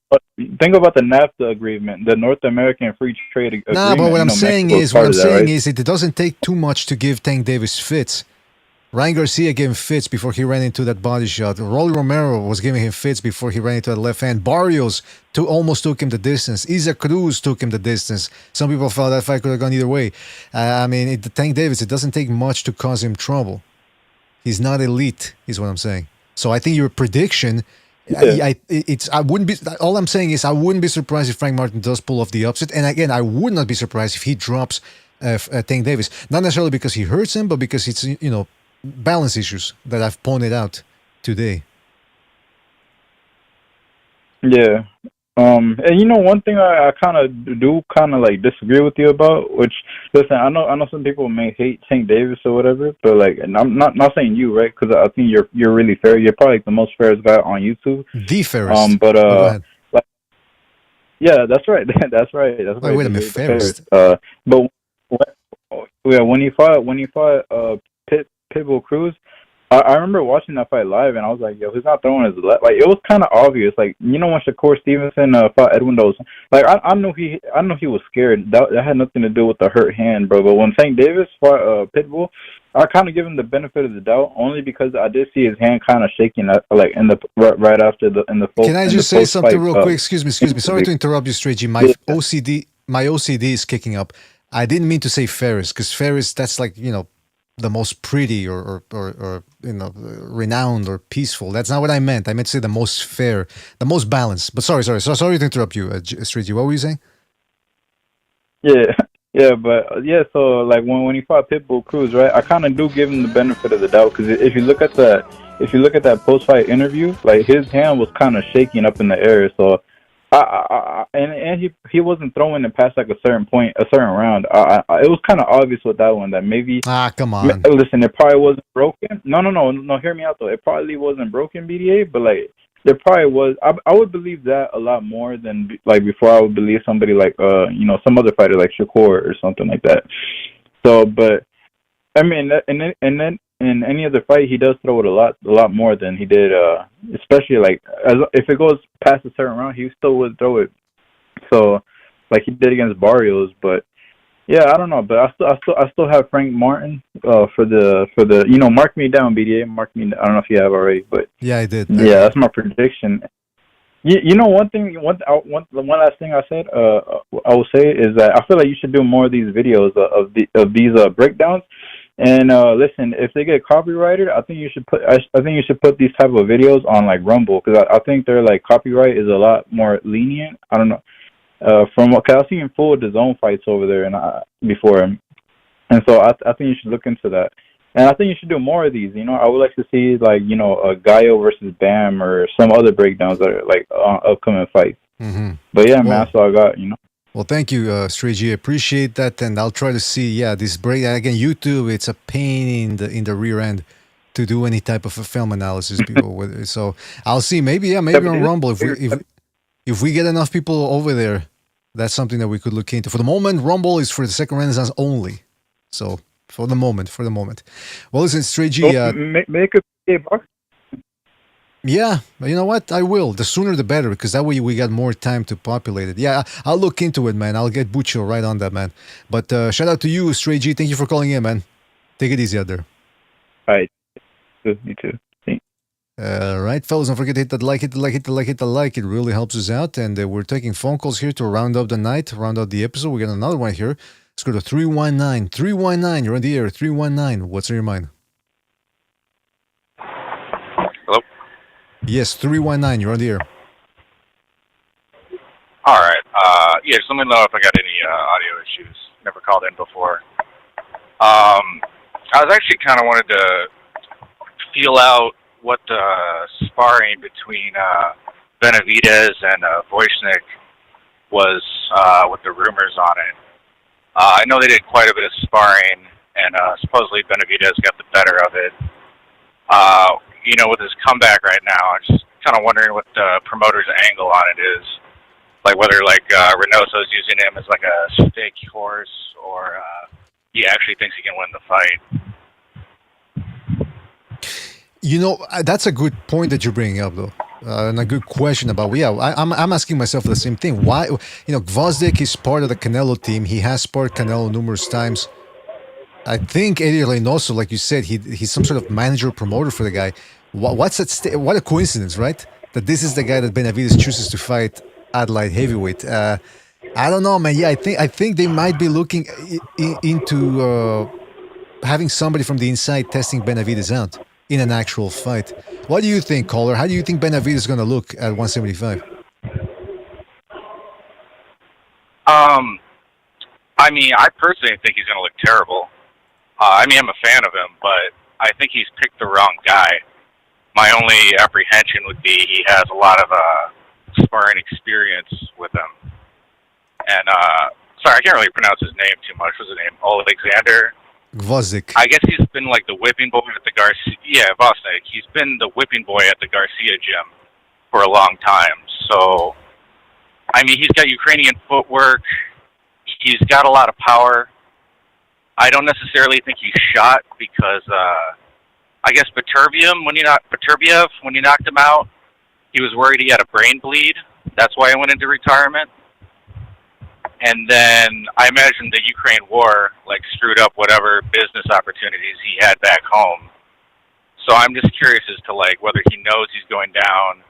think about the NAFTA agreement, the North American Free Trade Agreement. No, but what I'm saying is, it doesn't take too much to give Tank Davis fits. Ryan Garcia gave him fits before he ran into that body shot. Rolly Romero was giving him fits before he ran into that left hand. Barrios almost took him the distance. Isaac Cruz took him the distance. Some people felt that fight could have gone either way. Tank Davis, it doesn't take much to cause him trouble. He's not elite, is what I'm saying. So I think your prediction, all I'm saying is I wouldn't be surprised if Frank Martin does pull off the upset. And again, I would not be surprised if he drops Tank Davis. Not necessarily because he hurts him, but because it's, balance issues that I've pointed out today. Yeah. And one thing I kind of like disagree with you about, which, listen, I know some people may hate Tank Davis or whatever, but like, and I'm not saying you, right? Because I think you're really fair. You're probably like the most fairest guy on YouTube. The fairest. Yeah, that's right. That's right. Wait a minute, fairest. But when he fought Pitbull Cruz, I remember watching that fight live, and I was like, "Yo, he's not throwing his left." Like, it was kind of obvious. Like, when Shakur Stevenson fought Edwin Dos, like I knew he was scared. That had nothing to do with the hurt hand, bro. But when Tank Davis fought Pitbull, I kind of give him the benefit of the doubt, only because I did see his hand kind of shaking, like in the right after in the. Can I just say something real quick? Excuse me. Sorry to interrupt you, Straight G. My OCD is kicking up. I didn't mean to say fairest, because fairest, that's like the most pretty or renowned or peaceful. That's not what I meant. I meant to say the most fair, the most balanced. But sorry to interrupt you, Straight G. What were you saying? So like when he fought Pitbull Cruz, right? I kind of do give him the benefit of the doubt, because if you look at that post-fight interview, like his hand was kind of shaking up in the air. So and he wasn't throwing it past like a certain round. It was kind of obvious with that one that maybe. Come on. Listen, it probably wasn't broken. No. Hear me out though. It probably wasn't broken, BDA, but like there probably was. I would believe that a lot more than like before. I would believe somebody like some other fighter like Shakur or something like that. So, but I mean, and then in any other fight, he does throw it a lot more than he did. Especially like if it goes past a certain round, he still would throw it. So, like he did against Barrios, but Yeah, I don't know, but I still have Frank Martin for the mark me down, BDA. Mark me. I don't know if you have already, but yeah, I did. Yeah, that's my prediction. You know, one last thing I said, I will say is that I feel like you should do more of these videos of these breakdowns. And listen, if they get copyrighted, I think you should put these type of videos on like Rumble, because I think their like copyright is a lot more lenient. I don't know. From what I've seen full of the zone fights over there and before, and so I think you should look into that. And I think you should do more of these. You know, I would like to see like a Gallo versus Bam or some other breakdowns that are like upcoming fights. Mm-hmm. But yeah, man, that's all I got. Well, thank you, Stray G. I appreciate that, and I'll try to see. Yeah, this break again. YouTube, it's a pain in the rear end to do any type of a film analysis. People with it. So I'll see. Maybe on Rumble if we get enough people over there, that's something that we could look into. For the moment, Rumble is for the second Renaissance only. So for the moment. Well, listen, Stray G. Make a box. Yeah, you know what? I will. The sooner the better, because that way we got more time to populate it. Yeah, I'll look into it, man. I'll get Buccio right on that, man. But shout out to you, Stray G. Thank you for calling in, man. Take it easy out there. All right. You too. All right, fellas, don't forget to hit that like, hit the like. It really helps us out. And we're taking phone calls here to round up the night, round out the episode. We got another one here. Let's go to 319. 319, you're on the air. 319, what's on your mind? Hello? Yes, 319, you're on the air. All right. Yeah, just let me know if I got any audio issues. Never called in before. I was actually kind of wanted to feel out what the sparring between Benavidez and Voichnik was with the rumors on it. I know they did quite a bit of sparring, and supposedly Benavidez got the better of it. With his comeback right now, I'm just kind of wondering what the promoter's angle on it is. Like whether Reynoso's using him as like a stake horse, or he actually thinks he can win the fight. That's a good point that you're bringing up, though, and a good question about. Yeah, I'm asking myself the same thing. Why, Gvozdyk is part of the Canelo team. He has sparred Canelo numerous times. I think Eddie Reynoso, like you said, he's some sort of manager promoter for the guy. What's at stake? What a coincidence, right? That this is the guy that Benavidez chooses to fight at light heavyweight. I don't know, man. Yeah, I think they might be looking into having somebody from the inside testing Benavidez out in an actual fight. What do you think, caller? How do you think Benavidez is going to look at 175? I mean, I personally think he's going to look terrible. I'm a fan of him, but I think he's picked the wrong guy. My only apprehension would be he has a lot of sparring experience with him. And, sorry, I can't really pronounce his name too much. What's his name? Alexander? Gvozdyk. I guess he's been like the whipping boy at the Garcia. Yeah, Vosnik. He's been the whipping boy at the Garcia gym for a long time. So, I mean, he's got Ukrainian footwork. He's got a lot of power. I don't necessarily think he's shot because, I guess Beterbiev, when you knocked him out, he was worried he had a brain bleed. That's why he went into retirement. And then I imagine the Ukraine war screwed up whatever business opportunities he had back home. So I'm just curious as to whether he knows he's going down,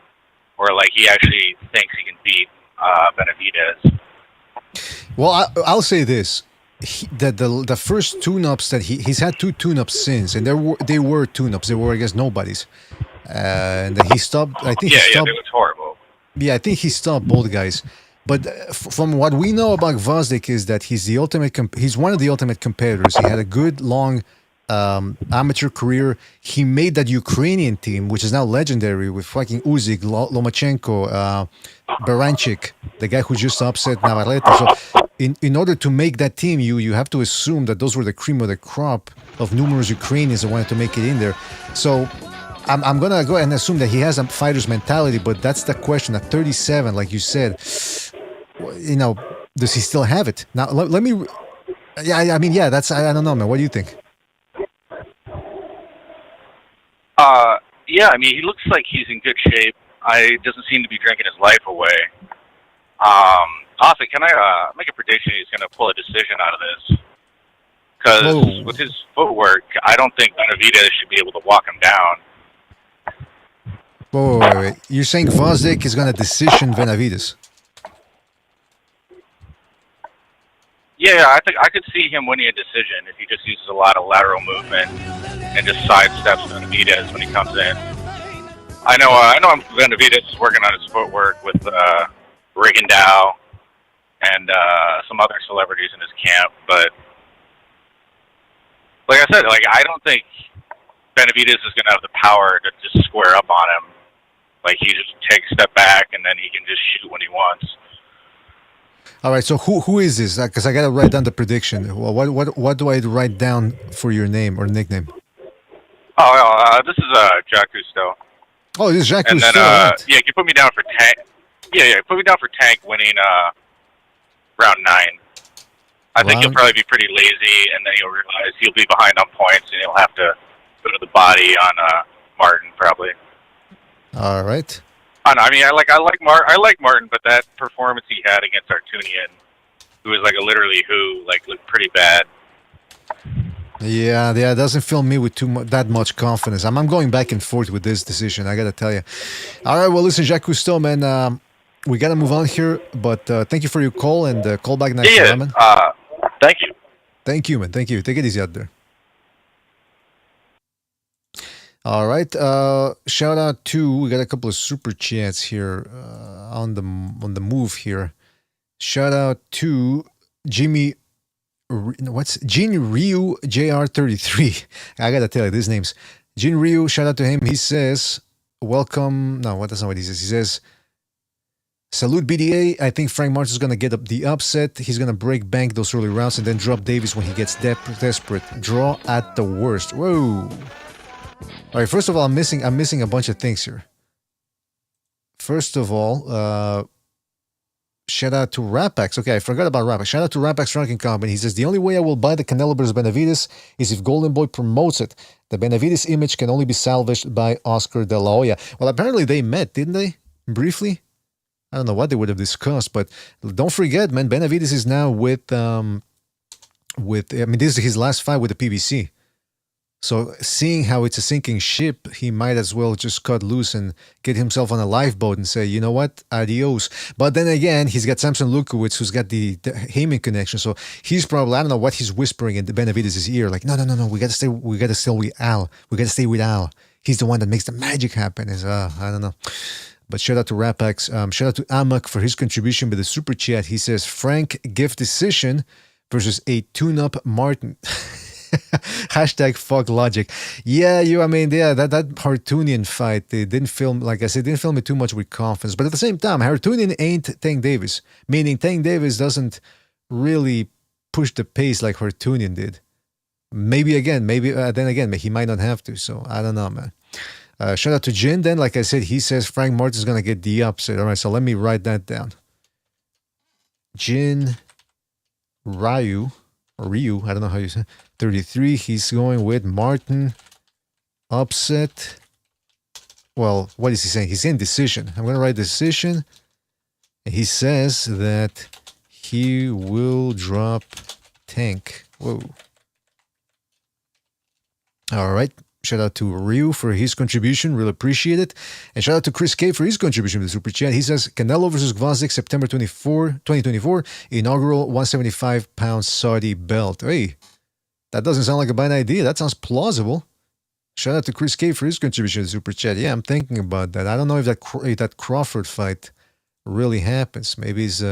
or he actually thinks he can beat Benavidez. Well, I'll say this: the first tune-ups that he's had 2 tune-ups since, and they were tune-ups. They were against nobodies, and he stopped. I think he stopped. Yeah, it was horrible. Yeah, I think he stopped both guys. But from what we know about Gvozdyk is that he's he's one of the ultimate competitors. He had a good long amateur career. He made that Ukrainian team, which is now legendary, with fucking Usyk, Lomachenko, Baranchik, the guy who just upset Navarrete. So in order to make that team, you have to assume that those were the cream of the crop of numerous Ukrainians that wanted to make it in there. So I'm going to go ahead and assume that he has a fighter's mentality, but that's the question. At 37, like you said, does he still have it? Now, let me... Yeah, I mean, yeah, that's... I don't know, man. What do you think? Yeah, I mean, he looks like he's in good shape. Doesn't seem to be drinking his life away. Austin, can I make a prediction he's going to pull a decision out of this? Because with his footwork, I don't think Benavidez should be able to walk him down. Wait. You're saying Gvozdyk is going to decision Benavidez? Yeah, I think I could see him winning a decision if he just uses a lot of lateral movement and just sidesteps Benavidez when he comes in. I know Benavidez is working on his footwork with Rigondeaux and some other celebrities in his camp, but like I said, I don't think Benavidez is going to have the power to just square up on him. Like, he just takes a step back and then he can just shoot when he wants. All right, so who is this? Because I got to write down the prediction. Well, what do I write down for your name or nickname? Oh, this is Jacques Cousteau. Oh, this is Jacques and Cousteau. Then, right. yeah, you put me down for Tank. Yeah, put me down for Tank winning round 9. I think he'll probably be pretty lazy, and then he'll realize he'll be behind on points, and he'll have to go to the body on Martin probably. All right. I mean, I like Martin, but that performance he had against Artunian, who was literally looked pretty bad. Yeah, it doesn't fill me with that much confidence. I'm going back and forth with this decision, I got to tell you. All right, well, listen, Jacques Cousteau, man, we got to move on here, but thank you for your call, and call back next time, man. Thank you. Thank you, man. Thank you. Take it easy out there. All right. Shout out to, we got a couple of super chats here on the move here. Shout out to Jimmy. Jin Ryu JR33. I gotta tell you these names. Jin Ryu, shout out to him. He says, welcome. No, that's not what he says. He says, salute BDA. I think Frank Martin is going to get the upset. He's going to break bank those early rounds and then drop Davis when he gets desperate. Draw at the worst. Whoa. All right, first of all, I'm missing a bunch of things here. First of all, shout out to Rapax. Okay, I forgot about Rapax. Shout out to Rapax Ranking Company. He says, the only way I will buy the Canelo versus Benavidez is if Golden Boy promotes it. The Benavidez image can only be salvaged by Oscar De La Hoya. Well, apparently they met, didn't they? Briefly? I don't know what they would have discussed, but don't forget, man, Benavidez is now with this is his last fight with the PBC. So seeing how it's a sinking ship, he might as well just cut loose and get himself on a lifeboat and say, you know what, adios. But then again, he's got Samson Lukowicz, who's got the Heyman connection. So he's probably, I don't know what he's whispering in Benavidez' ear, like, no, we got to stay with Al. We got to stay with Al. He's the one that makes the magic happen. I don't know. But shout out to Rapax. Shout out to Amak for his contribution with the super chat. He says, Frank gift decision versus a tune-up Martin. Hashtag fuck logic. Yeah, that Hartunian fight, they didn't film, like I said, didn't film it too much with confidence. But at the same time, Hartunian ain't Tank Davis. Meaning Tank Davis doesn't really push the pace like Hartunian did. Maybe then again, he might not have to. So I don't know, man. Shout out to Jin then. Like I said, he says Frank Martin's going to get the upset. All right, so let me write that down. Jin Ryu, I don't know how you say 33. He's going with Martin upset. Well, what is he saying? He's saying decision. I'm going to write decision. He says that he will drop Tank. Whoa. All right. Shout out to Ryu for his contribution. Really appreciate it. And shout out to Chris K for his contribution to the Super Chat. He says, Canelo versus Gvozdyk, September 2024, inaugural 175-pound Saudi belt. Hey, that doesn't sound like a bad idea. That sounds plausible. Shout out to Chris K for his contribution to the Super Chat. Yeah, I'm thinking about that. I don't know if that Crawford fight really happens. Maybe it's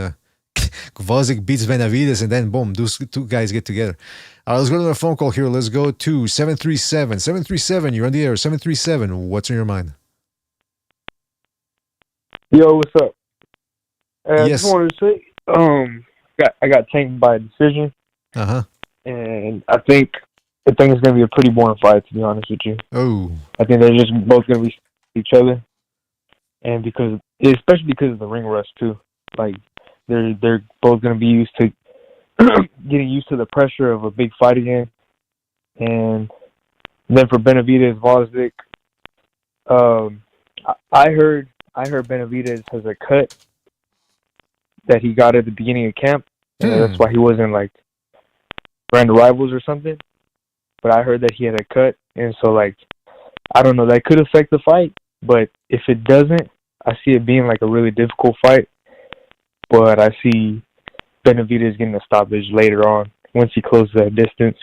Gvozdyk beats Benavidez and then boom, those two guys get together. All right, let's go to the phone call here. Let's go to 737. 737, you're on the air. 737, what's on your mind? Yo, what's up? I Yes. just wanted to say, I got tanked by a decision. Uh-huh. And I think it's going to be a pretty boring fight, to be honest with you. Oh. I think they're just both going to be each other. And especially because of the ring rust, too. Like, they're both going to be used to getting used to the pressure of a big fight again. And then for Benavidez, Gvozdyk, I heard Benavidez has a cut that he got at the beginning of camp. And that's why he wasn't like brand rivals or something. But I heard that he had a cut, and so like I don't know, that could affect the fight. But if it doesn't, I see it being like a really difficult fight. But I see Benavidez getting a stoppage later on once he closes that distance,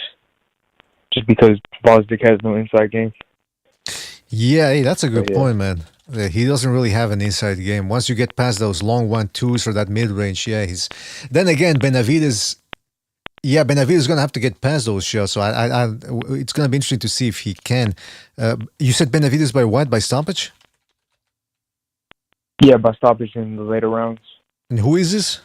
just because Gvozdyk has no inside game. Yeah, hey, that's a good point, man. He doesn't really have an inside game. Once you get past those long 1-2s or that mid-range, he's... Then again, Benavidez is going to have to get past those shots, so it's going to be interesting to see if he can. You said Benavidez by what? By stoppage? Yeah, by stoppage in the later rounds. And who is this?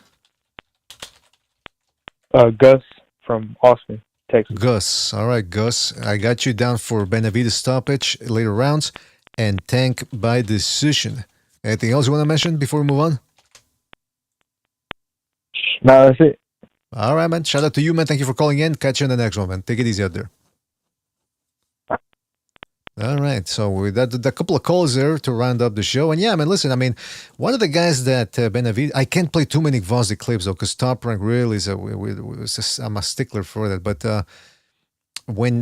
Gus from Austin, Texas. Gus. All right, Gus. I got you down for Benavidez stoppage, later rounds, and Tank by decision. Anything else you want to mention before we move on? No, that's it. All right, man. Shout out to you, man. Thank you for calling in. Catch you in the next one, man. Take it easy out there. All right. So we got a couple of calls there to round up the show. And yeah, man, listen, I mean, one of the guys that Benavidez, I can't play too many Gvozdyk clips, though, because Top Rank really is I'm a stickler for that. But when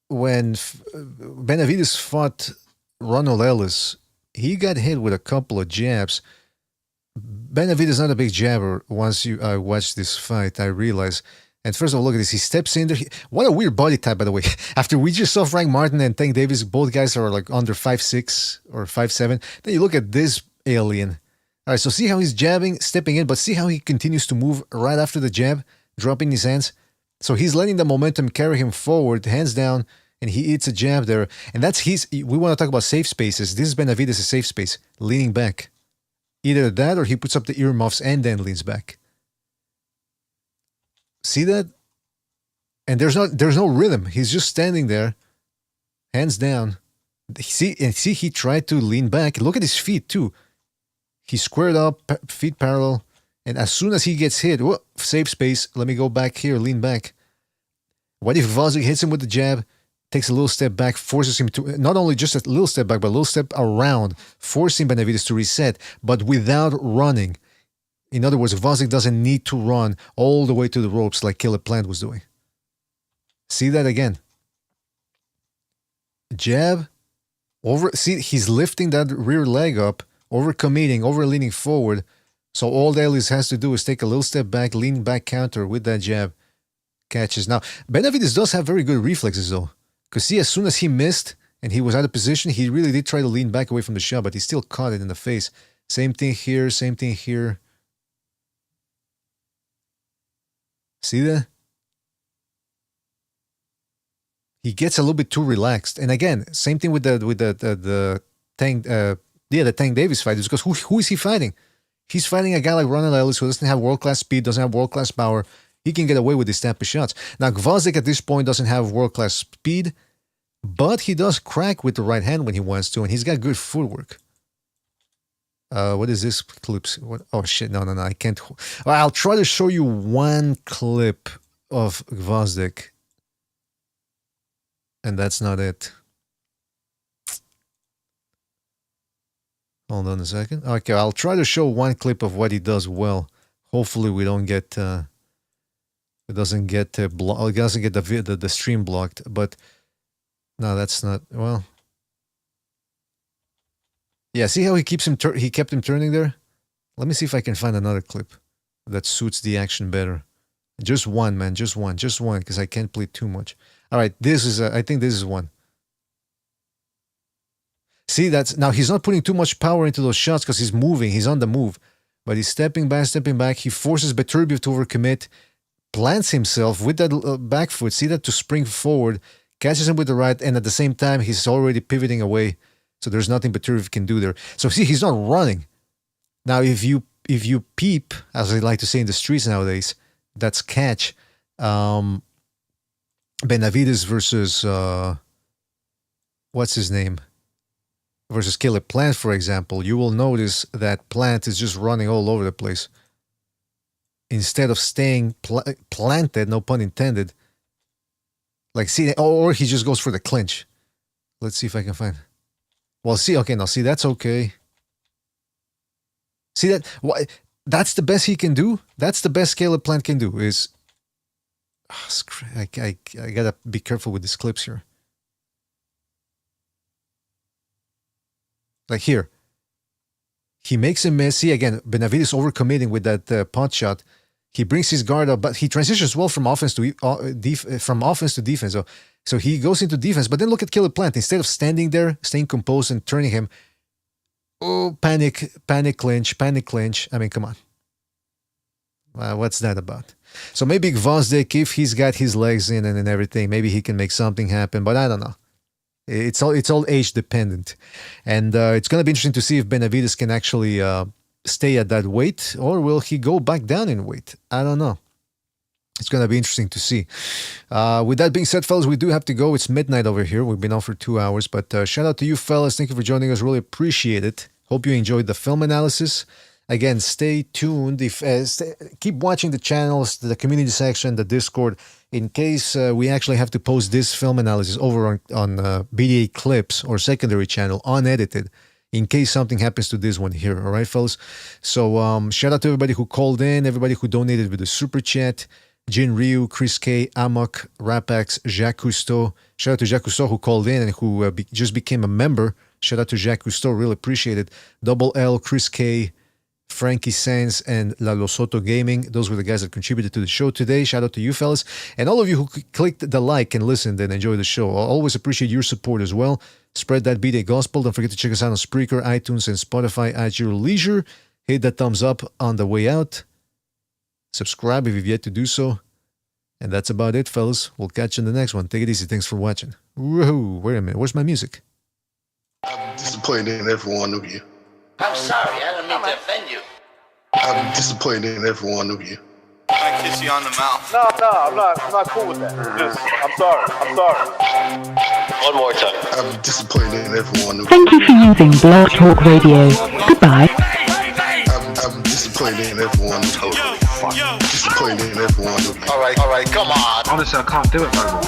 Benavidez fought Ronald Ellis, he got hit with a couple of jabs. Benavidez is not a big jabber. Once I watched this fight, I realized. And first of all, look at this. He steps in there. What a weird body type, by the way. After we just saw Frank Martin and Tank Davis, both guys are like under 5'6" or 5'7". Then you look at this alien. All right, so see how he's jabbing, stepping in, but see how he continues to move right after the jab, dropping his hands. So he's letting the momentum carry him forward, hands down, and he eats a jab there. And that's we want to talk about safe spaces. This is Benavidez' safe space, leaning back. Either that or he puts up the earmuffs and then leans back. See that? And there's no rhythm. He's just standing there, hands down. See, he tried to lean back. Look at his feet too. He squared up, feet parallel, and as soon as he gets hit, safe space. Let me go back here, lean back. What if Gvozdyk hits him with the jab, takes a little step back, forces him to not only just a little step back, but a little step around, forcing Benavidez to reset, but without running. In other words, Gvozdyk doesn't need to run all the way to the ropes like Caleb Plant was doing. See that again. Jab, over. See, he's lifting that rear leg up, over-committing, over-leaning forward. So all Ellis has to do is take a little step back, lean back counter with that jab. Catches. Now, Benavidez does have very good reflexes, though. Because see, as soon as he missed and he was out of position, he really did try to lean back away from the shot, but he still caught it in the face. Same thing here, same thing here. See that? He gets a little bit too relaxed. And again, same thing with the Tank Davis fight. Is because who is he fighting? He's fighting a guy like Ronald Ellis who doesn't have world-class speed, doesn't have world-class power. He can get away with this type of shots. Now, Gvozdyk at this point doesn't have world-class speed, but he does crack with the right hand when he wants to, and he's got good footwork. What is this clip? Oh, shit. No, I can't. I'll try to show you one clip of Gvozdyk. And that's not it. Hold on a second. Okay, I'll try to show one clip of what he does well. Hopefully we don't get... it doesn't get it doesn't get the stream blocked. But no, that's not... Well... Yeah, see how he keeps him he kept him turning there? Let me see if I can find another clip that suits the action better. Just one, man. Just one, because I can't play too much. All right, this is I think this is one. See, now he's not putting too much power into those shots because he's moving. He's on the move. But he's stepping back. He forces Beterbiev to overcommit, plants himself with that back foot. See that? To spring forward, catches him with the right, and at the same time, he's already pivoting away. So there's nothing Beterbiev can do there. So see, he's not running. Now, if you peep, as they like to say in the streets nowadays, that's catch. Benavidez versus what's his name? Versus Caleb Plant, for example, you will notice that Plant is just running all over the place. Instead of staying planted, no pun intended. Like, see, or he just goes for the clinch. Let's see if I can find. Well, see, okay, now see, that's okay. See that? That's the best he can do. That's the best Caleb Plant can do. Is I gotta be careful with these clips here. Like here, he makes a miss. See again, Benavides overcommitting with that pot shot. He brings his guard up, but he transitions well from offense to defense. So he goes into defense. But then look at Caleb Plant. Instead of standing there, staying composed and turning him, panic clinch. I mean, come on. What's that about? So maybe Gvozdyk, if he's got his legs in and everything, maybe he can make something happen. But I don't know. It's all age dependent, and it's gonna be interesting to see if Benavides can actually stay at that weight, or will he go back down in weight? I don't know. It's gonna be interesting to see. With that being said, fellas, we do have to go. It's midnight over here. We've been on for 2 hours, but shout out to you, fellas. Thank you for joining us. Really appreciate it. Hope you enjoyed the film analysis. Again, stay tuned. Keep watching the channels, the community section, the Discord, in case we actually have to post this film analysis over on BDA Clips or secondary channel, unedited, in case something happens to this one here. All right, fellas? So shout out to everybody who called in, everybody who donated with the Super Chat, Jin Ryu, Chris K, Amok, Rapax, Jacques Cousteau. Shout out to Jacques Cousteau who called in and who just became a member. Shout out to Jacques Cousteau. Really appreciate it. Double L, Chris K, Frankie Sands, and La Losoto Gaming. Those were the guys that contributed to the show today. Shout out to you, fellas. And all of you who clicked the like and listened and enjoyed the show. I always appreciate your support as well. Spread that BDA gospel. Don't forget to check us out on Spreaker, iTunes, and Spotify at your leisure. Hit that thumbs up on the way out. Subscribe if you've yet to do so. And that's about it, fellas. We'll catch you in the next one. Take it easy. Thanks for watching. Whoa, wait a minute. Where's my music? I'm disappointed in every one of you. I'm sorry, I don't mean to offend you. I'm disappointed in every one of you. I kiss you on the mouth. No, I'm not cool with that. I'm sorry. One more time. I'm disappointed in every one of you. Thank you for using Blog Talk Radio. Goodbye. I'm disappointed in everyone. Totally fucking disappointed in everyone. All right, come on. Honestly, I can't do it, man.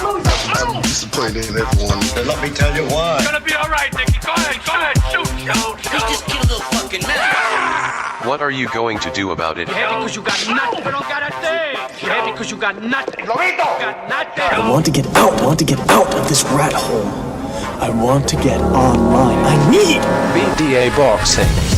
I'm disappointed in everyone. Let me tell you why. It's gonna be all right, Nicky. Go ahead, shoot. He just killed a little fucking man. What are you going to do about it? Yeah, because you got nothing. You don't got a thing. Yeah, because you got nothing. Lobito. Got nothing. I want to get out. I want to get out of this rat hole. I want to get online. I need BDA Boxing.